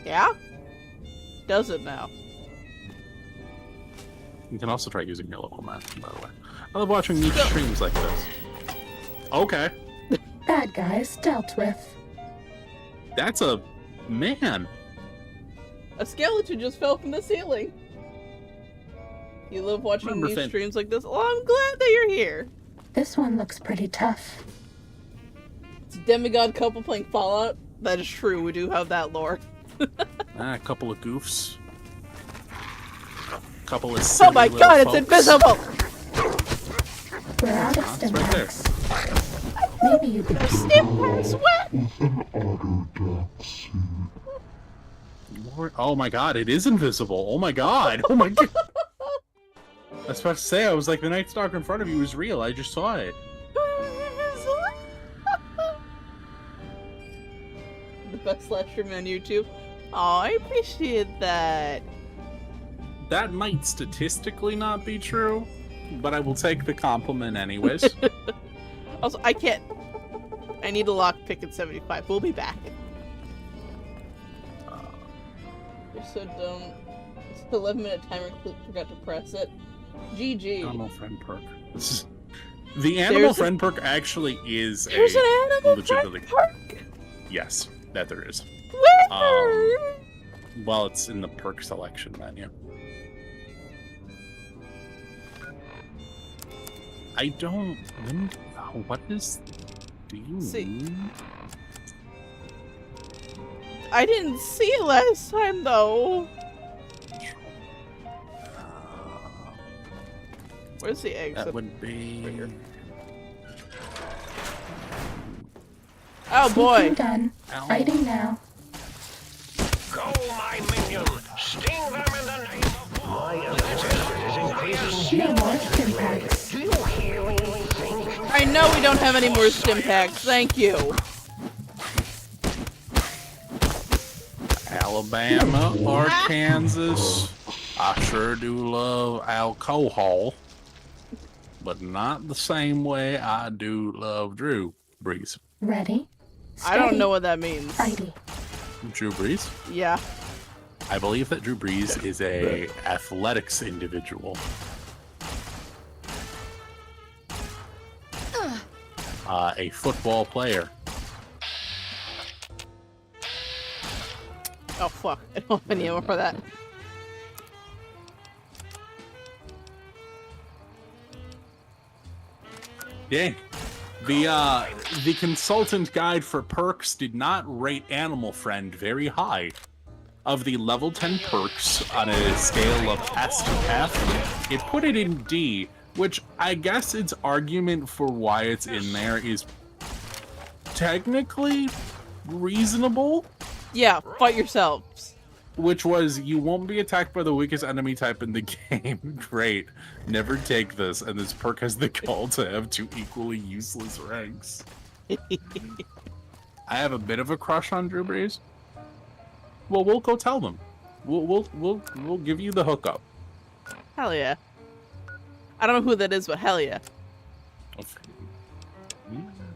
Yeah? Does it now? You can also try using your local map, by the way. I love watching niche streams like this. Okay. Bad guys dealt with. That's a man. A skeleton just fell from the ceiling. You love watching Remember, niche Finn. streams like this? Oh, I'm glad that you're here. This one looks pretty tough. It's a demigod couple playing Fallout. That is true, we do have that lore. A couple of goofs. Couple of Oh silly my little god, it's folks. invisible! We're out of It's stim right there. packs. Maybe you could. Snippers wet! Lord, oh my god, it is invisible. Oh my god. Oh my god. I was about to say, I was like, the Night Stalker in front of you is real. I just saw it. The best live stream on YouTube. Oh, I appreciate that. That might statistically not be true, but I will take the compliment anyways. Also, I can't. I need a lockpick at 75. We'll be back. You're so dumb. It's an 11-minute timer. Forgot to press it. GG. Animal friend perk. The animal friend perk actually is There's a an animal legitimately friend perk. yes, that there is. Where? Well, it's in the perk selection menu. I don't. What is? Do you See. mean? I didn't see it last time though. Where's the eggs? That would be. Right here. Oh boy. Sneaking done. Fighting now. Go, my minion! Sting them in the name of... My is increasing. No more stim know we don't have any more stim packs. Thank you. Alabama or Kansas, I sure do love alcohol, but not the same way I do love Drew Brees. Ready? I don't Steady. know what that means. Fighty. Drew Brees? Yeah. I believe that Drew Brees is a athletics individual. A football player. Oh fuck! I don't have any ammo for that. Dang. The consultant guide for perks did not rate Animal Friend very high. Of the level 10 perks on a scale of S to F, it put it in D, which I guess its argument for why it's in there is technically reasonable. Yeah, fight yourselves. Which was, you won't be attacked by the weakest enemy type in the game. Great. Never take this, and this perk has the goal to have 2 equally useless ranks. I have a bit of a crush on Drew Brees. Well, we'll go tell them. We'll give you the hookup. Hell yeah. I don't know who that is, but hell yeah.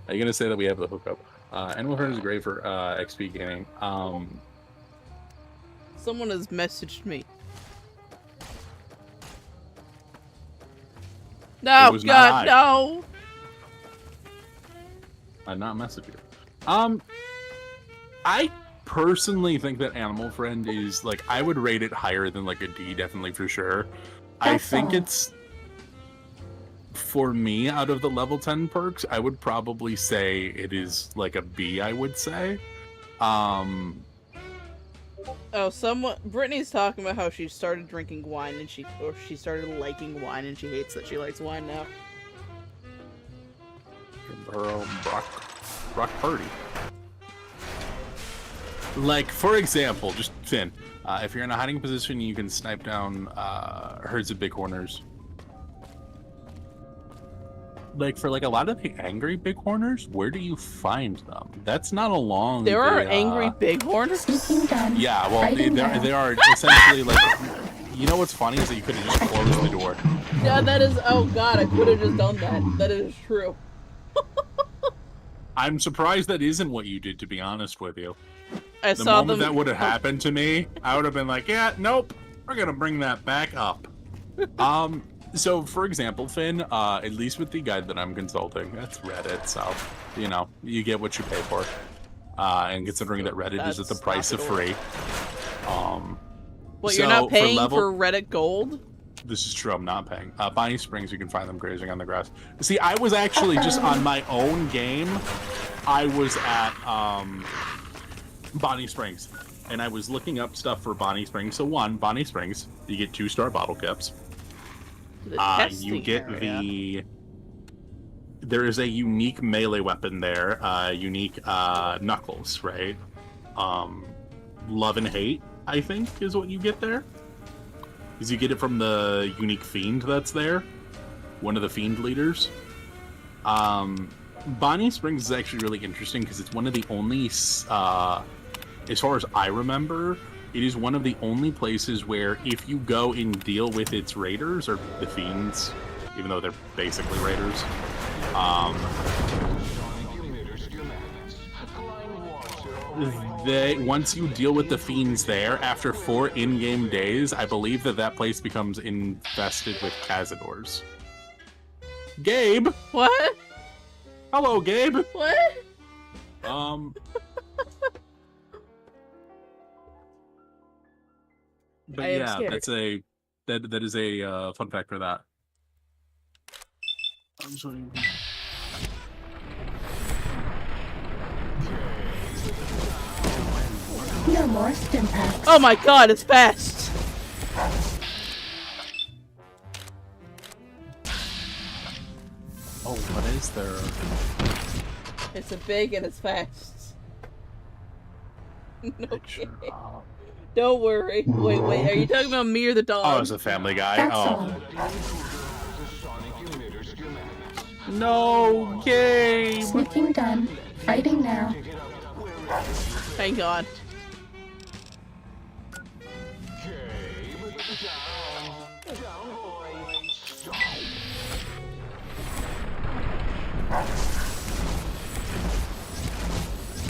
Are you gonna say that we have the hookup? Animal Friend is great for XP gaming. Someone has messaged me. No, It was not God, I. no. I'd not message you. I personally think that Animal Friend is like, I would rate it higher than like a D, definitely for sure. I That's think all. it's, for me, out of the level 10 perks, I would probably say it is like a B, I would say. Oh, Brittany's talking about how she started drinking wine and she started liking wine and she hates that she likes wine now. Her own Brock Purdy. Like, for example, just Finn, if you're in a hiding position, you can snipe down herds of bighorners. Like, for like a lot of the angry bighorners, where do you find them? That's not along. There are the, angry bighorners? Sneaking done. Yeah, well, Fighting down. they are essentially like. You know what's funny is that you could have just closed the door. Yeah, that is. Oh god, I could have just done that. That is true. I'm surprised that isn't what you did, to be honest with you. I The saw moment them. that would have happened to me, I would have been like, yeah, nope, we're gonna bring that back up. So for example, Finn, at least with the guide that I'm consulting, that's Reddit, so, you know, you get what you pay for. And considering that Reddit is at the That's price of not at free. What, so you're not paying level- for Reddit Gold? This is true, I'm not paying. Bonnie Springs, you can find them grazing on the grass. See, I was actually just on my own game. I was at, Bonnie Springs, and I was looking up stuff for Bonnie Springs. So one, Bonnie Springs, you get 2-star bottle caps. The You testing get area. there is a unique melee weapon there, unique knuckles, right? Love and hate, I think, is what you get there. Because you get it from the unique fiend that's there, one of the fiend leaders. Bonnie Springs is actually really interesting because it's one of the only, as far as I remember, it is one of the only places where if you go and deal with its raiders, or the fiends, even though they're basically raiders, once you deal with the fiends there, after 4 in-game days, I believe that place becomes infested with Cazadors. Gabe! What? Hello, Gabe! What? But I am yeah, scared. that is a fun fact for that. I'm sorry. No more stim packs. Oh my god, it's fast! Oh, what is there? It's a big and it's fast. No Picture kidding. of- Don't worry. Wait, are you talking about me or the dog? Oh, it's a Family Guy. That's Oh, all. No, game! Sneaking done. Fighting now. Thank God.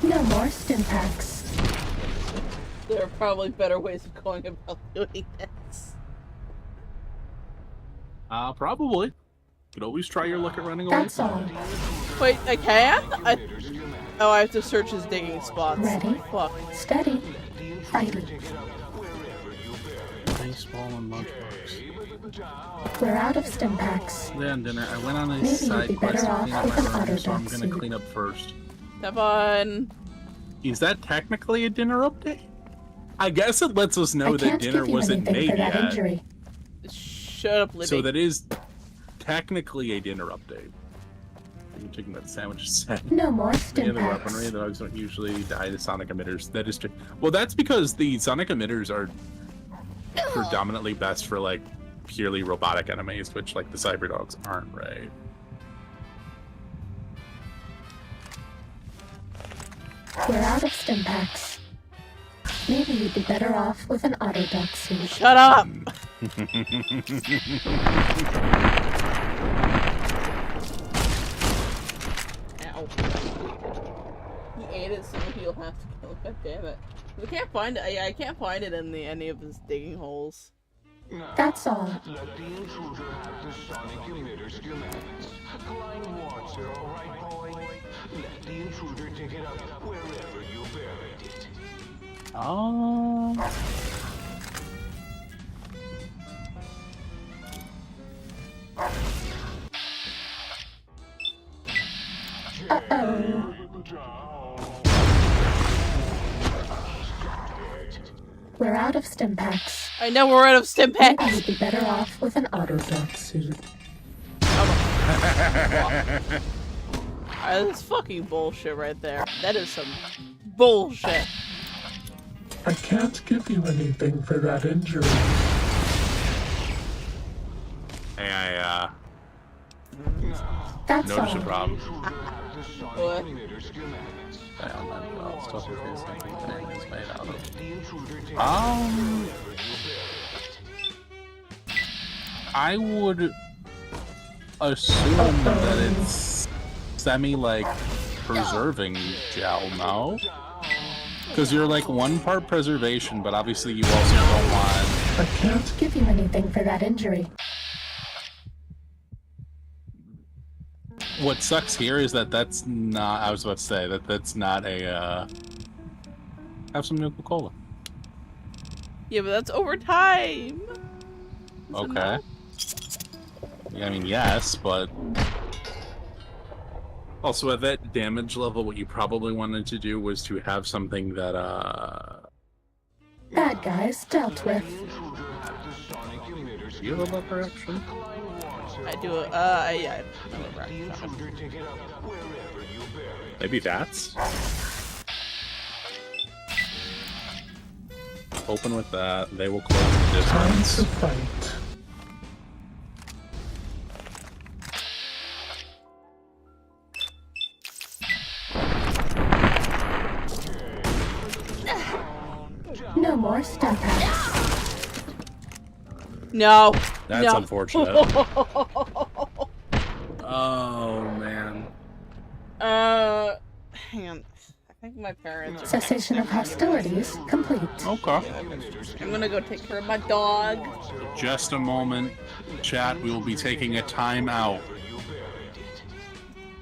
No more stim packs. There are probably better ways of going about doing this. Probably. Could always try your luck at running away. That's all. Wait, I can? Oh, I have to search his digging spots. Ready? Fuck. Steady. Fighting. Baseball and lunchbox. We're out of stim packs. Then I went on a Maybe you'd side be quest better to clean off up with my an room, so I'm auto gonna suit. clean up first. Have fun. Is that technically a dinner update? I guess it lets us I know that can't dinner give you wasn't anything made for that yet. injury. Shut up, Libby. So that is technically a dinner update. I'm taking that sandwich set. No more Any stim other weaponry, packs. the dogs don't usually die to sonic emitters. That is true. Well, that's because the sonic emitters are predominantly best for like purely robotic enemies, which like the cyber dogs aren't, right? We're out of stim packs. Maybe you'd be better off with an auto duck suit. Shut up! Ow. He ate it, so he'll have to kill it. God damn it. We can't find it. I can't find it in any of his digging holes. That's all. Let the intruder have the sonic emitter schematics. Klein wants it, all right, boy? Let the intruder dig it up wherever you buried it. Oh. Uh-oh. We're out of stim packs. I know we're out of stim Maybe packs. you'd be better off with an auto duck suit. That's fucking bullshit right there. That is some bullshit. I can't give you anything for that injury. Hey, I That's noticed a all. problem. What? Stuff is made out of. I would assume that it's semi preserving gel, no? Because you're like one part preservation, but obviously you also don't want. I can't. Give you anything for that injury. What sucks here is that that's not. I was about to say that that's not a. Have some Nuka-Cola. Yeah, but that's over time. Is it Okay. not? Yeah, I mean, yes, but also at that damage level, what you probably wanted to do was to have something that Bad guys dealt with. Do you have a lever action? I do it. Yeah. I remember. Maybe that's. Open with that. They will close the Time distance. to fight. No more stim packs. No. That's no. unfortunate. Oh man. Hang on. I think my parents are. Cessation of hostilities complete. Okay. I'm gonna go take care of my dog. Just a moment, chat. We will be taking a time out.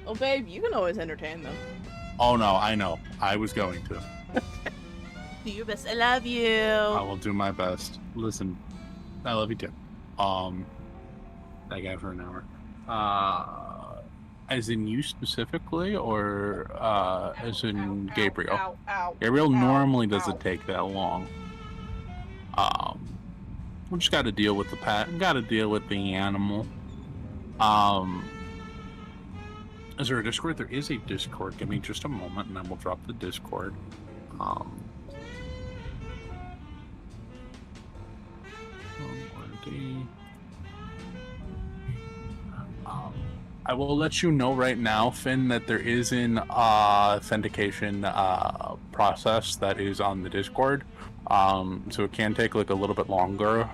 Oh, babe, you can always entertain them. Oh no, I know. I was going to. Do your best. I love you. I will do my best. Listen, I love you too. That guy for an hour. As in you specifically, or as in Gabriel? Ow, ow, Gabriel ow, normally ow. doesn't take that long. We just got to deal with the pet. Got to deal with the animal. Is there a Discord? There is a Discord. Give me just a moment, and then we'll drop the Discord. I will let you know right now, Finn, that there is an authentication process that is on the Discord. So it can take like a little bit longer.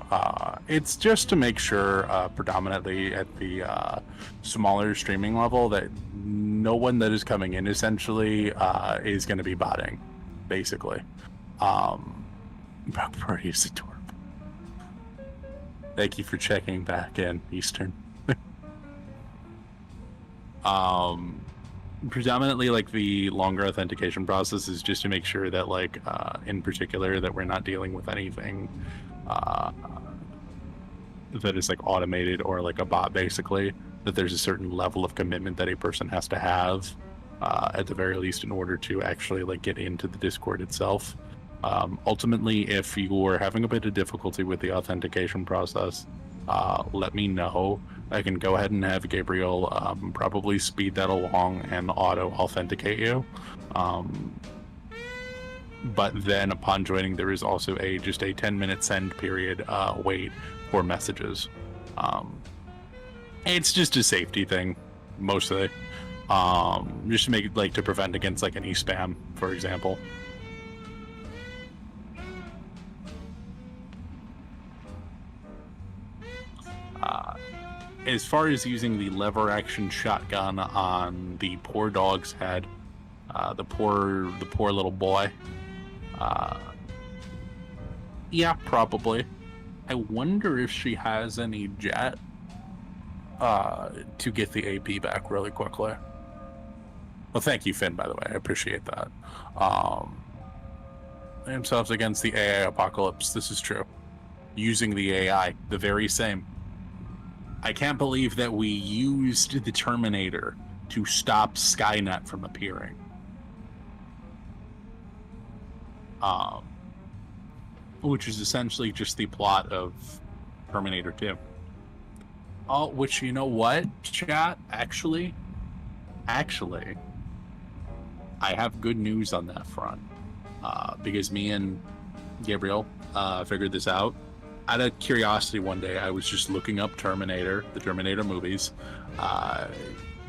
It's just to make sure, predominantly at the smaller streaming level, that no one that is coming in essentially is going to be botting, basically. Party is adorable. Thank you for checking back in, Eastern. Predominantly, like, the longer authentication process is just to make sure that, like, in particular, that we're not dealing with anything that is like automated or like a bot, basically, that there's a certain level of commitment that a person has to have at the very least in order to actually like get into the Discord itself. Ultimately, if you are having a bit of difficulty with the authentication process, let me know. I can go ahead and have Gabriel probably speed that along and auto-authenticate you. But then upon joining, there is also just a 10-minute send period wait for messages. It's just a safety thing, mostly. Just to make it, like, to prevent against like any spam, for example. As far as using the lever action shotgun on the poor dog's head, the poor little boy, yeah, probably. I wonder if she has any jet to get the AP back really quickly. Well, thank you, Finn, by the way. I appreciate that. Themselves against the AI apocalypse. This is true. Using the AI, the very same. I can't believe that we used the Terminator to stop Skynet from appearing. Which is essentially just the plot of Terminator 2. Oh, which, you know what, chat? Actually, I have good news on that front. Because me and Gabriel figured this out. Out of curiosity, one day I was just looking up Terminator, the Terminator movies.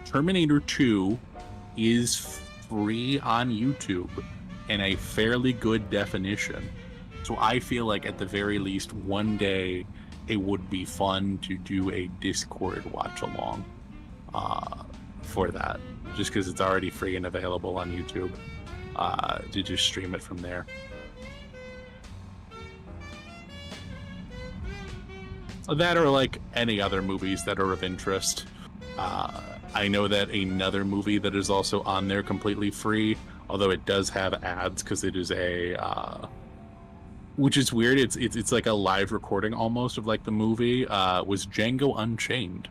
Terminator 2 is free on YouTube in a fairly good definition. So I feel like at the very least one day it would be fun to do a Discord watch along for that. Just because it's already free and available on YouTube, to just stream it from there. That or like any other movies that are of interest. I know that another movie that is also on there completely free, although it does have ads because it is which is weird. It's like a live recording almost of like the movie. Was Django Unchained.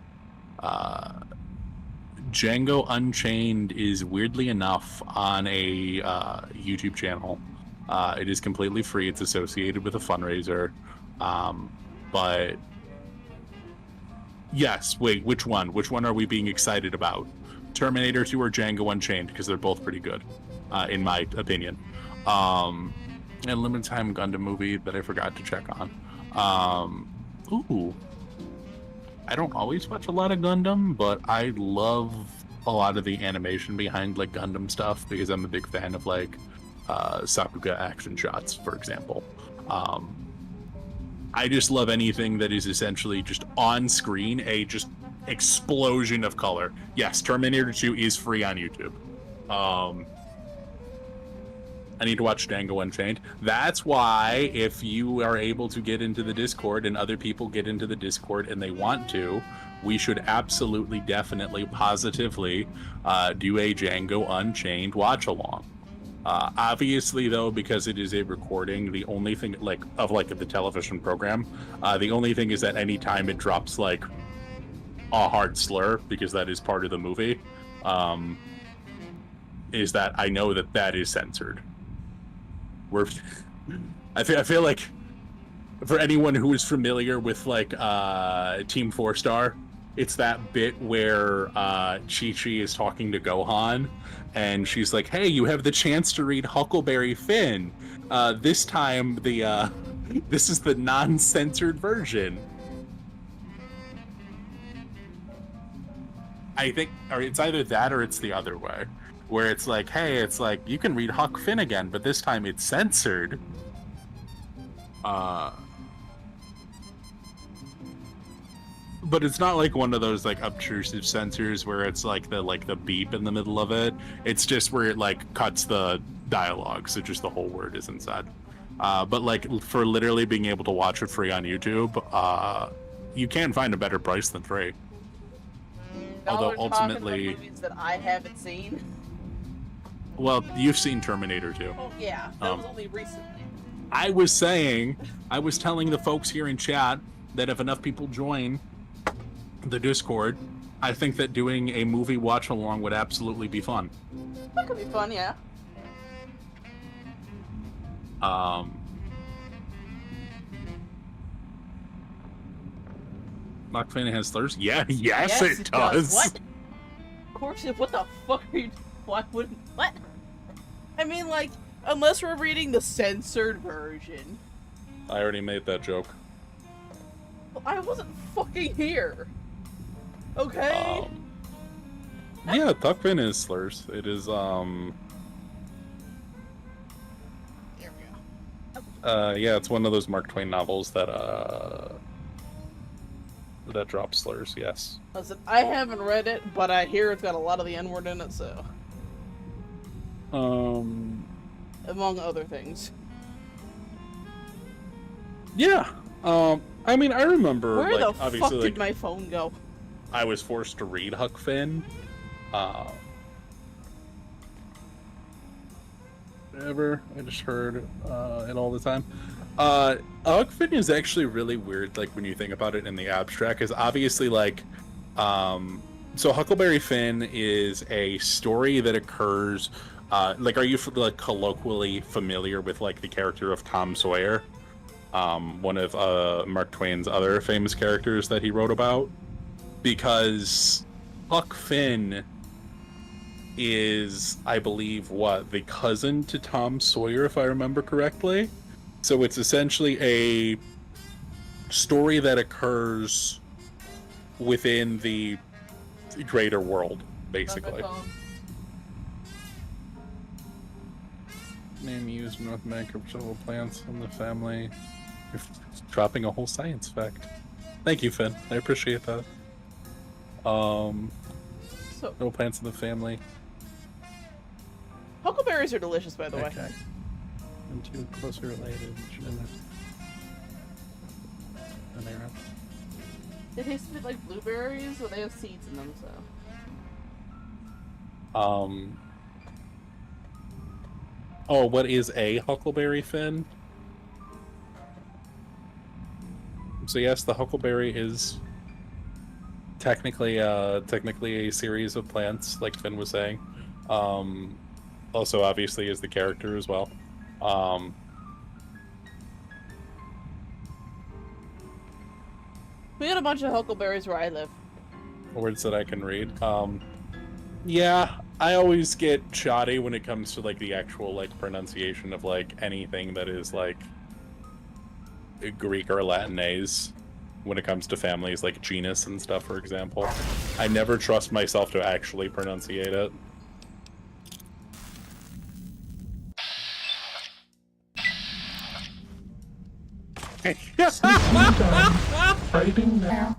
Django Unchained is weirdly enough on a YouTube channel. It is completely free. It's associated with a fundraiser, but. Yes, wait, which one? Which one are we being excited about? Terminator 2 or Django Unchained? Because they're both pretty good, in my opinion. And limited time Gundam movie that I forgot to check on. Ooh. I don't always watch a lot of Gundam, but I love a lot of the animation behind like Gundam stuff because I'm a big fan of like Sakuga action shots, for example. I just love anything that is essentially just on screen, a just explosion of color. Yes, Terminator 2 is free on YouTube. I need to watch Django Unchained. That's why if you are able to get into the Discord and other people get into the Discord and they want to, we should absolutely, definitely, positively do a Django Unchained watch along. Obviously, though, because it is a recording, the only thing of the television program, the only thing is that anytime it drops like a hard slur, because that is part of the movie, is that I know that is censored. I feel like for anyone who is familiar with like Team 4-Star, it's that bit where Chi-Chi is talking to Gohan, and she's like, "Hey, you have the chance to read Huckleberry Finn. This time, this is the non-censored version." I think, or it's either that or it's the other way, where it's like, hey, it's like you can read Huck Finn again, but this time it's censored. But it's not like one of those like obtrusive censors where it's like the beep in the middle of it. It's just where it like cuts the dialogue, so just the whole word isn't said. But like for literally being able to watch it free on YouTube, you can't find a better price than free. Although Now we're talking about ultimately, movies that I haven't seen. well, you've seen Terminator 2. Oh yeah, that was only recently. I was telling the folks here in chat that if enough people join the Discord, I think that doing a movie watch along would absolutely be fun. That could be fun, yeah. Huck Finn has slurs? Yeah, yes it does. What? Of course, what the fuck are you... Why wouldn't... What? I mean, like, unless we're reading the censored version. I already made that joke. I wasn't fucking here. Okay? Yeah, Huck Finn is slurs. It is, There we go. yeah, it's one of those Mark Twain novels that, that drops slurs, yes. Listen, I haven't read it, but I hear it's got a lot of the N-word in it, so... Among other things. Yeah. I mean, I remember, Where like, the obviously, fuck did like, my phone go? I was forced to read Huck Finn. Whatever. I just heard it all the time. Huck Finn is actually really weird, like, when you think about it in the abstract, because obviously, like, so Huckleberry Finn is a story that occurs, like, are you, like, colloquially familiar with, like, the character of Tom Sawyer? One of Mark Twain's other famous characters that he wrote about? Because Huck Finn is, I believe, the cousin to Tom Sawyer, if I remember correctly. So it's essentially a story that occurs within the greater world, basically. Name used North America for several plants in the family. You're dropping a whole science fact. Thank you, Finn. I appreciate that. No plants in the family. Huckleberries are delicious, by the way. Okay. I'm too closely related. They taste a bit like blueberries, but they have seeds in them, so. Oh, what is a Huckleberry Finn? So yes, the Huckleberry is technically a series of plants, like Finn was saying. Also, obviously, is the character as well. We got a bunch of huckleberries where I live. Words that I can read. Yeah, I always get shoddy when it comes to like the actual like pronunciation of like anything that is like Greek or Latinese. When it comes to families like genus and stuff, for example, I never trust myself to actually pronunciate it. Fighting now.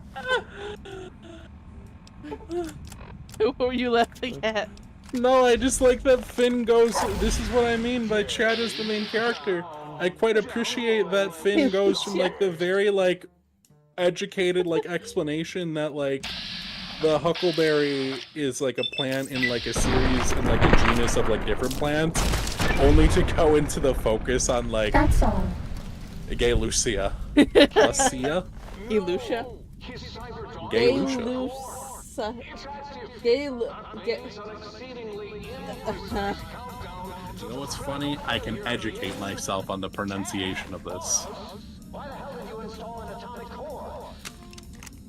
Who are you laughing at? No, I just like that Finn goes, this is what I mean by Chad is the main character. I quite appreciate that Finn goes from like the very like educated like explanation that like the huckleberry is like a plant in like a series and like a genus of like different plants, only to go into the focus on like That's all. Gay Lucia. Lucia? Gay Lucia? Gay Lucia. You know what's funny? I can educate myself on the pronunciation of this. Why the hell did you install an atomic core?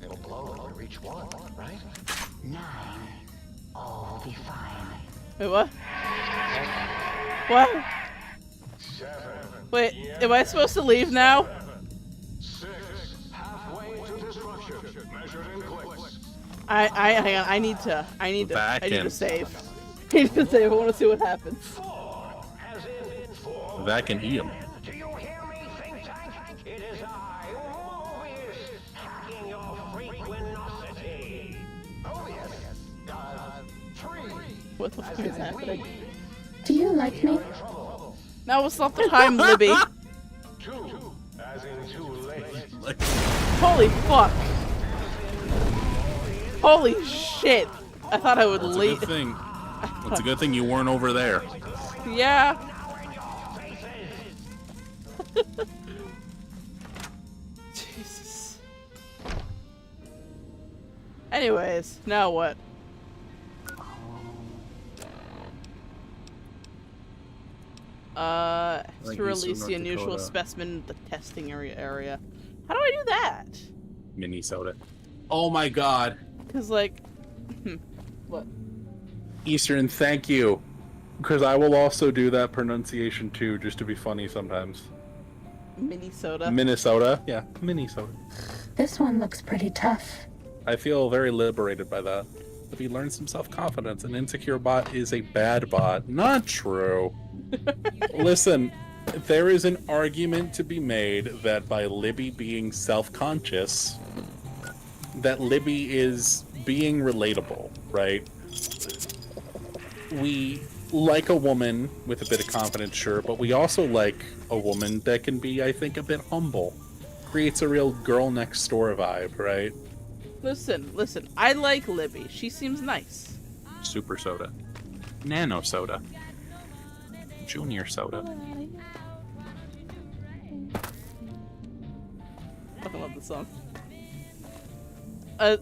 It'll blow when we reach 1, right? 9. All will be fine. Wait, what? What? 7. Wait, am I supposed to leave now? 6. Halfway to destruction, measured in clicks. Hang on. I need to Back in. save. I need to save. I want to see what happens. That can eat him. Do you hear me, think tank? It is I, Mobius, hacking your frequenosity. Oh yes, 3. What the fuck is happening? Do you like me? Now it's not the time, Libby. 2, as in too late. Holy fuck. Holy shit. I thought I would That's a leave. good thing. It's a good thing you weren't over there. Yeah. Jesus. Anyways, now what? Like To release Eastern the North unusual Dakota. specimen in the testing area. How do I do that? Minnesota. Oh my god. Cause like, what? Eastern, thank you. Because I will also do that pronunciation too, just to be funny sometimes. Minnesota. Minnesota? Yeah, Minnesota. This one looks pretty tough. I feel very liberated by that. If he learns some self-confidence, an insecure bot is a bad bot. Not true. Listen, there is an argument to be made that by Libby being self-conscious, that Libby is being relatable, right? We like a woman with a bit of confidence, sure, but we also like a woman that can be, I think, a bit humble. Creates a real girl next door vibe, right? Listen, I like Libby. She seems nice. Super soda. Nano soda. Junior soda. I love the song.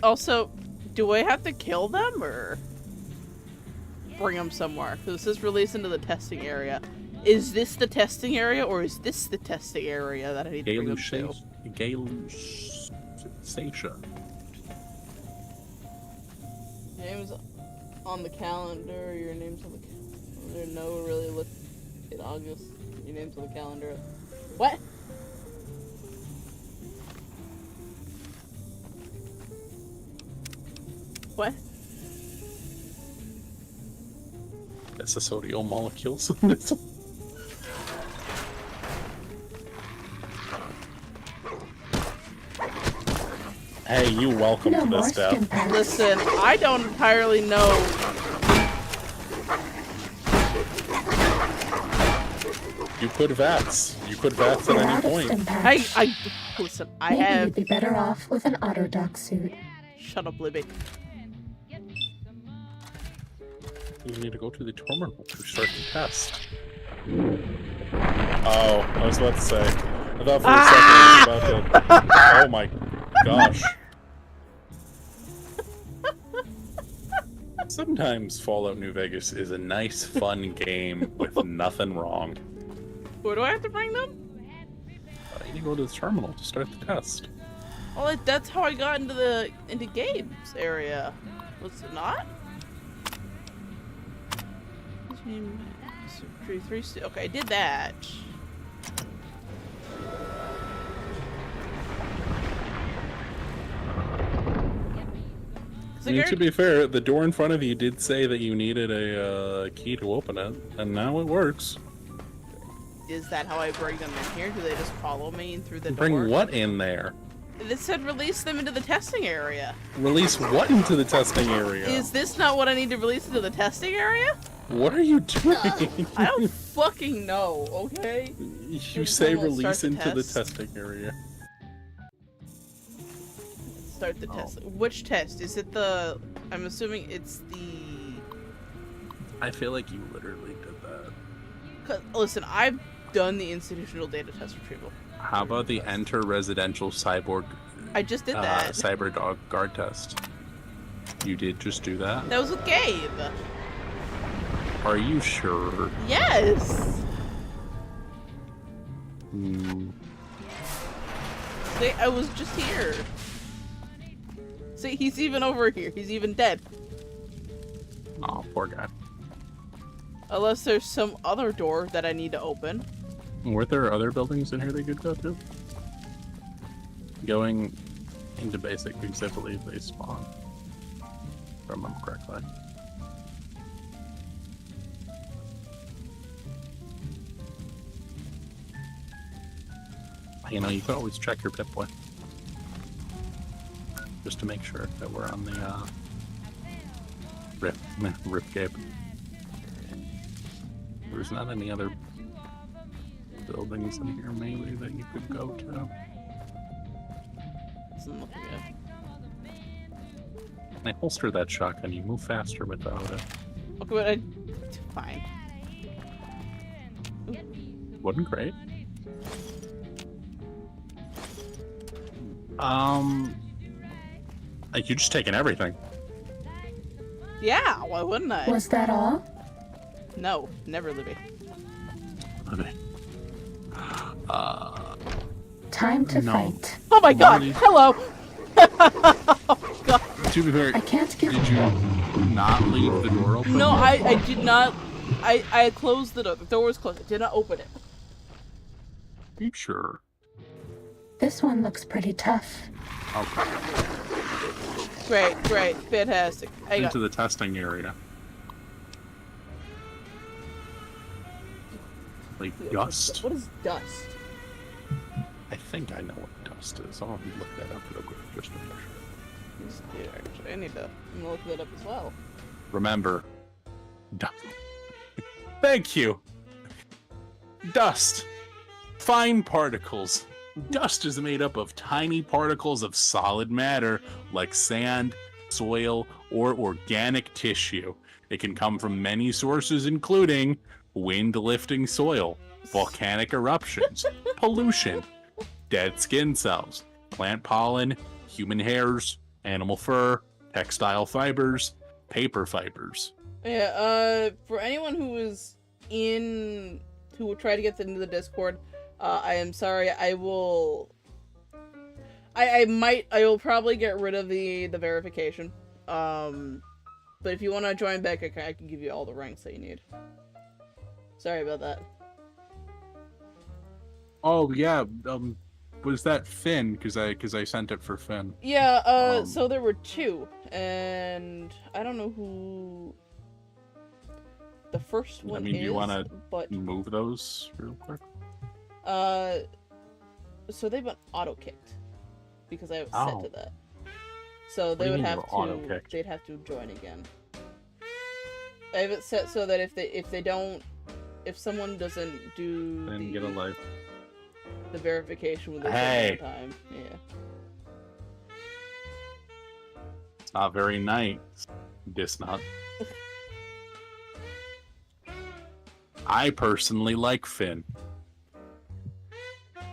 Also, do I have to kill them or bring them somewhere? Because this is released into the testing area. Is this the testing area or is this the testing area that I need to bring them to? Galusacea. Name's on the calendar. Your name's on the calendar. No, really look in August. Your name's on the calendar. What? What? That's the sodium molecules. Hey, you welcome No to more this death. stimpaks. Listen, I don't entirely know. You could VATS. You could VATS at You're any out of point. stimpaks. Listen, I Maybe have. you'd be better off with an autodoc suit. Shut up, Libby. You need to go to the terminal to start the test. Oh, I was about to say. I thought for a second I was about to. Oh my gosh. Sometimes Fallout New Vegas is a nice, fun game with nothing wrong. Where do I have to bring them? You need to go to the terminal to start the test. Well, that's how I got into Gabe's area. Was it not? Okay, I did that. I mean, to be fair, the door in front of you did say that you needed a key to open it, and now it works. Is that how I bring them in here? Do they just follow me through the door? Bring what in there? This said release them into the testing area. Release what into the testing area? Is this not what I need to release into the testing area? What are you doing? I don't fucking know, okay? You say We'll release start the into the test. testing area. Start the test. Which test? Is it the... I'm assuming it's the... I feel like you literally did that. 'Cause, listen, I've done the institutional data test retrieval. How about the enter residential cyborg I just did that. cyber dog guard test? You did just do that? That was with Gabe. Are you sure? Yes! Hmm. See, I was just here. See, he's even over here. He's even dead. Oh, poor guy. Unless there's some other door that I need to open. Weren't there other buildings in here they could go to? Going into basic because I believe they spawn. I remember correctly. You know, you can always check your pip boy. Just to make sure that we're on the Rip Cape. There's not any other buildings in here maybe that you could go to. Doesn't look good. I holster that shotgun, you move faster without it. Okay, but fine. Wasn't great. Like, you're just taking everything. Yeah, why wouldn't I? Was that all? No, never, Libby. Okay. Time to No. fight. Oh my god! Molly. Hello! Oh god. To be fair, I can't give. did you not leave the door open? No, I did not. I closed the door. The door was closed. I did not open it. Are you sure? This one looks pretty tough. Okay. Great, fantastic. Hang Into on. the testing area. Like dust. What is dust? I think I know what dust is. I'll look that up real quick just to make sure. Yeah, actually, I'm gonna look that up as well. Remember, dust. Thank you. Dust. Fine particles. Dust is made up of tiny particles of solid matter like sand, soil, or organic tissue. It can come from many sources, including wind lifting soil, volcanic eruptions, pollution, dead skin cells, plant pollen, human hairs, animal fur, textile fibers, paper fibers. Yeah, for anyone who will try to get into the Discord, I am sorry, I will probably get rid of the verification. But if you want to join back, I can give you all the ranks that you need. Sorry about that. Oh yeah, was that Finn? Because I sent it for Finn. Yeah, so there were two, and I don't know who the first one is. I mean, do you want to but move those real quick? so they've been auto-kicked because I was Oh. set to that. So do they you would mean have they were to. auto-kicked? They'd have to join again. I have it set so that if someone doesn't do Then get a life. the verification within Hey. time, yeah. It's not very nice. Not. I personally like Finn.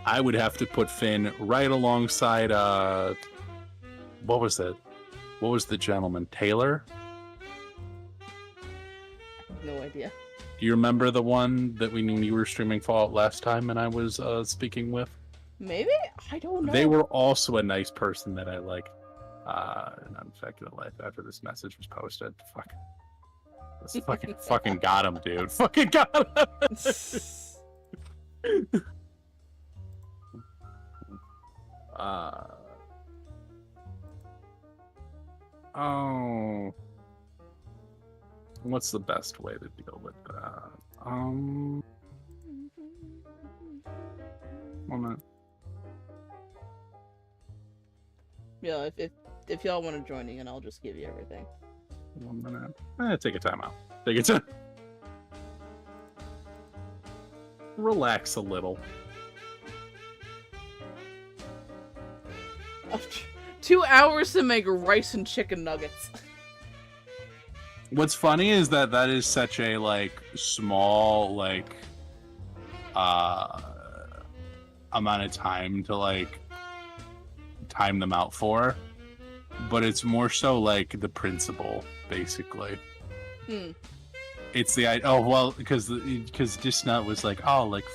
I would have to put Finn right alongside what was that? What was the gentleman? Taylor? No idea. Do you remember the one that when you were streaming Fallout last time and I was speaking with? Maybe? I don't know. They were also a nice person that I liked. Not infected life after this message was posted. Fuck. This fucking got him, dude. Fucking got him. Oh. What's the best way to deal with that? Moment. Yeah, if y'all want to join in, I'll just give you everything. 1 minute. Take a time out. Take a time. Relax a little. 2 hours to make rice and chicken nuggets. What's funny is that is such a small amount of time to time them out for, but it's more so the principle basically. It's the because Disnut was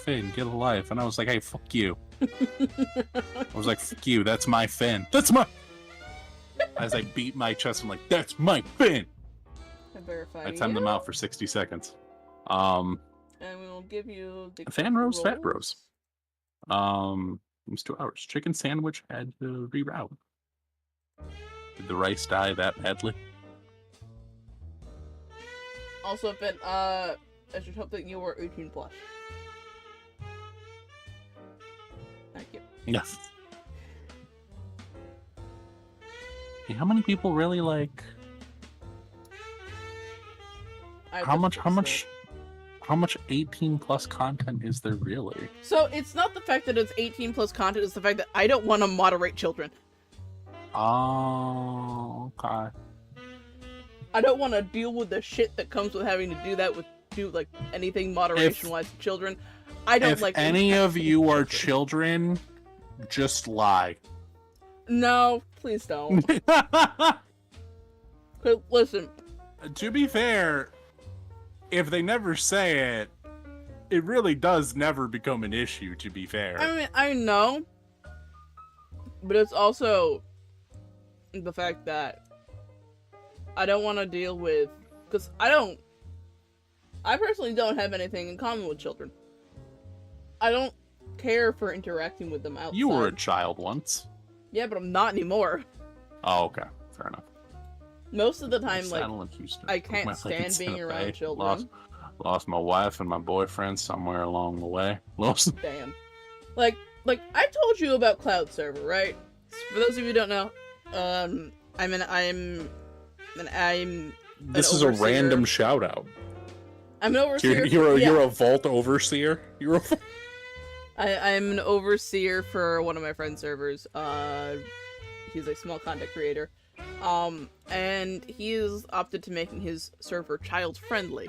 Finn, get a life, and I was like, hey, fuck you. I was like, fuck you, that's my Finn. That's my. As I beat my chest, I'm like, that's my Finn. I timed them out for 60 seconds. And we will give you the Fan Rose, Fat Rose. It was 2 hours. Chicken sandwich had to reroute. Did the rice die that badly? Also, Finn, I should hope that you were 18 plus. Thank you. Yes. Yeah, how many people really like? How much 18 plus content is there really? So it's not the fact that it's 18 plus content, it's the fact that I don't want to moderate children. Oh, okay. I don't want to deal with the shit that comes with having to do that with like anything moderation wise to children. I don't like. If any of you are children, just lie. No, please don't. Listen. To be fair, if they never say it, it really does never become an issue, to be fair. I mean, I know. But it's also the fact that I don't want to deal with... Because I personally don't have anything in common with children. I don't care for interacting with them outside. You were a child once. Yeah, but I'm not anymore. Oh, okay. Fair enough. Most of the time, like, in Houston. I can't stand being around children. Lost my wife and my boyfriend somewhere along the way. Damn. Like I told you about Cloud Server, right? For those of you who don't know, This is a random shout out. I'm an overseer. You're a vault overseer. I'm an overseer for one of my friend's servers. He's a small content creator. And he's opted to making his server child friendly.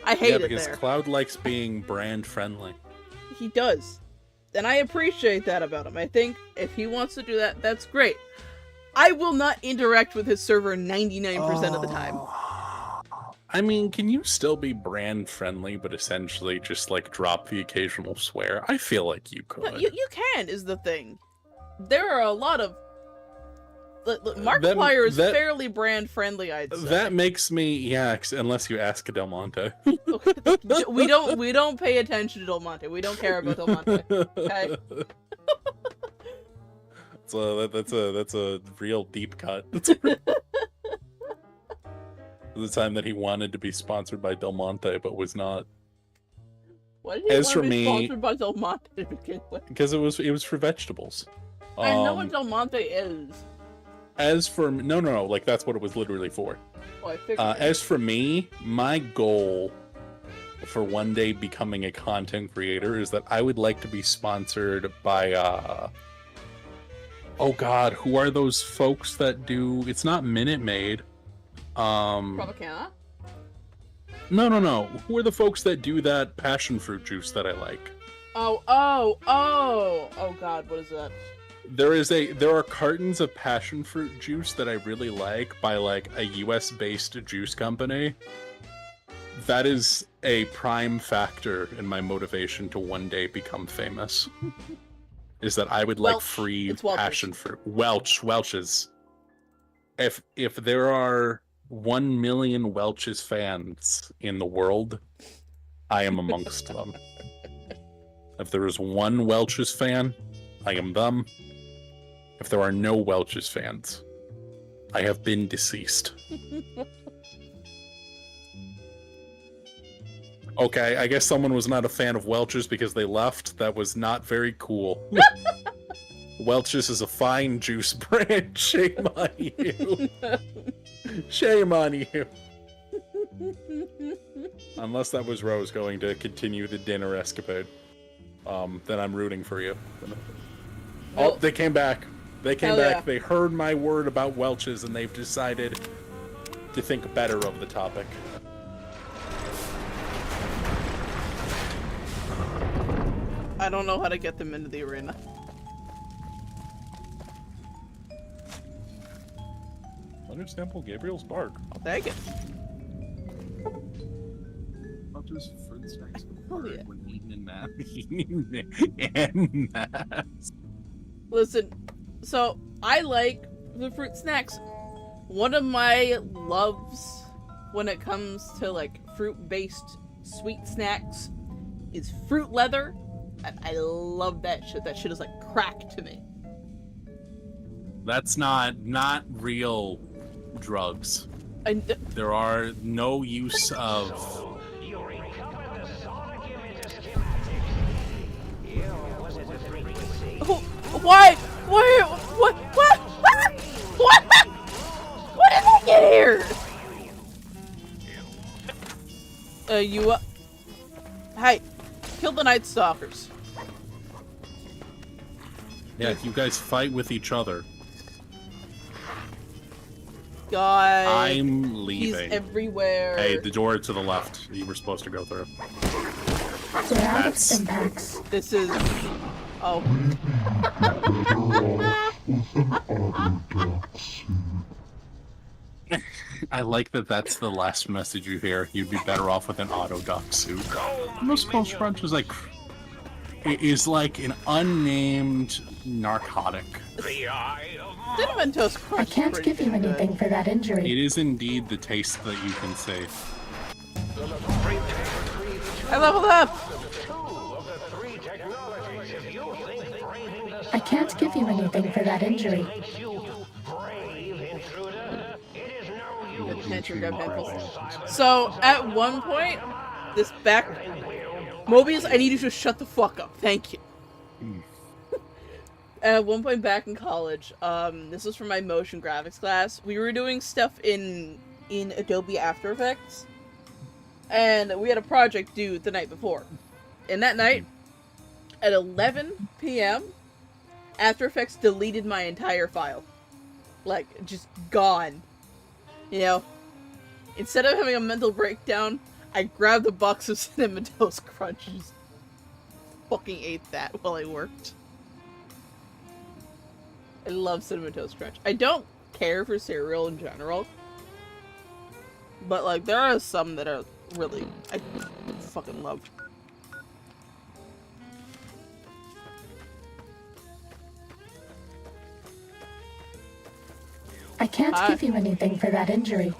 I hate it because there. Cloud likes being brand friendly. He does. And I appreciate that about him. I think if he wants to do that, that's great. I will not interact with his server 99% of the time. I mean, can you still be brand friendly, but essentially just like drop the occasional swear? I feel like you could. No, you can, is the thing. There are a lot of... Markiplier is fairly brand friendly, I'd say. That makes me, yeah, unless you ask Del Monte. we don't pay attention to Del Monte. We don't care about Del Monte. Okay? That's a real deep cut. The time that he wanted to be sponsored by Del Monte, but was not. Why did he want to be sponsored by Del Monte to begin with? Because it was for vegetables. I know what Del Monte is. As for no, like that's what it was literally for. Oh, I figured. As for me, my goal for one day becoming a content creator is that I would like to be sponsored by oh god, who are those folks that do? It's not Minute Maid. Tropicana? No. Who are the folks that do that passion fruit juice that I like? Oh god, what is that? There are cartons of passion fruit juice that I really like by like a US based juice company. That is a prime factor in my motivation to one day become famous. Is that I would like free passion fruit. Welch's. If there are 1 million Welch's fans in the world, I am amongst them. If there is one Welch's fan, I am them. If there are no Welch's fans, I have been deceased. Okay, I guess someone was not a fan of Welch's because they left. That was not very cool. Welch's is a fine juice brand. Shame on you. Shame on you. Unless that was Rose going to continue the dinner escapade. Then I'm rooting for you. Oh, they came back. They came back. Yeah. They heard my word about Welch's and they've decided to think better of the topic. I don't know how to get them into the arena. Understandable Gabriel's bark. I'll take it. I'll just fruit snacks Yeah. when eating in mass. Listen, so I like the fruit snacks. One of my loves when it comes to like fruit-based sweet snacks is fruit leather. And I love that shit. That shit is like crack to me. That's not real drugs. There are no use of. You recovered the sonic emitter schematics. You wasn't the frequency. Why? What? What? What did I get here? Hey, kill the Night Stalkers. Yeah, you guys fight with each other. God. I'm leaving. He's everywhere. Hey, the door to the left. You were supposed to go through. We're out of That's- Stimpaks. This is. Oh. I like that that's the last message you hear. You'd be better off with an auto duck suit. Most Pulse Crunch is like an unnamed narcotic. Cinnamon Toast Crunch. I can't is give you pretty good. anything for that injury. It is indeed the taste that you can see. I leveled up. I can't give you anything for that injury. So at one point, this back, Mobius, I need you to shut the fuck up. Thank you. At one point back in college, this was for my motion graphics class. We were doing stuff in Adobe After Effects, and we had a project due the night before. And that night, at 11 p.m., After Effects deleted my entire file. Like, just gone. You know? Instead of having a mental breakdown, I grabbed a box of Cinnamon Toast Crunch and just fucking ate that while I worked. I love Cinnamon Toast Crunch. I don't care for cereal in general. But, like, there are some that are really... I fucking love. I can't give you anything for that injury.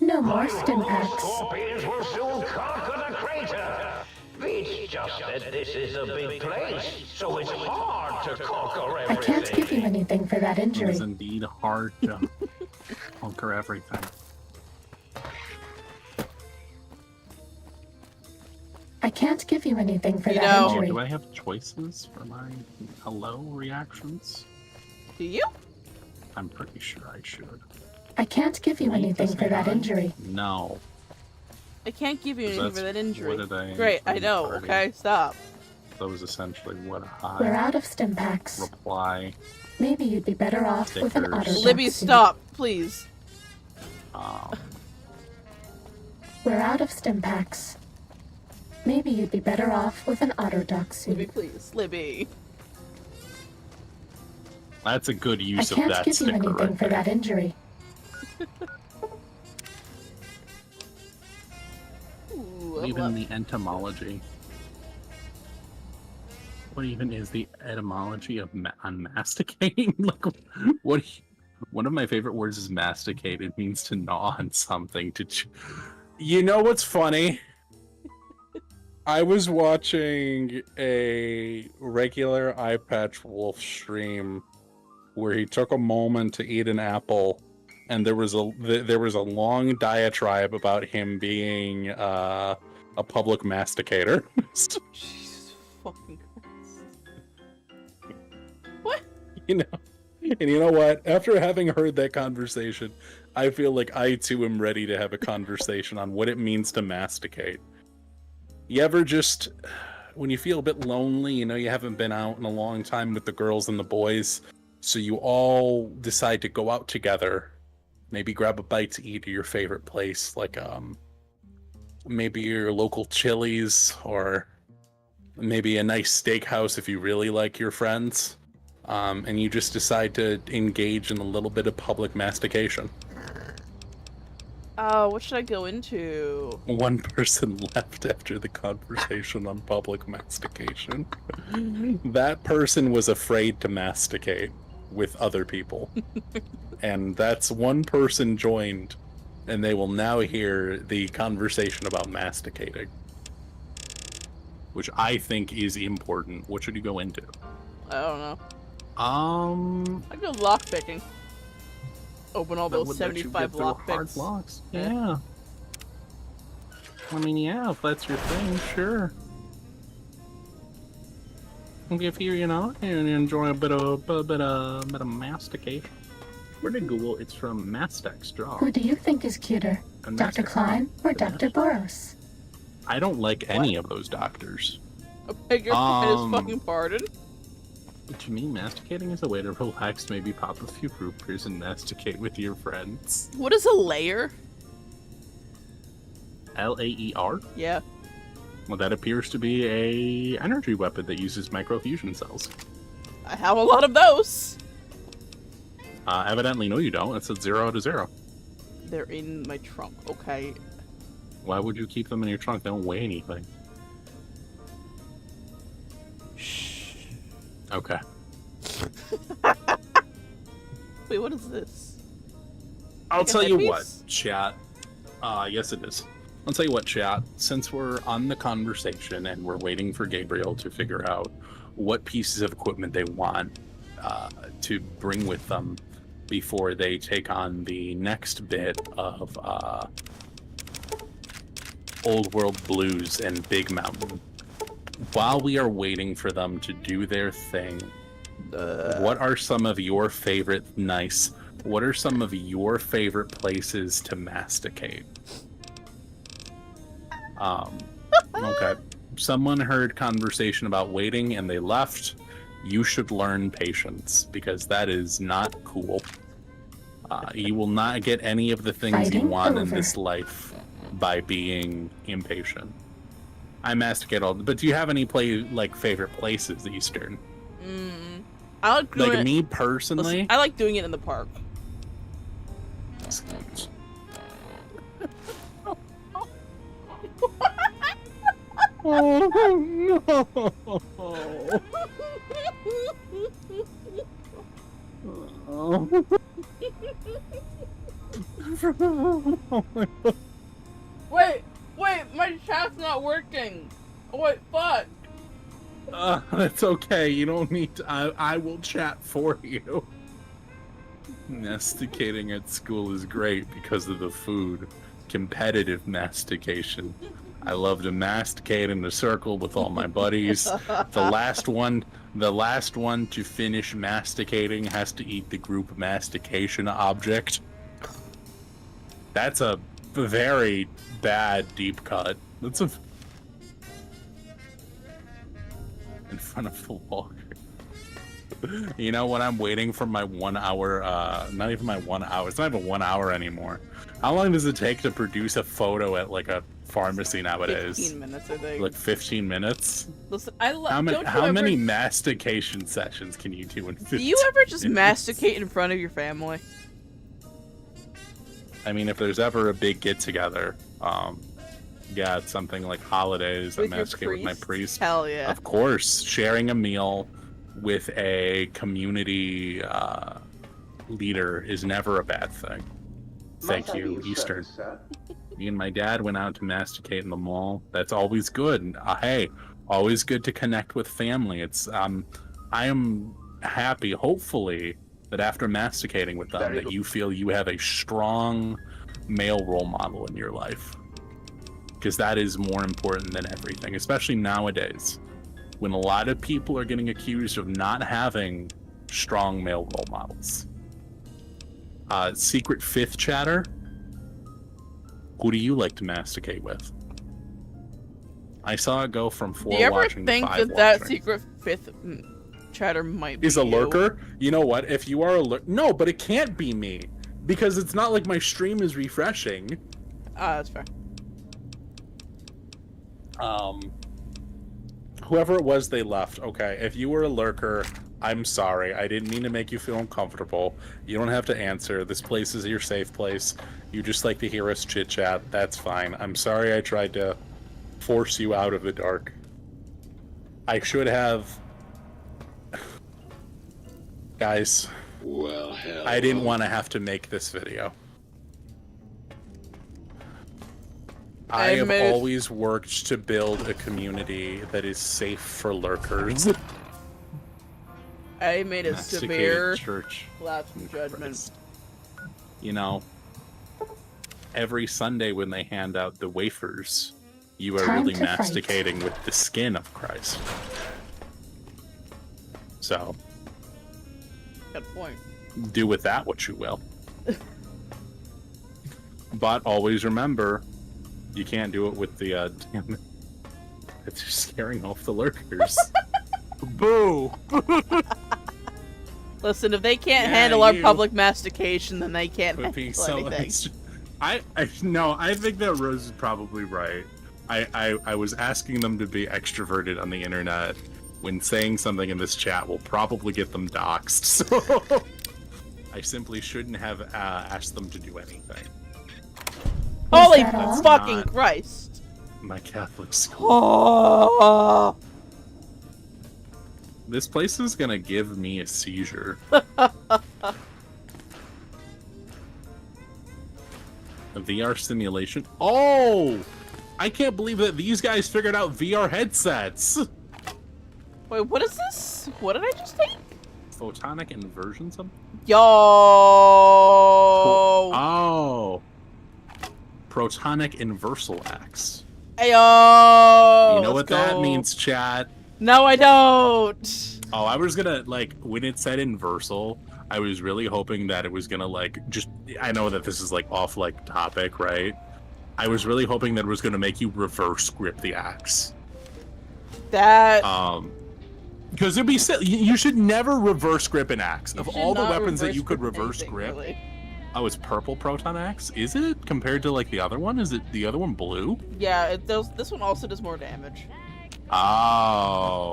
No more Stimpaks. Scorpions will soon conquer the crater. It's just that this is a big place, so it's hard to conquer I everything. can't give you anything for that It injury. is indeed hard to conquer everything. I can't give you anything for You that know- Oh, injury. do I have choices for my hello reactions? Do you? I'm pretty sure I should. I can't give you Wait, anything does for it that not? injury. No. I can't give you So anything for that's that injury. what did I- Great, I know, Already. okay? Stop. That was essentially what We're I out of Stimpaks. reply. Maybe you'd be better off with an Stickers. auto Libby, suit. stop, please. We're out of Stimpaks. Maybe you'd be better off with an autodoc Libby, suit. please. Libby. That's a good I use of can't that give you sticker anything right for there. that injury. Ooh, I Even love- the entomology. What even is the etymology of on masticating? Like, what? One of my favorite words is masticate. It means to gnaw on something. You know what's funny? I was watching a regular Eye Patch Wolf stream where he took a moment to eat an apple, and there was a long diatribe about him being a public masticator. Jesus fucking Christ. What? You know, and you know what? After having heard that conversation, I feel like I too am ready to have a conversation on what it means to masticate. You ever just, when you feel a bit lonely, you know, you haven't been out in a long time with the girls and the boys, so you all decide to go out together, maybe grab a bite to eat at your favorite place, like maybe your local Chili's, or maybe a nice steakhouse if you really like your friends, and you just decide to engage in a little bit of public mastication. What should I go into? One person left after the conversation on public mastication. That person was afraid to masticate with other people. And that's one person joined, and they will now hear the conversation about masticating. Which I think is important. What should you go into? I don't know. I go lock picking. Open all That those would let you 75 get through lock hard picks. locks. Yeah. Yeah. I mean, yeah, if that's your thing, sure. If you, you know, and enjoy a bit of mastication. Where did Google? It's from Mastex Draw. Who do you think is cuter, And Dr. Mastex. Klein or Dr. Boros? I don't like any of those doctors. I beg your fucking pardon. To me, masticating is a way to relax, maybe pop a few groupers and masticate with your friends. What is a layer? Laer? Yeah. Well, that appears to be a energy weapon that uses microfusion cells. I have a lot of those. Evidently, no, you don't. It said 0 to 0. They're in my trunk. Okay. Why would you keep them in your trunk? They don't weigh anything. Shh. Okay. Wait, what is this? I'll Like a tell you what, headpiece? chat. Yes, it is. I'll tell you what, chat. Since we're on the conversation and we're waiting for Gabriel to figure out what pieces of equipment they want to bring with them before they take on the next bit of Old World Blues and Big Mountain. While we are waiting for them to do their thing, what are some of your favorite what are some of your favorite places to masticate? Okay. Someone heard conversation about waiting and they left. You should learn patience because that is not cool. You will not get any of the things you Fighting want in over. this life by being impatient. I masticate all, but do you have any favorite places, Eastern? I like doing it. Me personally, Listen, I like doing it in the park. Oh no! Wait, my chat's not working. Oh, wait, fuck. It's okay. You don't need to. I will chat for you. Masticating at school is great because of the food. Competitive mastication. I love to masticate in a circle with all my buddies. The last one to finish masticating has to eat the group mastication object. That's a very bad deep cut. That's a in front of the wall. You know, when I'm waiting for my 1 hour, not even my 1 hour, it's not even 1 hour anymore. How long does it take to produce a photo at like a pharmacy nowadays? 15 minutes, I think. Like 15 minutes? Listen, How many mastication sessions can you do in 15 Do you ever just minutes? masticate in front of your family? I mean, if there's ever a big get together, yeah, it's something like holidays, I With your masticate with my priest. Hell yeah. Of course, sharing a meal with a community leader is never a bad thing. Thank you, Eastern. Me and my dad went out to masticate in the mall. That's always good. Hey, always good to connect with family. It's I am happy, hopefully, that after masticating with them, that you feel you have a strong male role model in your life. Because that is more important than everything, especially nowadays, when a lot of people are getting accused of not having strong male role models. Secret Fifth chatter, who do you like to masticate with? I saw it go from 4 Do you ever watching to think 5 that watching. secret fifth chatter might be Is a you? lurker? You know what? If you are a lurker... No, but it can't be me. Because it's not like my stream is refreshing. Ah, that's fair. Whoever it was, they left. Okay, if you were a lurker, I'm sorry. I didn't mean to make you feel uncomfortable. You don't have to answer. This place is your safe place. You just like to hear us chit-chat. That's fine. I'm sorry I tried to force you out of the dark. I should have... Guys, Well, hell. I didn't want to have to make this video. I have always worked to build a community that is safe for lurkers. I made a Masticated severe church. lapse in judgment. Christ. You know, every Sunday when they hand out the wafers, you are Time really to fight. masticating with the skin of Christ. So, Good point. do with that what you will. But always remember, you can't do it with the, damn it. It's just scaring off the lurkers. Boo! Listen, if they can't Yeah, handle our you. public mastication, then they can't Would be handle so anything. I think that Rose is probably right. I was asking them to be extroverted on the internet when saying something in this chat will probably get them doxxed. So I simply shouldn't have asked them to do anything. Holy that all? fucking Not- Christ! My Catholic school. Oh. This place is gonna give me a seizure. A VR simulation. Oh! I can't believe that these guys figured out VR headsets. Wait, what is this? What did I just think? Photonic inversion something? Yo! Oh. Protonic inversal axe. Ayo! You know let's what that go. means, chat? No, I don't! Oh, I was gonna, like, when it said inversal, I was really hoping that it was gonna, like, just, I know that this is, like, off, like, topic, right? I was really hoping that it was gonna make you reverse grip the axe. That... Because it'd be silly. You should never reverse grip an axe. you Of should all the not weapons that you could grip reverse anything, grip, really. oh, it's purple proton axe? Is it compared to, like, the other one? Is it the other one blue? Yeah, it does. This one also does more damage. Oh.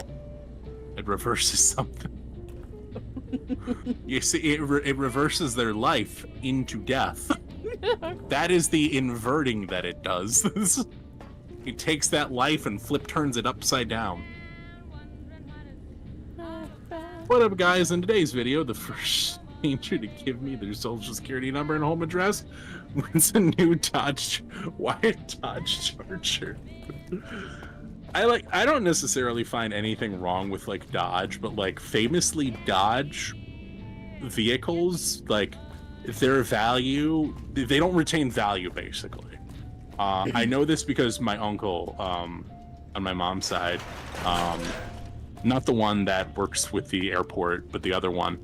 It reverses something. You see, it reverses their life into death. That is the inverting that it does. It takes that life and turns it upside down. What up, guys? In today's video, the first stranger to give me their social security number and home address wins a new wired Dodge Charger. I don't necessarily find anything wrong with, like, Dodge, but, like, famously Dodge vehicles, like, their value, they don't retain value, basically. I know this because my uncle, on my mom's side, not the one that works with the airport, but the other one,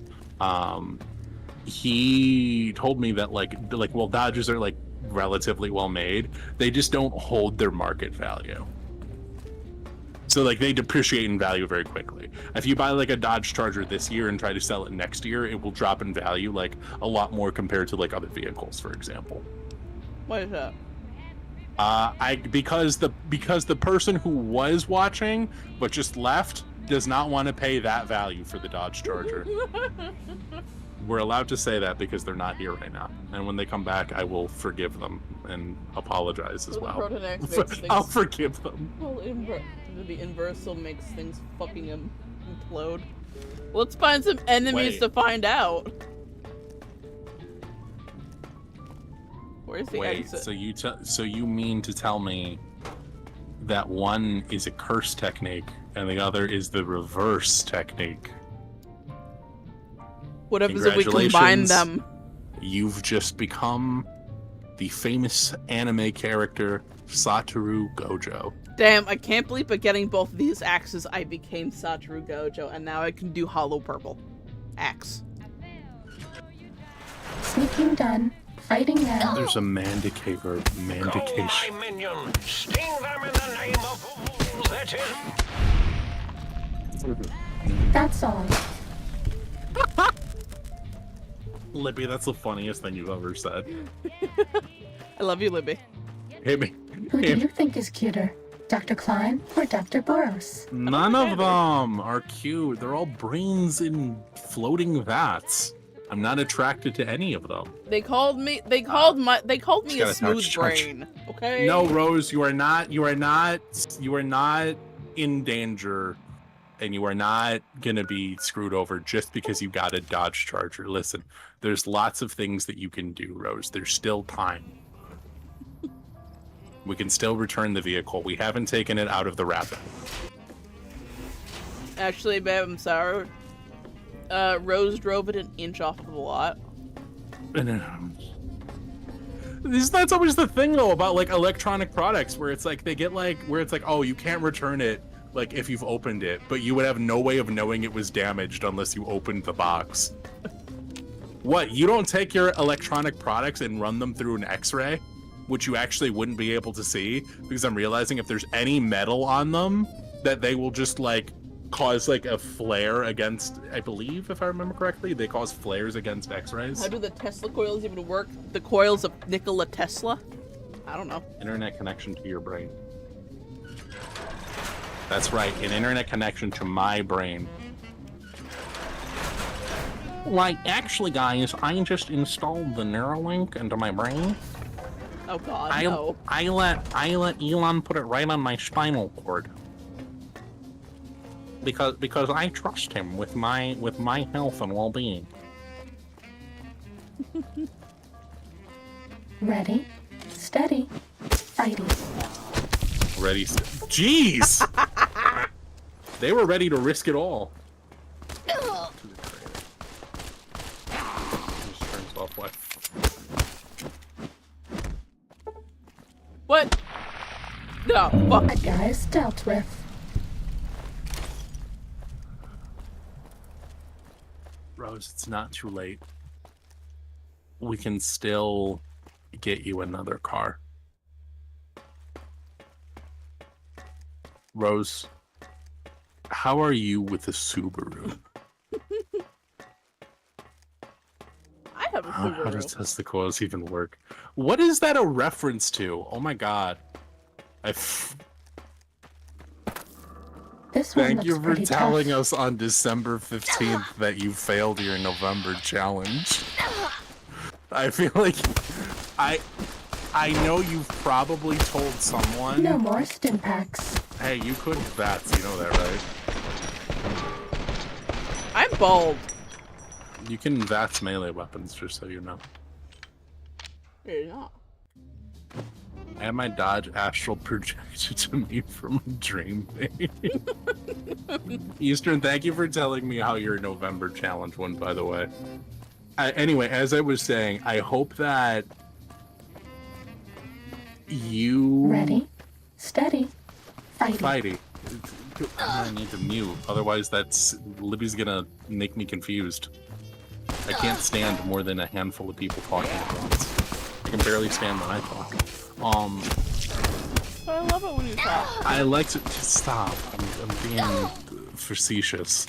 he told me that, like, well, Dodges are, like, relatively well made. They just don't hold their market value. So, like, they depreciate in value very quickly. If you buy, like, a Dodge Charger this year and try to sell it next year, it will drop in value, like, a lot more compared to, like, other vehicles, for example. What is that? Because the person who was watching but just left does not want to pay that value for the Dodge Charger. We're allowed to say that because they're not here right now. And when they come back, I will forgive them and apologize as Well, well. the Proton Axe makes things- I'll forgive them. Well, the inversal makes things fucking implode. Let's find some enemies Wait. to find out. Where's the Wait, exit? so you mean to tell me that one is a curse technique and the other is the reverse technique? What happens if we combine them? You've just become the famous anime character Satoru Gojo. Damn, I can't believe by getting both of these axes I became Satoru Gojo, and now I can do hollow purple. Axe. Sneaking done. Fighting now. There's a mandicator. Mandication. Go, my minion! Sting them in the name of that is. That's all. Libby, that's the funniest thing you've ever said. I love you, Libby. Hey, me. Who do you think is cuter? Dr. Klein or Dr. Boros? None of them are cute. They're all brains in floating vats. I'm not attracted to any of them. They called me a gotta smooth charge. brain. Okay. No, Rose, you are not in danger, and you are not gonna be screwed over just because you got a Dodge Charger. Listen, there's lots of things that you can do, Rose. There's still time. We can still return the vehicle. We haven't taken it out of the rapid. Actually, babe, I'm sorry. Rose drove it an inch off of the lot. That's always the thing though about like electronic products where it's like they get like where it's like, oh, you can't return it like if you've opened it, but you would have no way of knowing it was damaged unless you opened the box. What, you don't take your electronic products and run them through an X-ray, which you actually wouldn't be able to see, because I'm realizing if there's any metal on them, that they will just like cause like a flare against, I believe, if I remember correctly, they cause flares against X-rays. How do the Tesla coils even work? The coils of Nikola Tesla? I don't know. Internet connection to your brain. That's right, an internet connection to my brain. Like, actually, guys, I just installed the Neuralink into my brain. Oh God, no. I let Elon put it right on my spinal cord. Because I trust him with my health and well-being. Ready, steady, fighting. Ready? Jeez! They were ready to risk it all. Just turns off what? What? No, fuck. A guy's dealt with. Rose, it's not too late. We can still get you another car. Rose, how are you with a Subaru? I have a Subaru. How does testicles even work? What is that a reference to? Oh my god. This one Thank looks you for pretty telling tough. us on December 15th that you failed your November challenge. I feel like I know you've probably told someone. No more stim packs. Hey, you could VATS, you know that, right? I'm bald. You can VATS melee weapons, just so you know. You're not. I had my Dodge Astral projected to me from a dream. Eastern, thank you for telling me how your November challenge went, by the way. Anyway, as I was saying, I hope that you... Ready, steady, fighting. Fighty. I need to mute, otherwise Libby's gonna make me confused. I can't stand more than a handful of people talking at once. I can barely stand when I talk. But I love it when you talk. I like to just stop. I'm being facetious.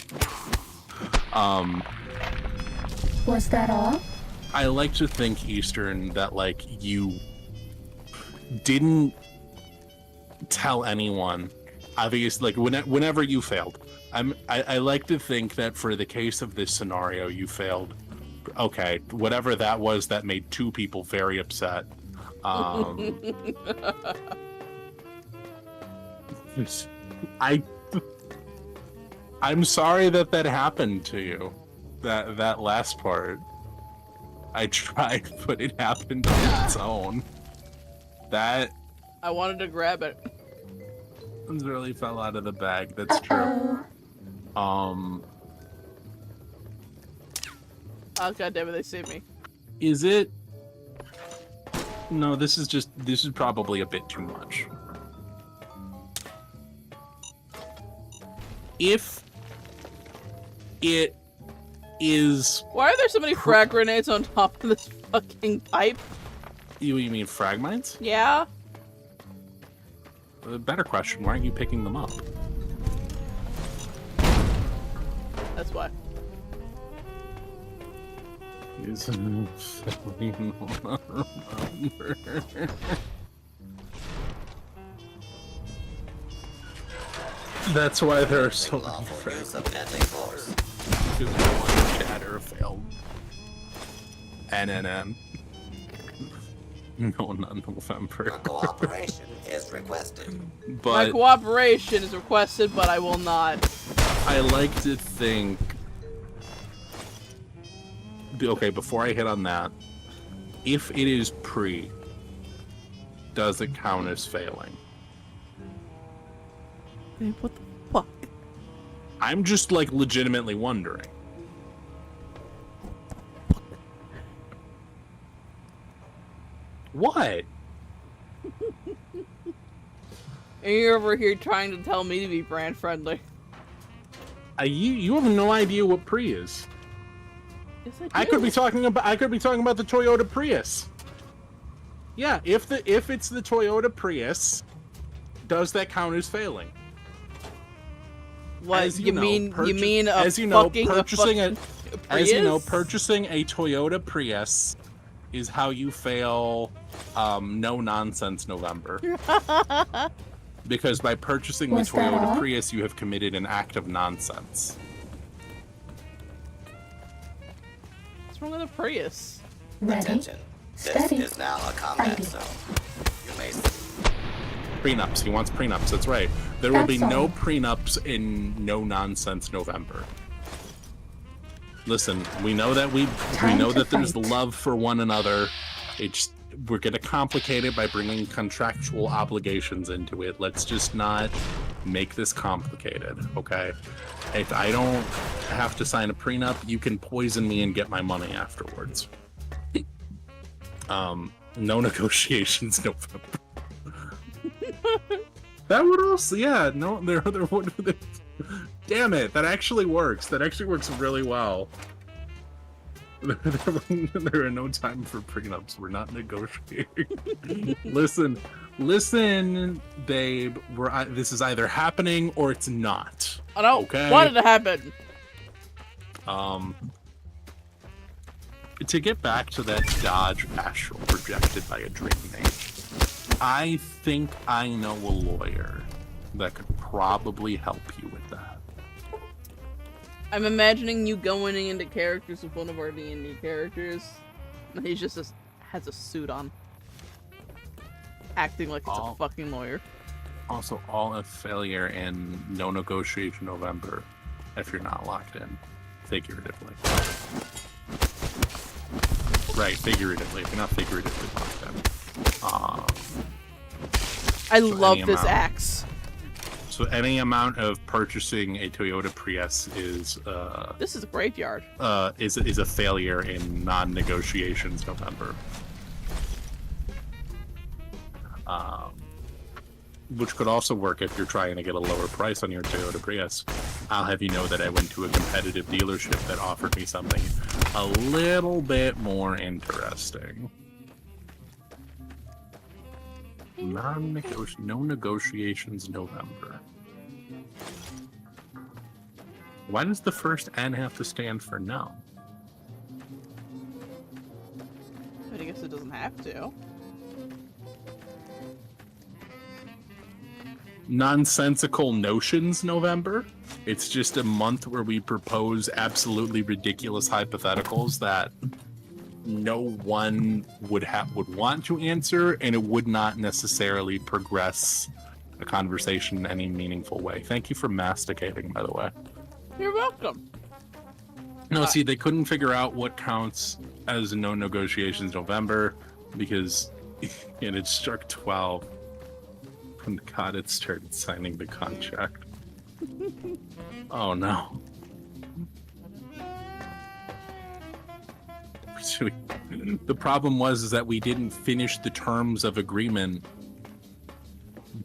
Was that all? I like to think, Eastern, that like you didn't tell anyone. Obviously, like whenever you failed, I like to think that for the case of this scenario, you failed. Okay, whatever that was, that made two people very upset. I'm sorry that happened to you. That last part. I tried, but it happened on its own. That I wanted to grab it. really fell out of the bag. That's true. Oh god damn it, they see me. Is it? No, this is probably a bit too much. If it is... Why are there so many frag grenades on top of this fucking pipe? You mean frag mines? Yeah? A better question, why aren't you picking them up? That's why. That's why there are so many friends. Because one chatter failed. NNN. No, not November. Cooperation is requested. But my cooperation is requested, but I will not. I like to think... Okay, before I hit on that, if it is pre, does it count as failing? Hey, what the fuck? I'm just, like, legitimately wondering. What? And you're over here trying to tell me to be brand friendly. You have no idea what Pri is. Yes, I could be talking about the Toyota Prius. Yeah, if it's the Toyota Prius, does that count as failing? What As you know, mean? purchase- You mean a as you know, fucking purchasing a a fucking as you know, Prius? purchasing a Toyota Prius is how you fail no nonsense November. Because by purchasing the Was that Toyota all? Prius, you have committed an act of nonsense. What's wrong with a Prius? Ready, Attention. This steady, is now a combat fighting. zone. You may Prenups. He wants prenups. That's right. There will be That's no all. prenups in no nonsense November. Listen, we know that we Time know to that there's fight. love for one another. It's we're gonna complicate it by bringing contractual obligations into it. Let's just not make this complicated, okay? If I don't have to sign a prenup, you can poison me and get my money afterwards. No negotiations November. That would also, yeah, no, there would. Damn it, that actually works. That actually works really well. There are no time for prenups. We're not negotiating. Listen, babe. This is either happening or it's not. I don't Okay. want it to happen. To get back to that Dodge Astral projected by a dream mate, I think I know a lawyer that could probably help you with that. I'm imagining you going into characters with one of our D&D characters, and he's just has a suit on, acting like it's a Oh. fucking lawyer. Also, all a failure and no negotiation November if you're not locked in, figuratively. Right, figuratively. If you're not figuratively locked in. I So love any this amount. axe. So any amount of purchasing a Toyota Prius is This is a graveyard. is a failure in non-negotiations November. Which could also work if you're trying to get a lower price on your Toyota Prius. I'll have you know that I went to a competitive dealership that offered me something a little bit more interesting. No negotiations November. Why does the first N have to stand for no? But I guess it doesn't have to. Nonsensical notions November. It's just a month where we propose absolutely ridiculous hypotheticals that no one would want to answer, and it would not necessarily progress a conversation in any meaningful way. Thank you for masticating, by the way. You're welcome. No, see, they couldn't figure out what counts as no negotiations November because it had struck 12 when the god had started signing the contract. Oh no. The problem was that we didn't finish the terms of agreement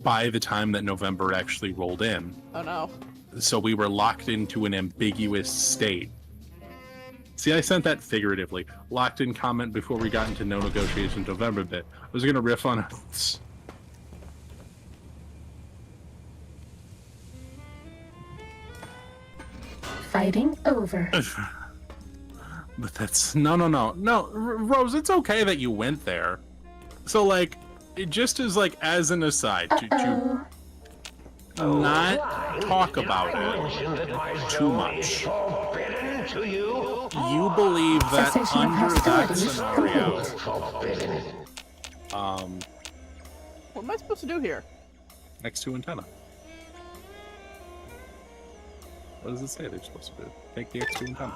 by the time that November actually rolled in. Oh no. So we were locked into an ambiguous state. See, I sent that figuratively. Locked in comment before we got into no negotiation November bit. I was going to riff on it. Fighting over. But that's... No, Rose, it's okay that you went there. So, like, it just is, like, as an aside, to not talk about it too much. You believe that Cessation of under that hostilities scenario, What am I supposed to do here? next to antenna. What does it say they're supposed to do? Take the X2 antenna.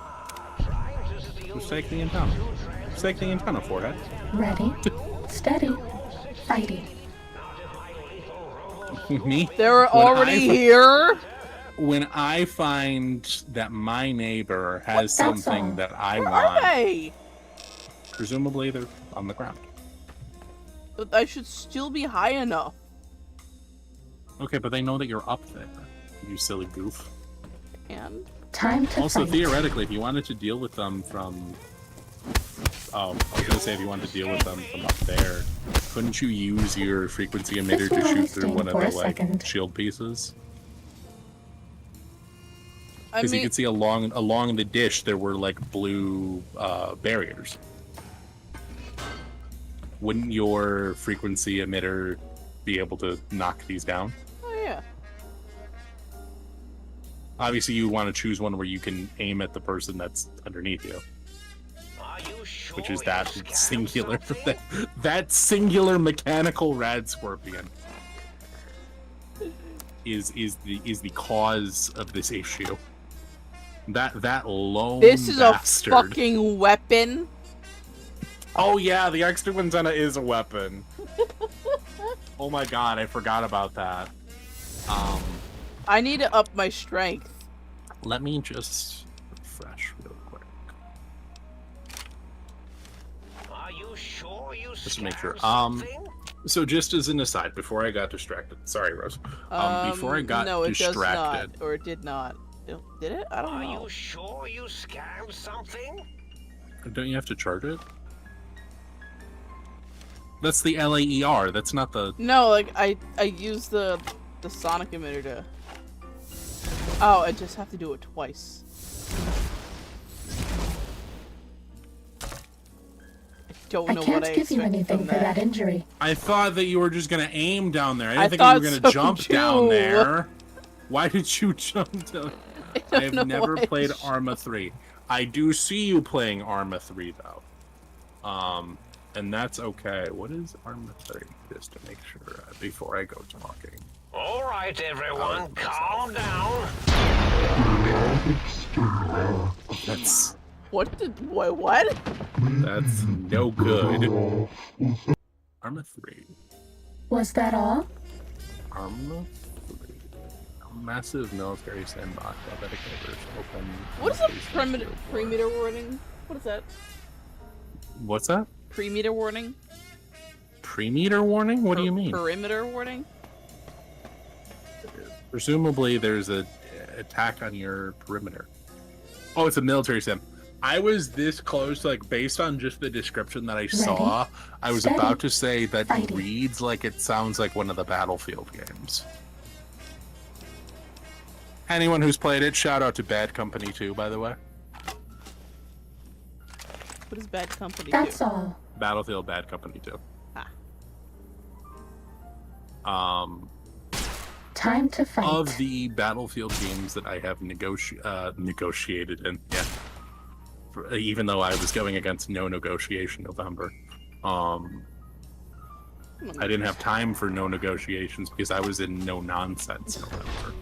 Just take the antenna. Just take the antenna, forehead. Ready, steady, fighting. Me? They're When already I- here? When I find that my neighbor has That's all. something that I Where are want, they? presumably they're on the ground. But I should still be high enough. Okay, but they know that you're up there. You silly goof. And Time to Also, fight. theoretically, if you wanted to deal with them from... Oh, I was gonna say if you wanted to deal with them from up there, couldn't you use your frequency emitter This to will shoot only through sting one of for the, a second. shield pieces? I Because you mean, could see along the dish there were, blue barriers. Wouldn't your frequency emitter be able to knock these down? oh yeah. Obviously, you want to choose one where you can aim at the person that's underneath you, Are you sure which is you that scanned singular, something? that singular mechanical rad scorpion is the cause of this issue. That lone This is bastard. a fucking weapon. Oh yeah, the extra antenna is a weapon. Oh my god, I forgot about that. I need to up my strength. Let me just refresh real quick. Are you sure you Just to make sure. scanned something? So just as an aside, before I got distracted. Sorry, Rose. Before I got no, it distracted. does not, or it did not. Did it? I don't Are know. you sure you scanned something? Don't you have to charge it? That's the LAER. That's not the. No, like I use the sonic emitter to. Oh, I just have to do it twice. I don't I know can't what I give you expected anything from for that injury. I thought that you were just gonna aim down there. I I didn't think you were thought gonna so jump down too. there. Why did you jump down? I have know never why I played sh- Arma 3. I do see you playing Arma 3 though. And that's okay. What is Arma 3? Just to make sure before I go talking. All right, everyone, calm down. That's What? that's no good. Arma 3. Was that all? Arma 3. A massive military sandbox. Athletic neighbors open. What is a military pre-meter warning? What is that? What's that? Pre-meter warning? Pre-meter warning? What do you mean? Perimeter warning? Presumably there's a attack on your perimeter. Oh, it's a military sim. I was this close, based on just the description that I saw, I was steady, about to say that fighting. reads like it sounds like one of the Battlefield games. Anyone who's played it, shout out to Bad Company 2, by the way. What is Bad Company That's do? all. Battlefield Bad Company 2. Time to fight. Of the Battlefield games that I have negotiated in, even though I was going against no negotiation November, I didn't have time for no negotiations because I was in no nonsense November.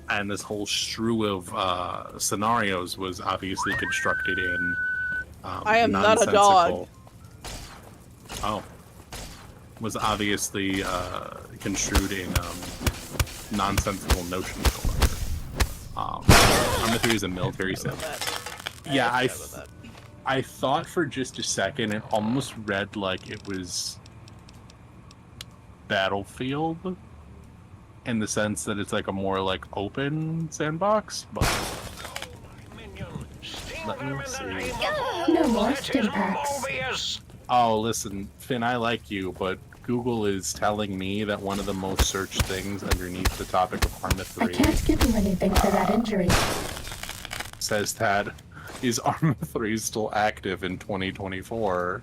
And this whole strew of scenarios was obviously constructed in I am not a dog. Oh. Was obviously construed in nonsensical notions. Arma 3 is a military sim. Yeah, I thought for just a second it almost read like it was Battlefield in the sense that it's a more open sandbox, but let me see. No more stim packs. Oh, listen, Finn, I like you, but Google is telling me that one of the most searched things underneath the topic of Arma 3 I can't give you anything for that injury. says that is Arma 3 still active in 2024?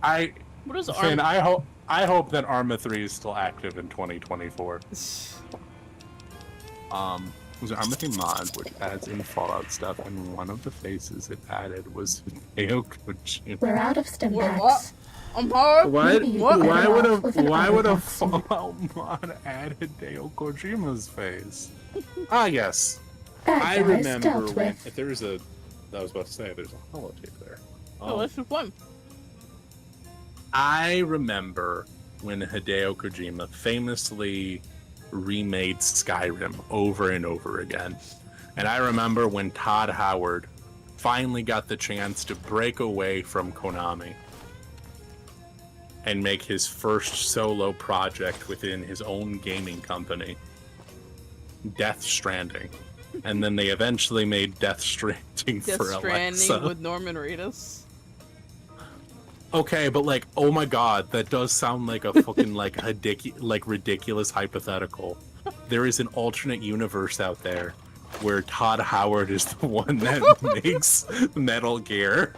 What is Finn, Arma? I hope that Arma 3 is still active in 2024. Was an Arma 3 mod which adds in Fallout stuff, and one of the faces it added was Hideo Kojima. We're out of stim What? packs. I'm hard. What? Maybe you What? could Why get would off with an why would a autopsy. Fallout mod add Hideo Kojima's face? Ah, yes. Bad I guys remember dealt when. with. If there's a, I was about to say there's a holotape there. Oh, this is one. I remember when Hideo Kojima famously remade Skyrim over and over again. And I remember when Todd Howard finally got the chance to break away from Konami and make his first solo project within his own gaming company, Death Stranding. And then they eventually made Death Stranding Death for Stranding Alexa. with Norman Reedus. Okay, but like, oh my god, that does sound like a fucking like ridiculous hypothetical. There is an alternate universe out there where Todd Howard is the one that makes Metal Gear,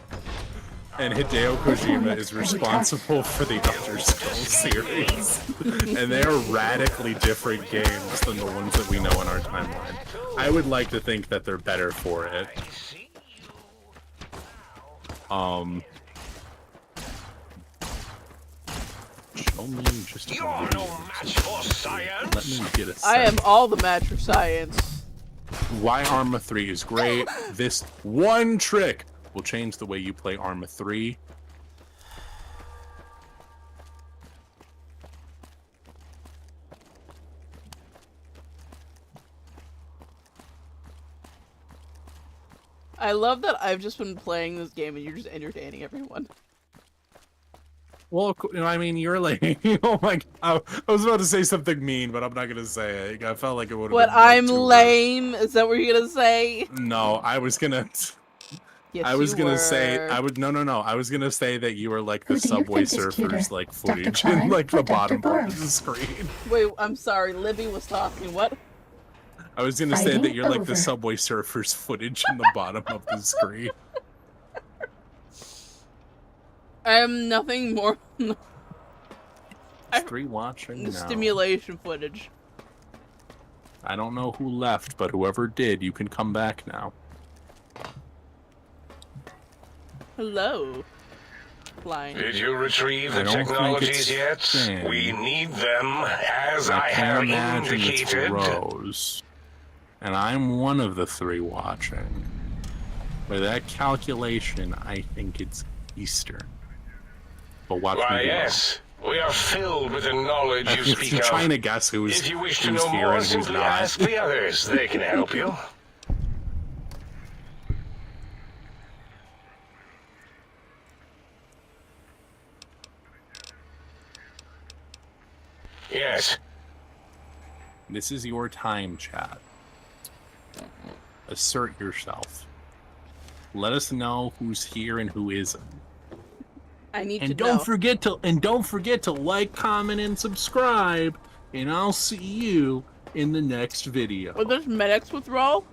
and Hideo Kojima is responsible for the Elder Scrolls series. And they are radically different games than the ones that we know in our timeline. I would like to think that they're better for it. Show me just a You're no match for science. Let me get a sense. I am all the match for science. Why Arma 3 is great. This one trick will change the way you play Arma 3. I love that I've just been playing this game and you're just entertaining everyone. Well, I mean, you're like, oh my god. I was about to say something mean, but I'm not going to say it. I felt like it would have What, been like, I'm too lame? Is that what you're gonna say? No, I was gonna... Yes, I was you gonna were. say no. I was gonna say that you were like the Who do you Subway think is cuter, Surfers like Dr. footage Klein in like or the Dr. bottom part of Burrows? the screen. Wait, I'm sorry, Libby was talking. What? I was gonna say that Fighting you're like over. the Subway Surfers footage in the bottom of the screen. I am nothing more than Three watching now. stimulation footage. I don't know who left, but whoever did, you can come back now. Hello. Flying. Did you retrieve the I don't think technologies it's yet? Sam. We need them, as I I can't have imagine it's indicated. Rose. And I'm one of the three watching. By that calculation, I think it's Easter. But watch Why, me be yes. We are filled with the knowledge you wrong. speak You're of. trying to guess who's If you wish to here know more, and who's simply not. ask the others. They can help you. Yes. This is your time, chat. Assert yourself. Let us know who's here and who isn't. I need to And know. don't forget to like, comment, and subscribe. And I'll see you in the next video. Oh, there's Medex withdrawal?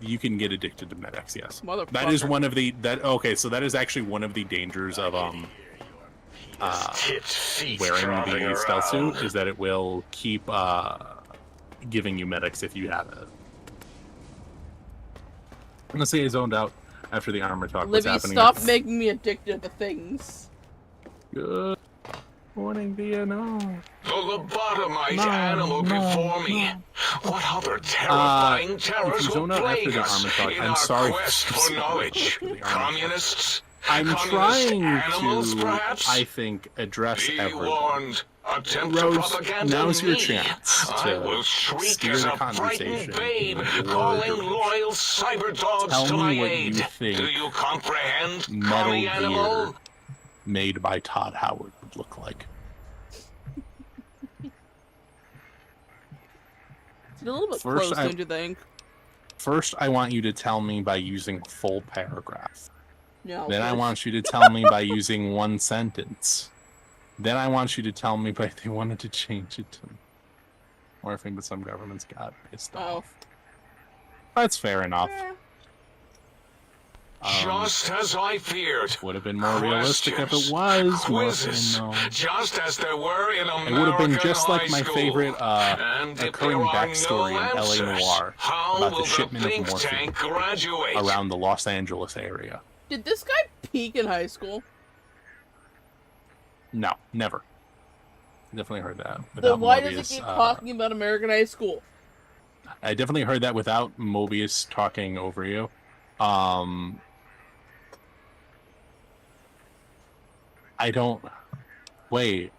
You can get addicted to Medex, yes. Motherfucker. That is one of the so that is actually one of the dangers of wearing the stealth suit, is that it will keep giving you Medex if you have it. Honestly, I zoned out after the armor talk was Libby, happening. stop making me addicted to things. Good morning, Vietnam. The lobotomized No, animal no, before me. no. What other terrifying If terrors you will zone out after plague the us armor talk, in I'm our sorry. quest for knowledge? For the armor talk. Communists? I'm Communist trying animals, to, perhaps? I think, address Be everyone. warned. Attempt Rose, to propaganda now's your me. chance I to will shriek steer as the a frightened conversation babe, in your calling direction. loyal cyber dogs Tell to me my what aid. you think Do you comprehend, Metal commie Gear animal? made by Todd Howard would look like. It's a little bit First, close, don't you think? First, I want you to tell me by using full paragraph. No. Then I bitch. want you to tell me by using one sentence. Then I want you to tell me by they wanted to change it to morphing, but some governments got pissed Oh. off. That's fair enough. Just as I feared. Would have been more realistic if it Questions, was quizzes, morphing, though. just as there were in American It would have been just like my high school. favorite And if occurring there are backstory no in LA answers, Noire how about will the shipment of think morphine tank graduate? around the Los Angeles area. Did this guy peak in high school? No, never. Definitely heard that. Then Without why Mobius, does he keep talking about American high school? I definitely heard that without Mobius talking over you. I don't... Wait.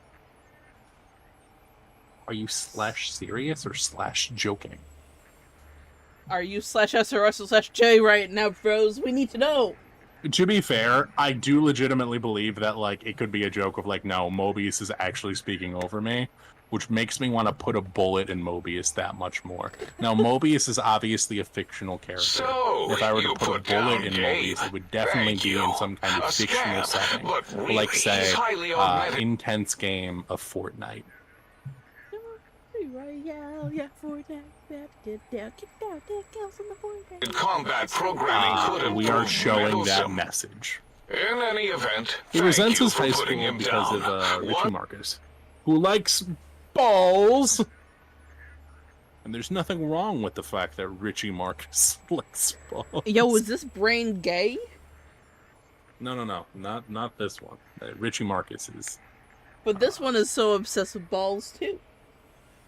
Are you / serious or / joking? Are you /SRS/J right now, bros? We need to know. To be fair, I do legitimately believe that, like, it could be a joke of, like, no, Mobius is actually speaking over me, which makes me want to put a bullet in Mobius that much more. Now, Mobius is obviously a fictional character. So, If I were to you put a put bullet down in game. Mobius, it would definitely Thank be you. in some kind of A fictional scam, setting. but really, Like, say, he's highly augmented. intense game of Fortnite. Royale, yeah, Fortnite, get down, kills on the Fortnite. Combat programming could have We are proved showing that meddlesome. message. In any event, He thank resents you his for high putting school him because down. of Richie One- Marcus, who likes balls. And there's nothing wrong with the fact that Richie Marcus likes balls. Yo, is this brain gay? No, not this one. Richie Marcus is. But this one is so obsessed with balls too.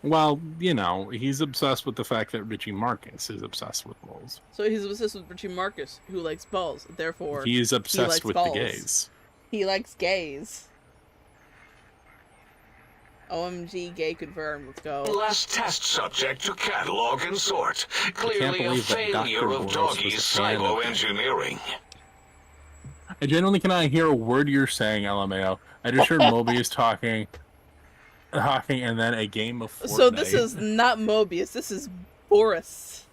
Well, you know, he's obsessed with the fact that Richie Marcus is obsessed with balls. So he's obsessed with Richie Marcus, who likes balls. Therefore, He's obsessed likes with balls. the gays. He likes gays. OMG, gay confirmed. Let's go. Last test subject to catalog and sort. Clearly a believe that failure Dr. of Boros Doggy's was a fan of- silo engineering. I genuinely cannot hear a word you're saying, LMAO. I just heard Mobius talking, and then a game of Fortnite. So this is not Mobius. This is Boris.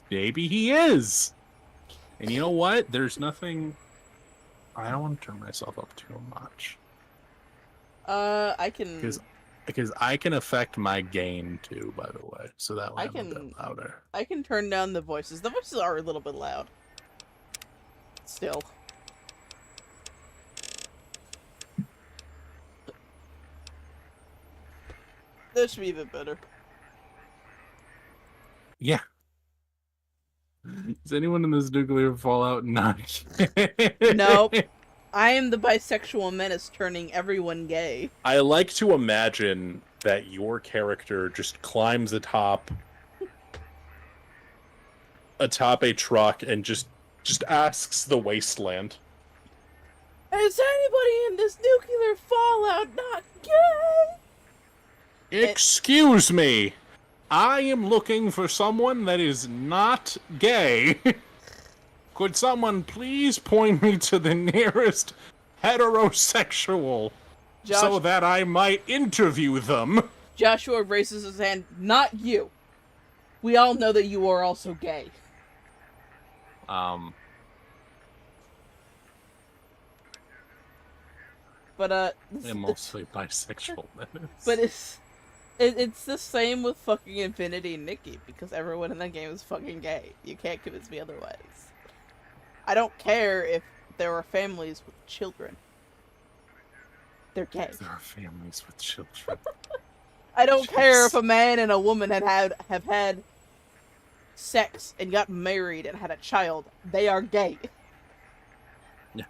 Maybe he is. And you know what? There's nothing. I don't want to turn myself up too much. I can. Because I can affect my gain too, by the way. So that way I I'm a can- bit louder. I can turn down the voices. The voices are a little bit loud. Still. That should be even better. Yeah. Is anyone in this nuclear fallout not gay? Nope. I am the bisexual menace turning everyone gay. I like to imagine that your character just climbs atop a truck and just asks the wasteland. Is anybody in this nuclear fallout not gay? Excuse me. I am looking for someone that is not gay. Could someone please point me to the nearest heterosexual so that I might interview them? Joshua raises his hand. Not you. We all know that you are also gay. But I'm mostly bisexual. But it's the same with fucking Infinity and Nikki, because everyone in that game is fucking gay. You can't convince me otherwise. I don't care if there are families with children. They're gay. There are families with children. I don't care if a man and a woman have had sex and got married and had a child. They are gay. Yeah.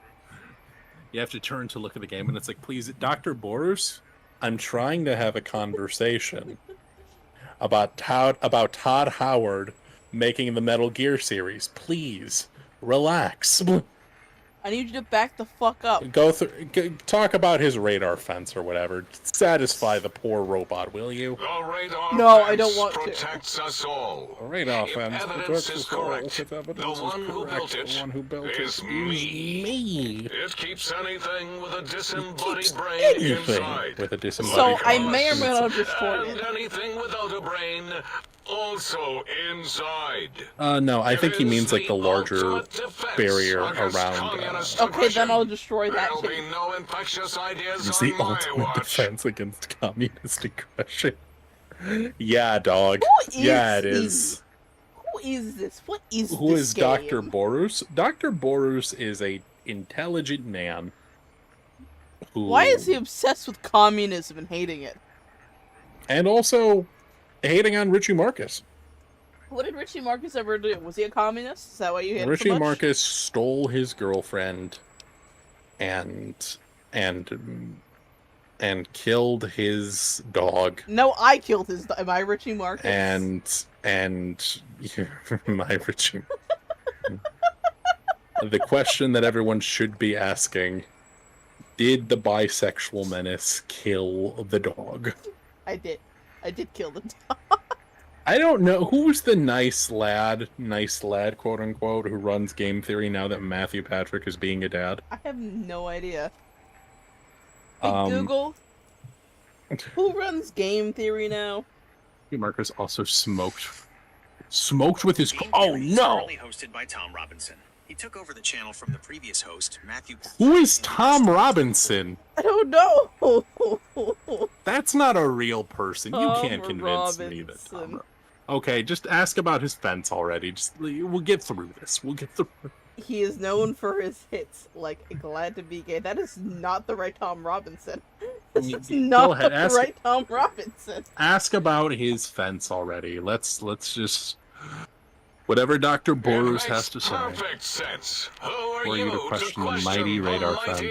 You have to turn to look at the game, and it's like, please, Dr. Boros, I'm trying to have a conversation about Todd Howard making the Metal Gear series. Please, relax. I need you to back the fuck up. Talk about his radar fence or whatever. Satisfy the poor robot, will you? The radar No, I fence don't want to. protects us all. The radar If fence evidence protects is us all. correct, If evidence the is one who correct, built it the one who built is it me. It keeps anything with a disembodied brain anything inside. with a So disembodied I brain. may or may not have destroyed And it. anything without a brain, also inside. No, I think he It is means like the larger ultimate defense barrier against around. communist Okay, aggression. then I'll destroy that There'll too. be no infectious ideas It's on the my ultimate watch. defense against communist aggression. Yeah, dog. Who is Yeah, it he? is. Who is this? What is Who this is game? Dr. Boros? Dr. Boros is a intelligent man who... Why is he obsessed with communism and hating it? And also hating on Richie Marcus. What did Richie Marcus ever do? Was he a communist? Is that why you hate him Richie so much? Marcus stole his girlfriend and killed his dog. No, I killed his. Am I Richie Marcus? And my Richie. The question that everyone should be asking: did the bisexual menace kill the dog? I did. I did kill the dog. I don't know who's the nice lad, quote unquote, who runs game theory now that Matthew Patrick is being a dad. I have no idea. Hey, Google, who runs game theory now? Marcus also smoked with his. Oh no! Currently hosted by Tom Robinson. He took over the channel from the previous host, Matthew. Who is Tom Robinson? I don't know. That's not a real person. You Tom can't convince me that Robinson. Tom. Okay, just ask about his fence already. We'll get through this. We'll get through. He is known for his hits, like "Glad to Be Gay." That is not the right Tom Robinson. This is not ahead, the right Tom Robinson. Ask about his fence already. Let's just whatever Dr. Boros has to say. Perfect sense. Who are For you to question the mighty radar fence.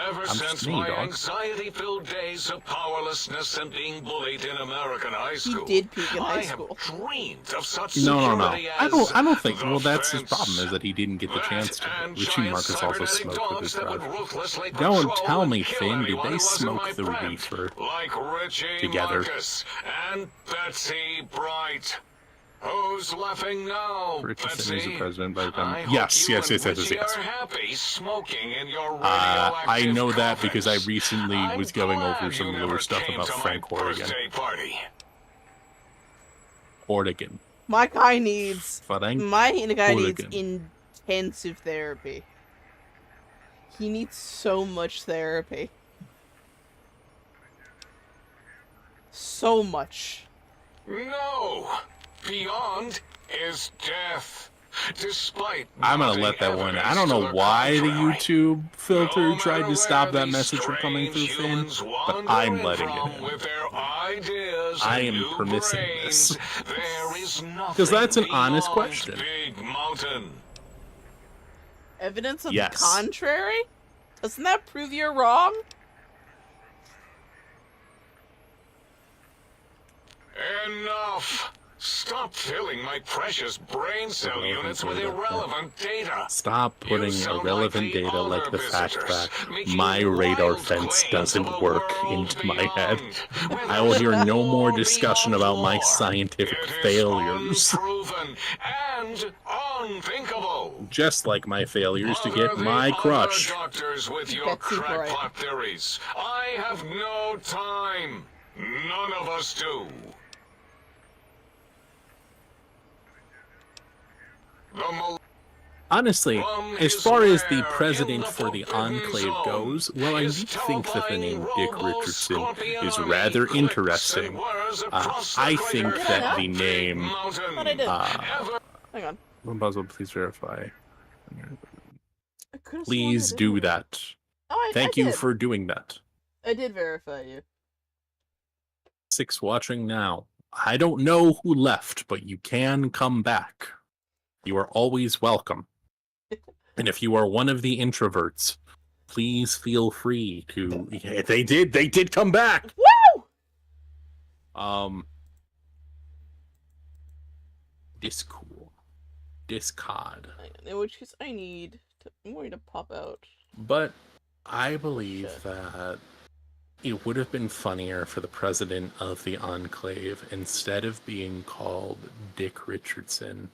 Ever since me, my dog. anxiety-filled days of powerlessness and being bullied in American high school, He did peak in high I school. have dreamed of such No. security I don't think. as Well, the that's his fence. problem is that he didn't get the chance to. And Richie giant Marcus also cybernetic smoked with dogs his that would brother. ruthlessly Don't patrol tell and me, kill Finn. Did anyone they who wasn't smoke my the friend, reefer like Richie together? Marcus and Betsy Bright. Who's laughing now, Richardson is Betsy? the president by the I time. hope Yes. you and Richie Yes. are happy smoking in your I know radioactive that because I coffins. recently I'm was going glad over some you lure never stuff came about to my Frank Oregon. birthday party. Oregon. My guy needs Frank needs Oregon. intensive therapy. He needs so much therapy. So much. No! Beyond is death. Despite I'm gonna nothing let that one. I evidence don't to know the why the contrary. YouTube filter No tried matter to stop where that these message from coming through, strange Finn, humans but wander I'm in letting from it in. with their ideas I and am new permitting brains, this. There is nothing Because that's an honest beyond question. Big Mountain. Evidence of Yes. the contrary? Doesn't that prove you're wrong? Enough! Stop filling my precious brain cell units with irrelevant data. Stop putting You sound irrelevant like the data like other the fact visitors, that making my radar wild fence claims doesn't of a work world into my head. beyond, I will hear where no more there's discussion beyond about my lore. scientific It is failures. unproven and unthinkable. Just like my failures to Bother get the my other crush. doctors with your Betsy Bright. crackpot theories. I have no time. None of us do. Honestly, as far as the president for the Enclave goes, well, I do think that the name Dick Richardson is rather interesting. I think that the name... Thought I did. Hang on. Puzzle, please verify. I could've sworn Please I do did. that. Oh, Thank I you did. for doing that. I did verify you. 6 watching now. I don't know who left, but you can come back. You are always welcome. And if you are one of the introverts, please feel free to... Yeah, they did come back! Woo! Discard. In which case, I'm going to pop out. But I believe that it would have been funnier for the president of the Enclave, instead of being called Dick Richardson,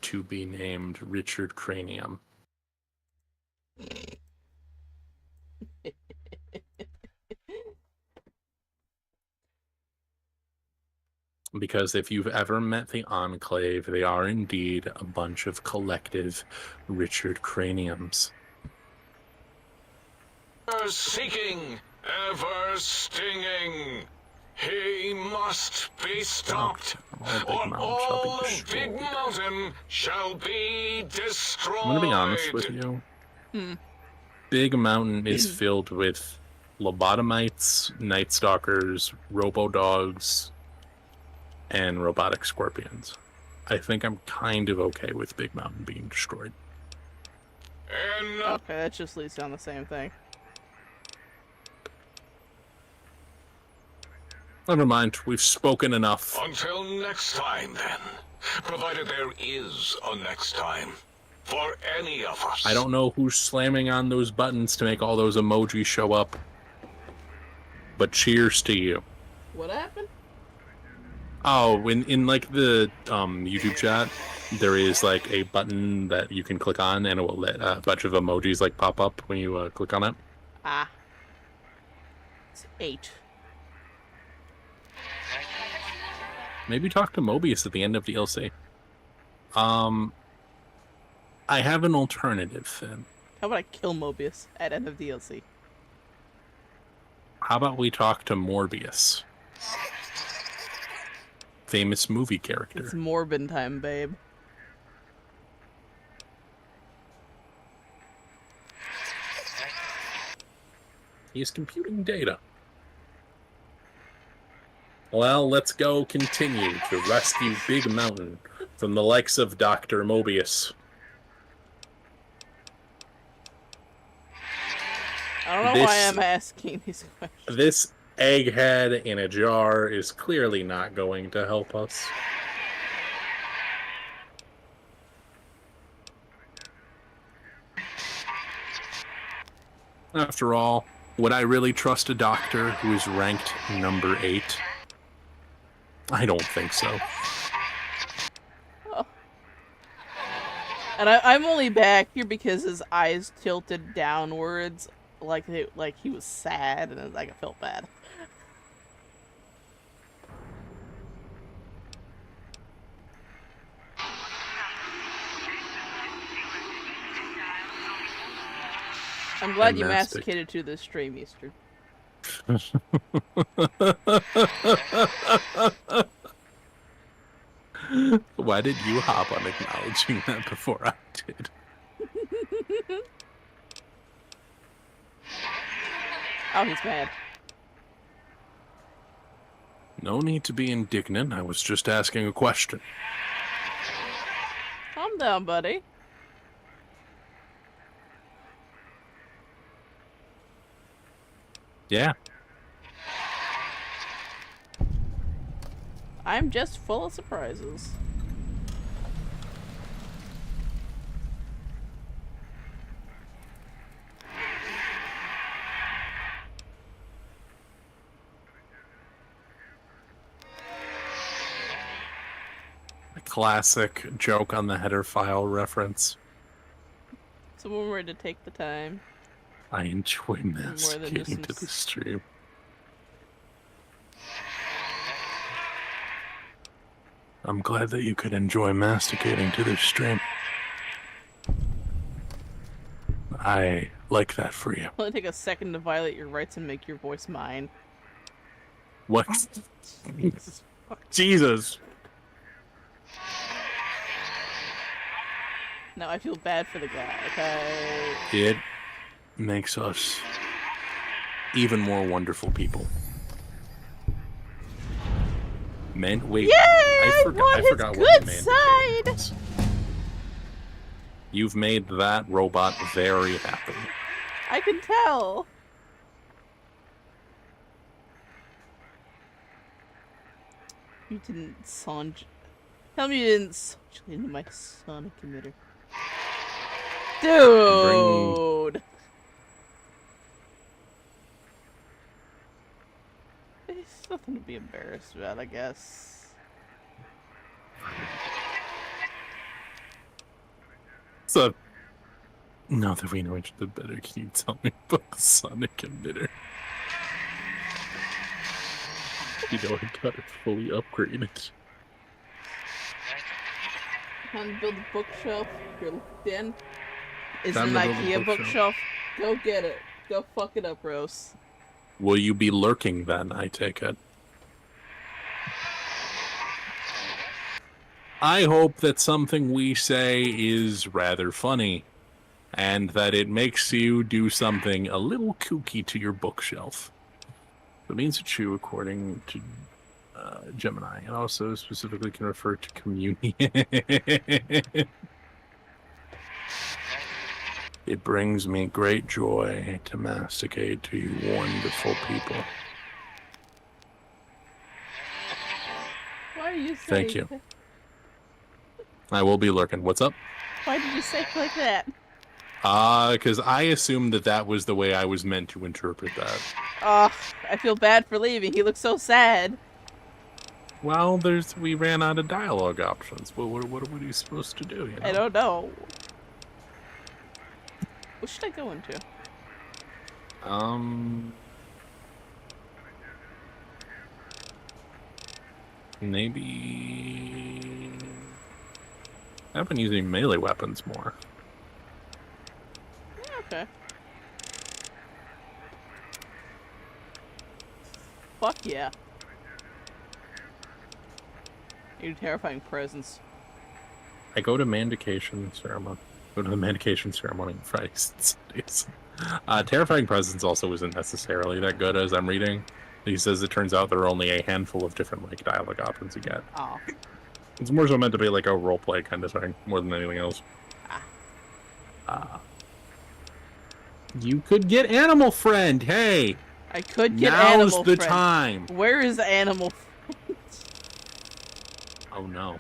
to be named Richard Cranium. Because if you've ever met the Enclave, they are indeed a bunch of collective Richard Craniums. Ever seeking, ever stinging. He must be stopped, or all of Big Mountain shall be destroyed. I'm gonna be honest with you. Big Mountain is filled with lobotomites, night stalkers, robo-dogs, and robotic scorpions. I think I'm kind of okay with Big Mountain being destroyed. Okay, that just leads down the same thing. Never mind, we've spoken enough. Until next time, then. Provided there is a next time. For any of us. I don't know who's slamming on those buttons to make all those emojis show up. But cheers to you. What happened? Oh, in like the YouTube chat, there is like a button that you can click on, and it will let a bunch of emojis like pop up when you click on it. Ah. It's 8. Maybe talk to Mobius at the end of DLC. I have an alternative, Finn. How about I kill Mobius at end of DLC? How about we talk to Morbius? Famous movie character. It's Morbin time, babe. He's computing data. Well, let's go continue to rescue Big Mountain from the likes of Dr. Mobius. I don't know why I'm asking these questions. This egghead in a jar is clearly not going to help us. After all, would I really trust a doctor who is ranked number 8? I don't think so. Oh. And I'm only back here because his eyes tilted downwards, like he was sad, and like I felt bad. I'm glad you masticated to this stream, Easter. Why did you hop on acknowledging that before I did? Oh, he's mad. No need to be indignant. I was just asking a question. Calm down, buddy. Yeah. I'm just full of surprises. A classic joke on the header file reference. Someone were to take the time. I enjoy masticating to the stream. I'm glad that you could enjoy masticating to the stream. I like that for you. Only take a second to violate your rights and make your voice mine. What? Jesus. Now I feel bad for the guy, okay? It makes us even more wonderful people. Man, wait. Yay! I forgot his what good the man side. You've made that robot very happy. I can tell. You didn't Tell me you didn't songe into my sonic emitter. Dude! It's nothing to be embarrassed about, I guess. So, now that we know each other better, can you tell me about the sonic emitter? You know, I got it fully upgraded. Time to build a bookshelf. You're in. Is it Time an to build a IKEA bookshelf. bookshelf? Go get it. Go fuck it up, Rose. Will you be lurking then, I take it? I hope that something we say is rather funny, and that it makes you do something a little kooky to your bookshelf. It means that you, according to Gemini, and also specifically can refer to communion. It brings me great joy to masticate to you wonderful people. Why are you saying Thank you. I will be lurking. What's up? Why did you say it like that? Because I assumed that that was the way I was meant to interpret that. Oh, I feel bad for leaving. He looks so sad. Well, we ran out of dialogue options. Well, what are you supposed to do? You know? I don't know. What should I go into? Maybe I've been using melee weapons more. Yeah, okay. Fuck yeah. Your terrifying presence. I go to Mandication ceremony. Go to the Mandication ceremony on Fridays and Sundays. Terrifying presence also isn't necessarily that good as I'm reading. He says it turns out there are only a handful of different like dialogue options you get. Oh. It's more so meant to be like a roleplay kind of thing, more than anything else. You could get Animal Friend. Hey, I could get now's Animal the Friend. time. Where is Animal Friend? Oh no.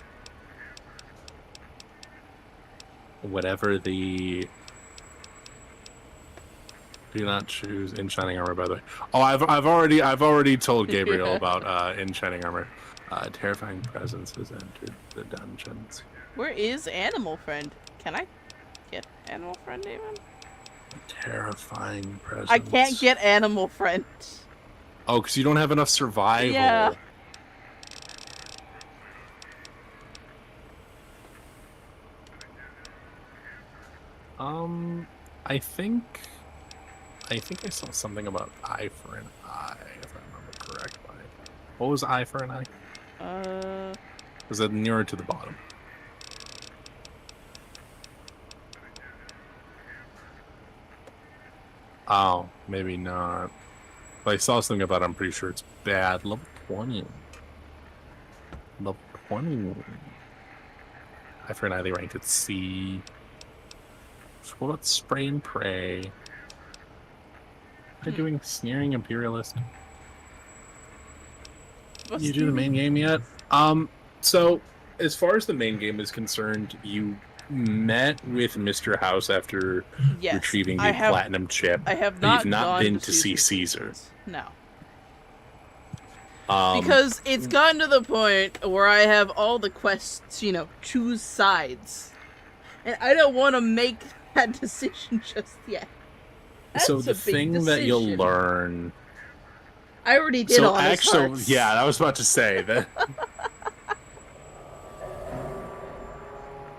Whatever the. Do not choose in Shining Armor. By the way, oh, I've already told Gabriel about in Shining Armor. Terrifying presence has entered the dungeons. Where is Animal Friend? Can I get Animal Friend even? Terrifying presence. I can't get Animal Friend. Oh, because you don't have enough survival. Yeah. I think I saw something about eye for an eye, if I remember correctly. What was eye for an eye? Was it nearer to the bottom? Oh, maybe not. But I saw something about it, I'm pretty sure it's bad. Level 20. Level 20. Eye for an eye, they ranked at C. So what about Spray and Pray? They're doing Sneering Imperialist. You do the main game yet? So as far as the main game is concerned, you met with Mr. House after retrieving the platinum chip. I have but not you've not gone been to to see Caesar. No. Because it's gotten to the point where I have all the quests, you know, choose sides. And I don't want to make that decision just yet. So the thing that you'll learn... I already did all this. So actually, yeah, I was about to say that...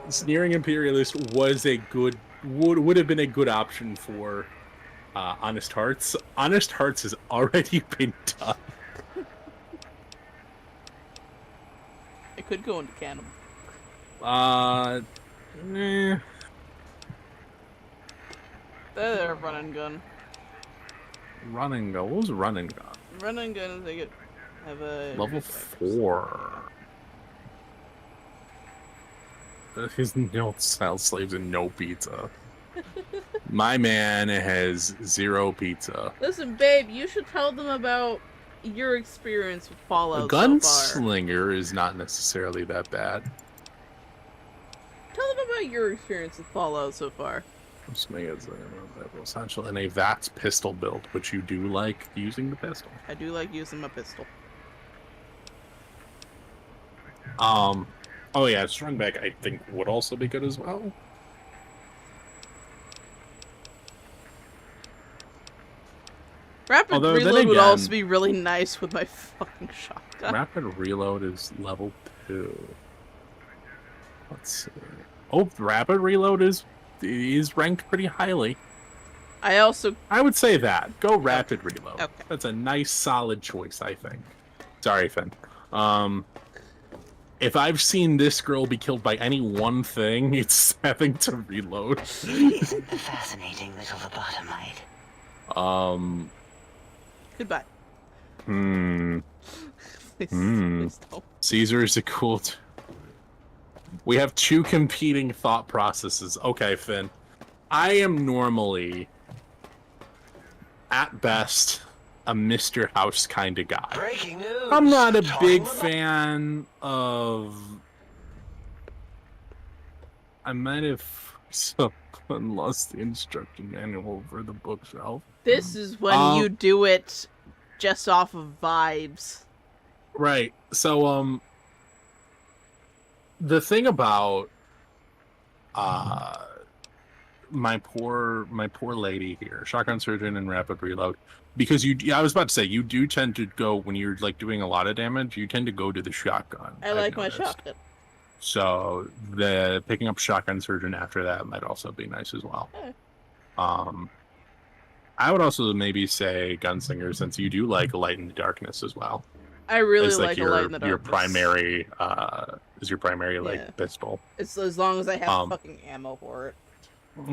Sneering Imperialist was a good... would have been a good option for Honest Hearts. Honest Hearts has already been done. I could go into Cannibal. There, run and gun. Run and gun? What was run and gun? Run and gun, they get have a level 4. His no style slaves and no pizza. My man has 0 pizza. Listen, babe, you should tell them about your experience with Fallout. A gunslinger is not necessarily that bad. Tell them about your experience with Fallout so far. Essential in a VATS pistol build, which you do like using the pistol. I do like using my pistol. Oh yeah, strung back I think would also be good as well. Rapid reload would also be really nice with my fucking shotgun. Rapid reload is level 2. Let's see. Oh, rapid reload is ranked pretty highly. I would say that. Go rapid reload. Okay. That's a nice solid choice, I think. Sorry, Finn. If I've seen this girl be killed by any one thing, it's having to reload. Isn't the fascinating little lobotomite? Goodbye. Please don't. Caesar is a cool... We have 2 competing thought processes. Okay, Finn. I am normally, at best, a Mr. House kind of guy. Breaking news. I'm not a big fan of... I might have lost the instruction manual for the bookshelf. This is when you do it just off of vibes. Right. So, the thing about my poor lady here, shotgun surgeon and rapid reload, because I was about to say you do tend to go when you're like doing a lot of damage. You tend to go to the shotgun. I like my shotgun. So the picking up shotgun surgeon after that might also be nice as well. Okay. I would also maybe say gunslinger, since you do like light in the darkness as well. I really It's like a light in the darkness. Your primary like pistol. It's as long as I have fucking ammo for it.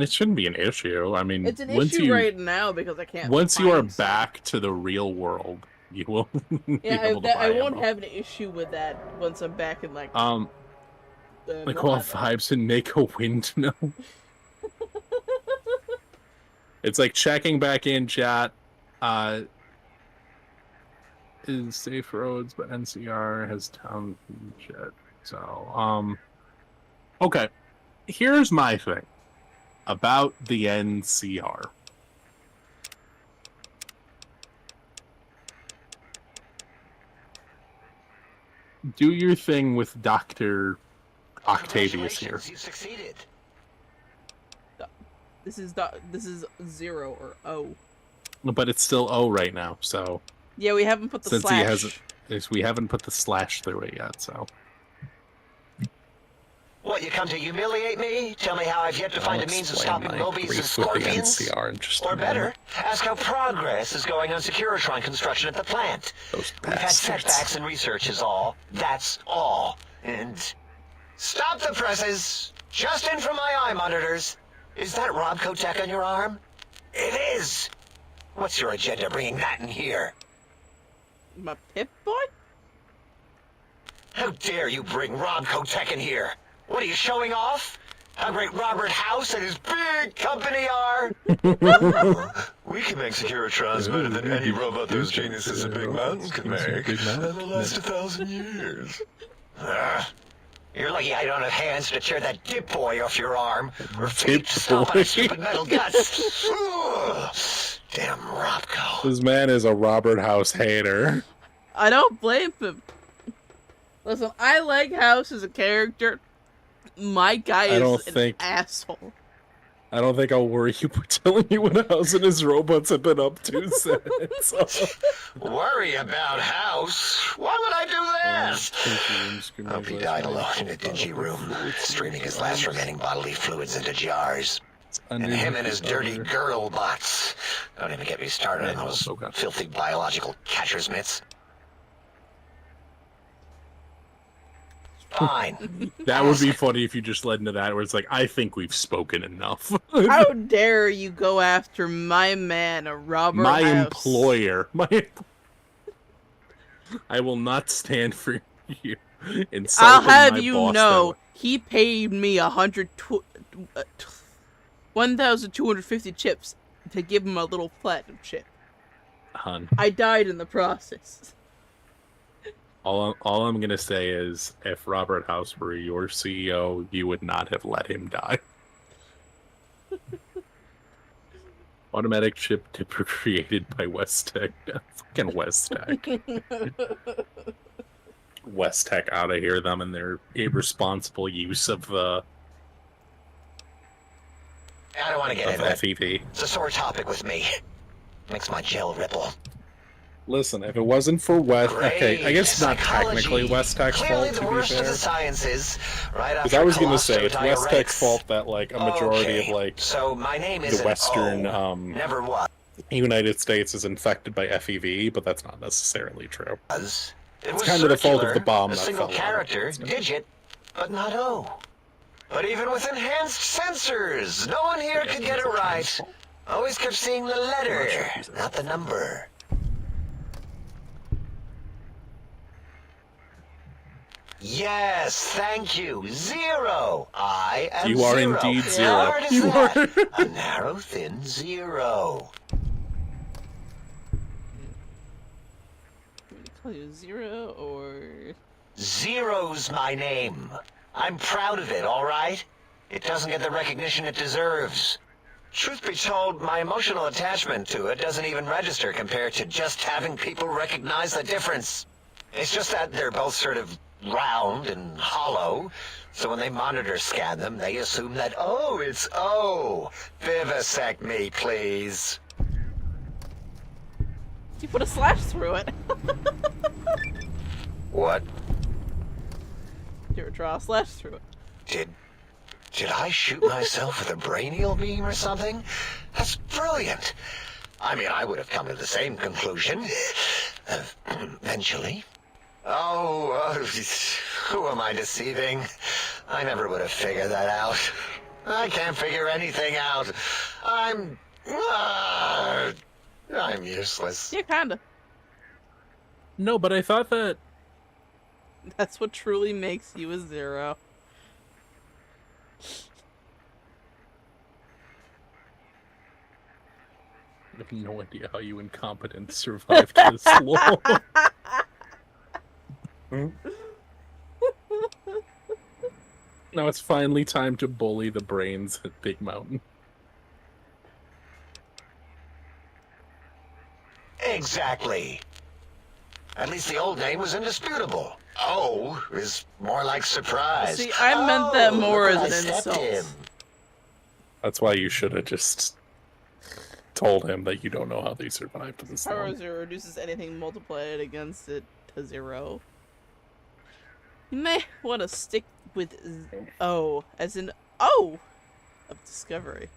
It shouldn't be an issue. I mean, it's an issue right now because I can't. Once you are back to the real world, you will. Yeah, I won't have an issue with that once I'm back in like. Like all vibes and make a wind know. It's like checking back in chat. Is safe roads, but NCR has town shit. So, okay. Here's my thing about the NCR. Do your thing with Dr. Octavius here. You succeeded. This is 0 or O. But it's still O right now, so. Yeah, we haven't put the slash. We haven't put the slash through it yet, so. What, you come to humiliate me? Tell me how I've yet to find a means of stopping lobies and scorpions? Or better, ask how progress is going on Securitron construction at the plant. We've had setbacks in research is all. That's all. And... Stop the presses! Just in from my eye monitors. Is that Robco tech on your arm? It is! What's your agenda bringing that in here? My Pip-Boy? How dare you bring Robco tech in here? What are you showing off? How great Robert House and his big company are? We can make Securitrons better than any robot those geniuses in Big Mountain can make. And they'll last 1,000 years. You're lucky I don't have hands to tear that dip boy off your arm, or feet to stomp on his stupid metal guts. Damn Robco. This man is a Robert House hater. I don't blame him. Listen, I like House as a character. My guy is an asshole. I don't think I'll worry you by telling you what House and his robots have been up to since. Worry about House? Why would I do that? Hope he died alone in a dingy room, streaming his last remaining bodily fluids into jars. And him and his dirty girl bots. Don't even get me started on those filthy biological catcher's mitts. Fine. That would be funny if you just led into that, where it's like, I think we've spoken enough. How dare you go after my man, Robert My House. employer. I will not stand for you insulting I'll have my you boss know, he paid me 1,250 chips to give him a little platinum chip. Hun. I died in the process. All I'm gonna say is, if Robert House were your CEO, you would not have let him die. Automatic chip tipper created by West Tech. Fucking West Tech. West Tech out of here, them and their irresponsible use of I don't want to get into FEV. It's a sore topic with me. Makes my gel ripple. Listen, if it wasn't for West... Okay, I guess not technically West Tech's fault, to be fair. Of the sciences, right? Because I was going to say, it's West Tech's fault that, like, a majority of, like, so my name the Western, never was. United States is infected by FEV, but that's not necessarily true. It was kind of the fault of the bomb a that single fell character, digit, but not O. But even with enhanced sensors, no one here could get it right. Always kept seeing the letter, not the number. Yes, thank you. 0. I am You are 0. indeed 0. How hard is You that? A narrow, thin 0. Call you 0 or... 0's my name. I'm proud of it, all right? It doesn't get the recognition it deserves. Truth be told, my emotional attachment to it doesn't even register compared to just having people recognize the difference. It's just that they're both sort of round and hollow, so when they monitor scan them, they assume that, oh, it's O. Vivisect me, please. You put a slash through it. What? You ever draw a slash through it? Did I shoot myself with a brainial beam or something? That's brilliant. I mean, I would have come to the same conclusion. Eventually. Oh, who am I deceiving? I never would have figured that out. I can't figure anything out. I'm useless. Yeah, kinda. No, but I thought that... That's what truly makes you a zero. I have no idea how you incompetent survived this long. Now it's finally time to bully the brains at Big Mountain. Exactly. At least the old name was indisputable. O is more like surprise. See, I meant that more look what as an I stepped in. insult. That's why you should have just told him that you don't know how they survived this Power long. zero reduces anything multiplied against it to 0. You may want to stick with O, as in O of discovery.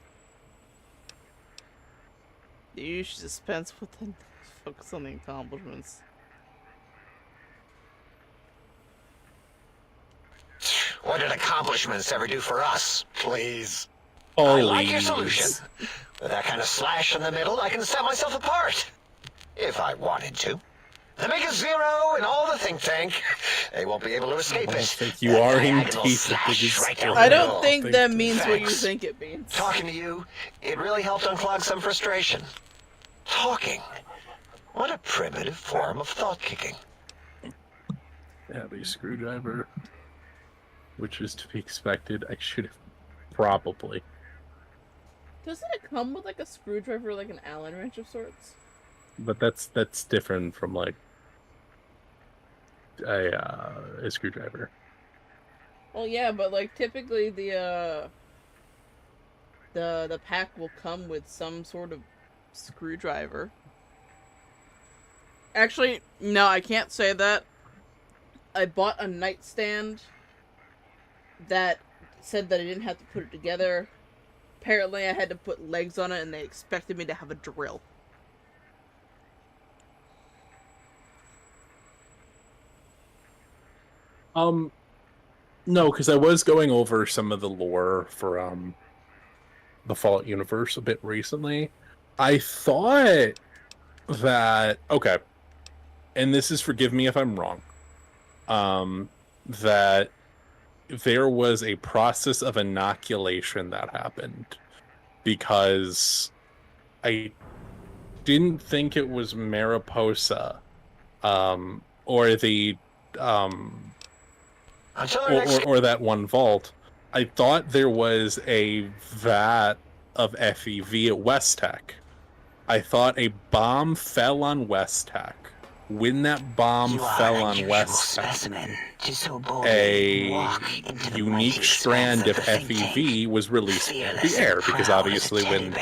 You should dispense with the focus on the accomplishments. What did accomplishments ever do for us? Please. I Please. like your solution. With that kind of slash in the middle, I can set myself apart. If I wanted to. They make a 0 and all the think tank. They won't be able to escape I it. think you That are diagonal indeed the slash biggest right down I the don't middle. think that means what you Thanks. think it means. Talking to you, it really helped unclog some frustration. Talking. What a primitive form of thought kicking. Have a screwdriver, which is to be expected. I should have probably. Doesn't it come with like a screwdriver, like an Allen wrench of sorts? But that's different from like a screwdriver. Well, yeah, but like typically the pack will come with some sort of screwdriver. Actually, no, I can't say that. I bought a nightstand that said that I didn't have to put it together. Apparently, I had to put legs on it, and they expected me to have a drill. No, because I was going over some of the lore for the Fallout universe a bit recently. I thought that and this is, forgive me if I'm wrong, that there was a process of inoculation that happened, because I didn't think it was Mariposa or the or that one vault. I thought there was a vat of FEV at West Tech. I thought a bomb fell on West Tech. When that bomb fell on West Tech, a unique strand of FEV was released into the air, because obviously when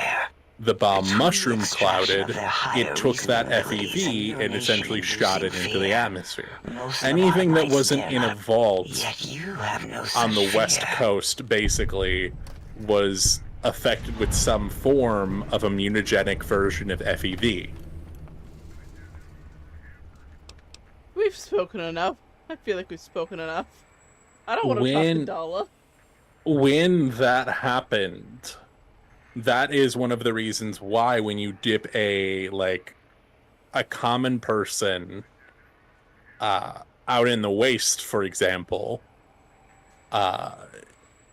the bomb mushroom clouded, it took that FEV and essentially shot it into the atmosphere. Anything that wasn't in a vault on the West Coast basically was affected with some form of immunogenic version of FEV. We've spoken enough. I feel like we've spoken enough. I don't want to talk to Dala. When that happened, that is one of the reasons why when you dip a common person out in the waste, for example,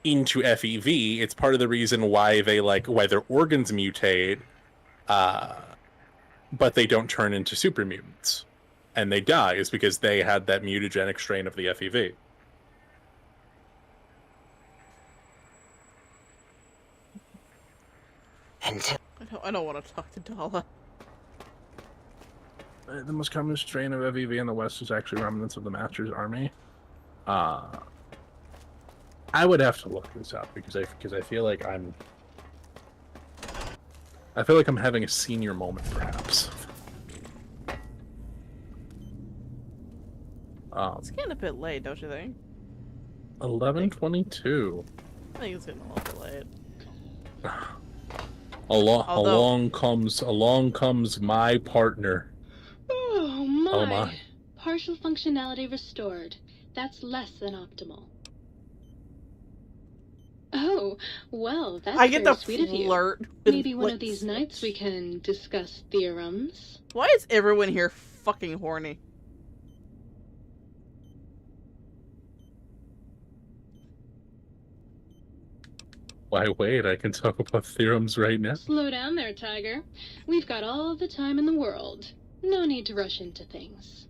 into FEV, it's part of the reason why they why their organs mutate, but they don't turn into super mutants and they die, is because they had that mutagenic strain of the FEV. I don't want to talk to Dala. The most common strain of FEV in the West is actually remnants of the Master's army. I would have to look this up because I feel like I'm having a senior moment, perhaps. It's getting a bit late, don't you think? 11:22. I think it's getting a little bit late. Along comes my partner. Oh my. Oh my. Partial functionality restored. That's less than optimal. Oh, well, that's I get very the sweet of you. flirt. Maybe one of these nights we can discuss theorems. Why is everyone here fucking horny? Why wait? I can talk about theorems right now. Slow down there, Tiger. We've got all the time in the world. No need to rush into things.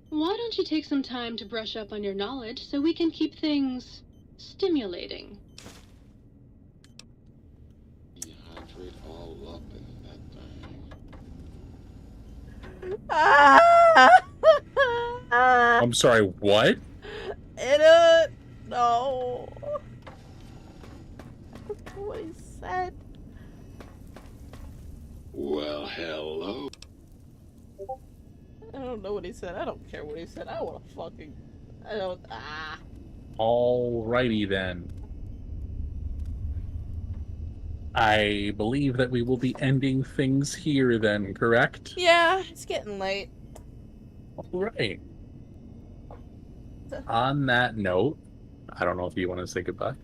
Why don't you take some time to brush up on your knowledge so we can keep things stimulating? Dehydrate all up in that thing. I'm sorry, what? No. What he said. Well, hello. I don't know what he said. I don't care what he said. I want to fucking. I don't. Alrighty then. I believe that we will be ending things here then, correct? Yeah, it's getting late. Alright. On that note, I don't know if you want to say goodbye.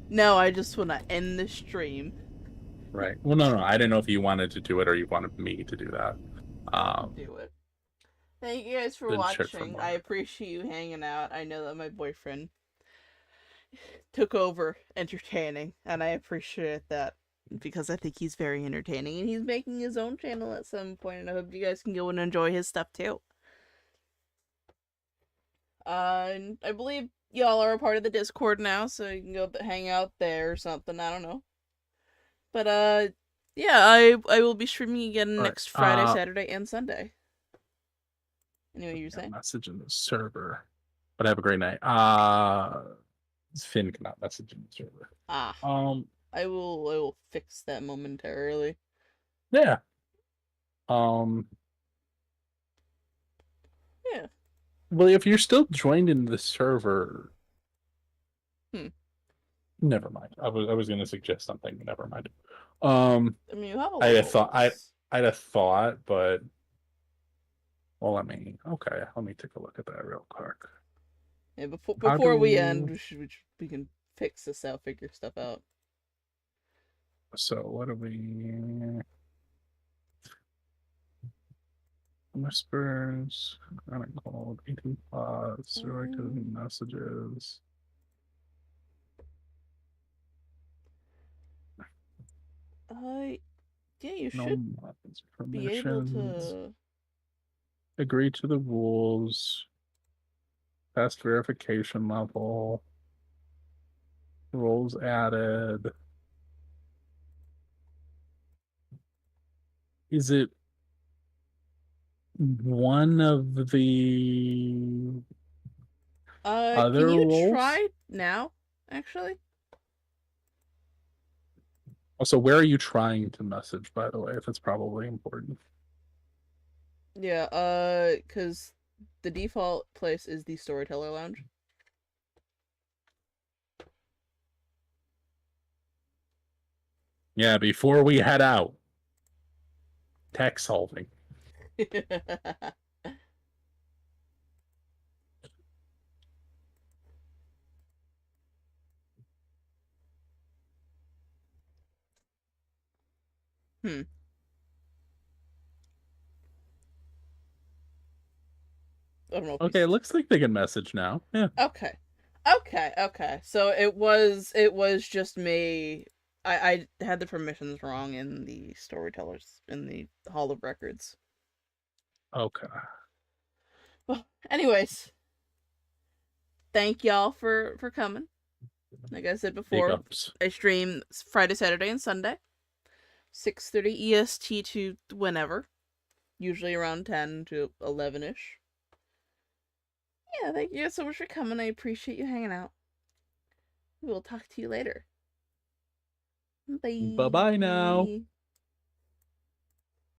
No, I just want to end the stream. Right. Well, no. I didn't know if you wanted to do it or you wanted me to do that. Do it. Thank you guys for Then check for watching. more. I appreciate you hanging out. I know that my boyfriend took over entertaining, and I appreciate that because I think he's very entertaining, and he's making his own channel at some point, and I hope you guys can go and enjoy his stuff too. And I believe y'all are a part of the Discord now, so you can go hang out there or something. I don't know. But yeah, I will be streaming again next Friday, Saturday, and Sunday. Anyway, you're saying? Message in the server. But have a great night. Finn cannot message in the server. I will fix that momentarily. Yeah. Yeah. Well, if you're still joined in the server, never mind. I was going to suggest something, but never mind. I mean, you have a I had a thought, but well, let me take a look at that real quick. Yeah, before we end, we can fix this out, figure stuff out. So what do we? Whispers, called 18 plots, directed messages. Yeah, you should be able to agree to the rules. Past verification level. Rules added. Is it one of the other can you roles? try now, actually? Also, where are you trying to message, by the way, if it's probably important? Yeah, because the default place is the Storyteller Lounge. Yeah, before we head out. Tech solving. I don't know. Okay, it looks like they can message now. Yeah. Okay. So it was just me. I had the permissions wrong in the Storytellers in the Hall of Records. Okay. Well, anyways, thank y'all for coming. Like I said before, I stream Friday, Saturday, and Sunday, 6:30 EST to whenever. usually around 10 to 11-ish. Yeah, thank you guys so much for coming. I appreciate you hanging out. We'll talk to you later. Bye. Bye-bye now.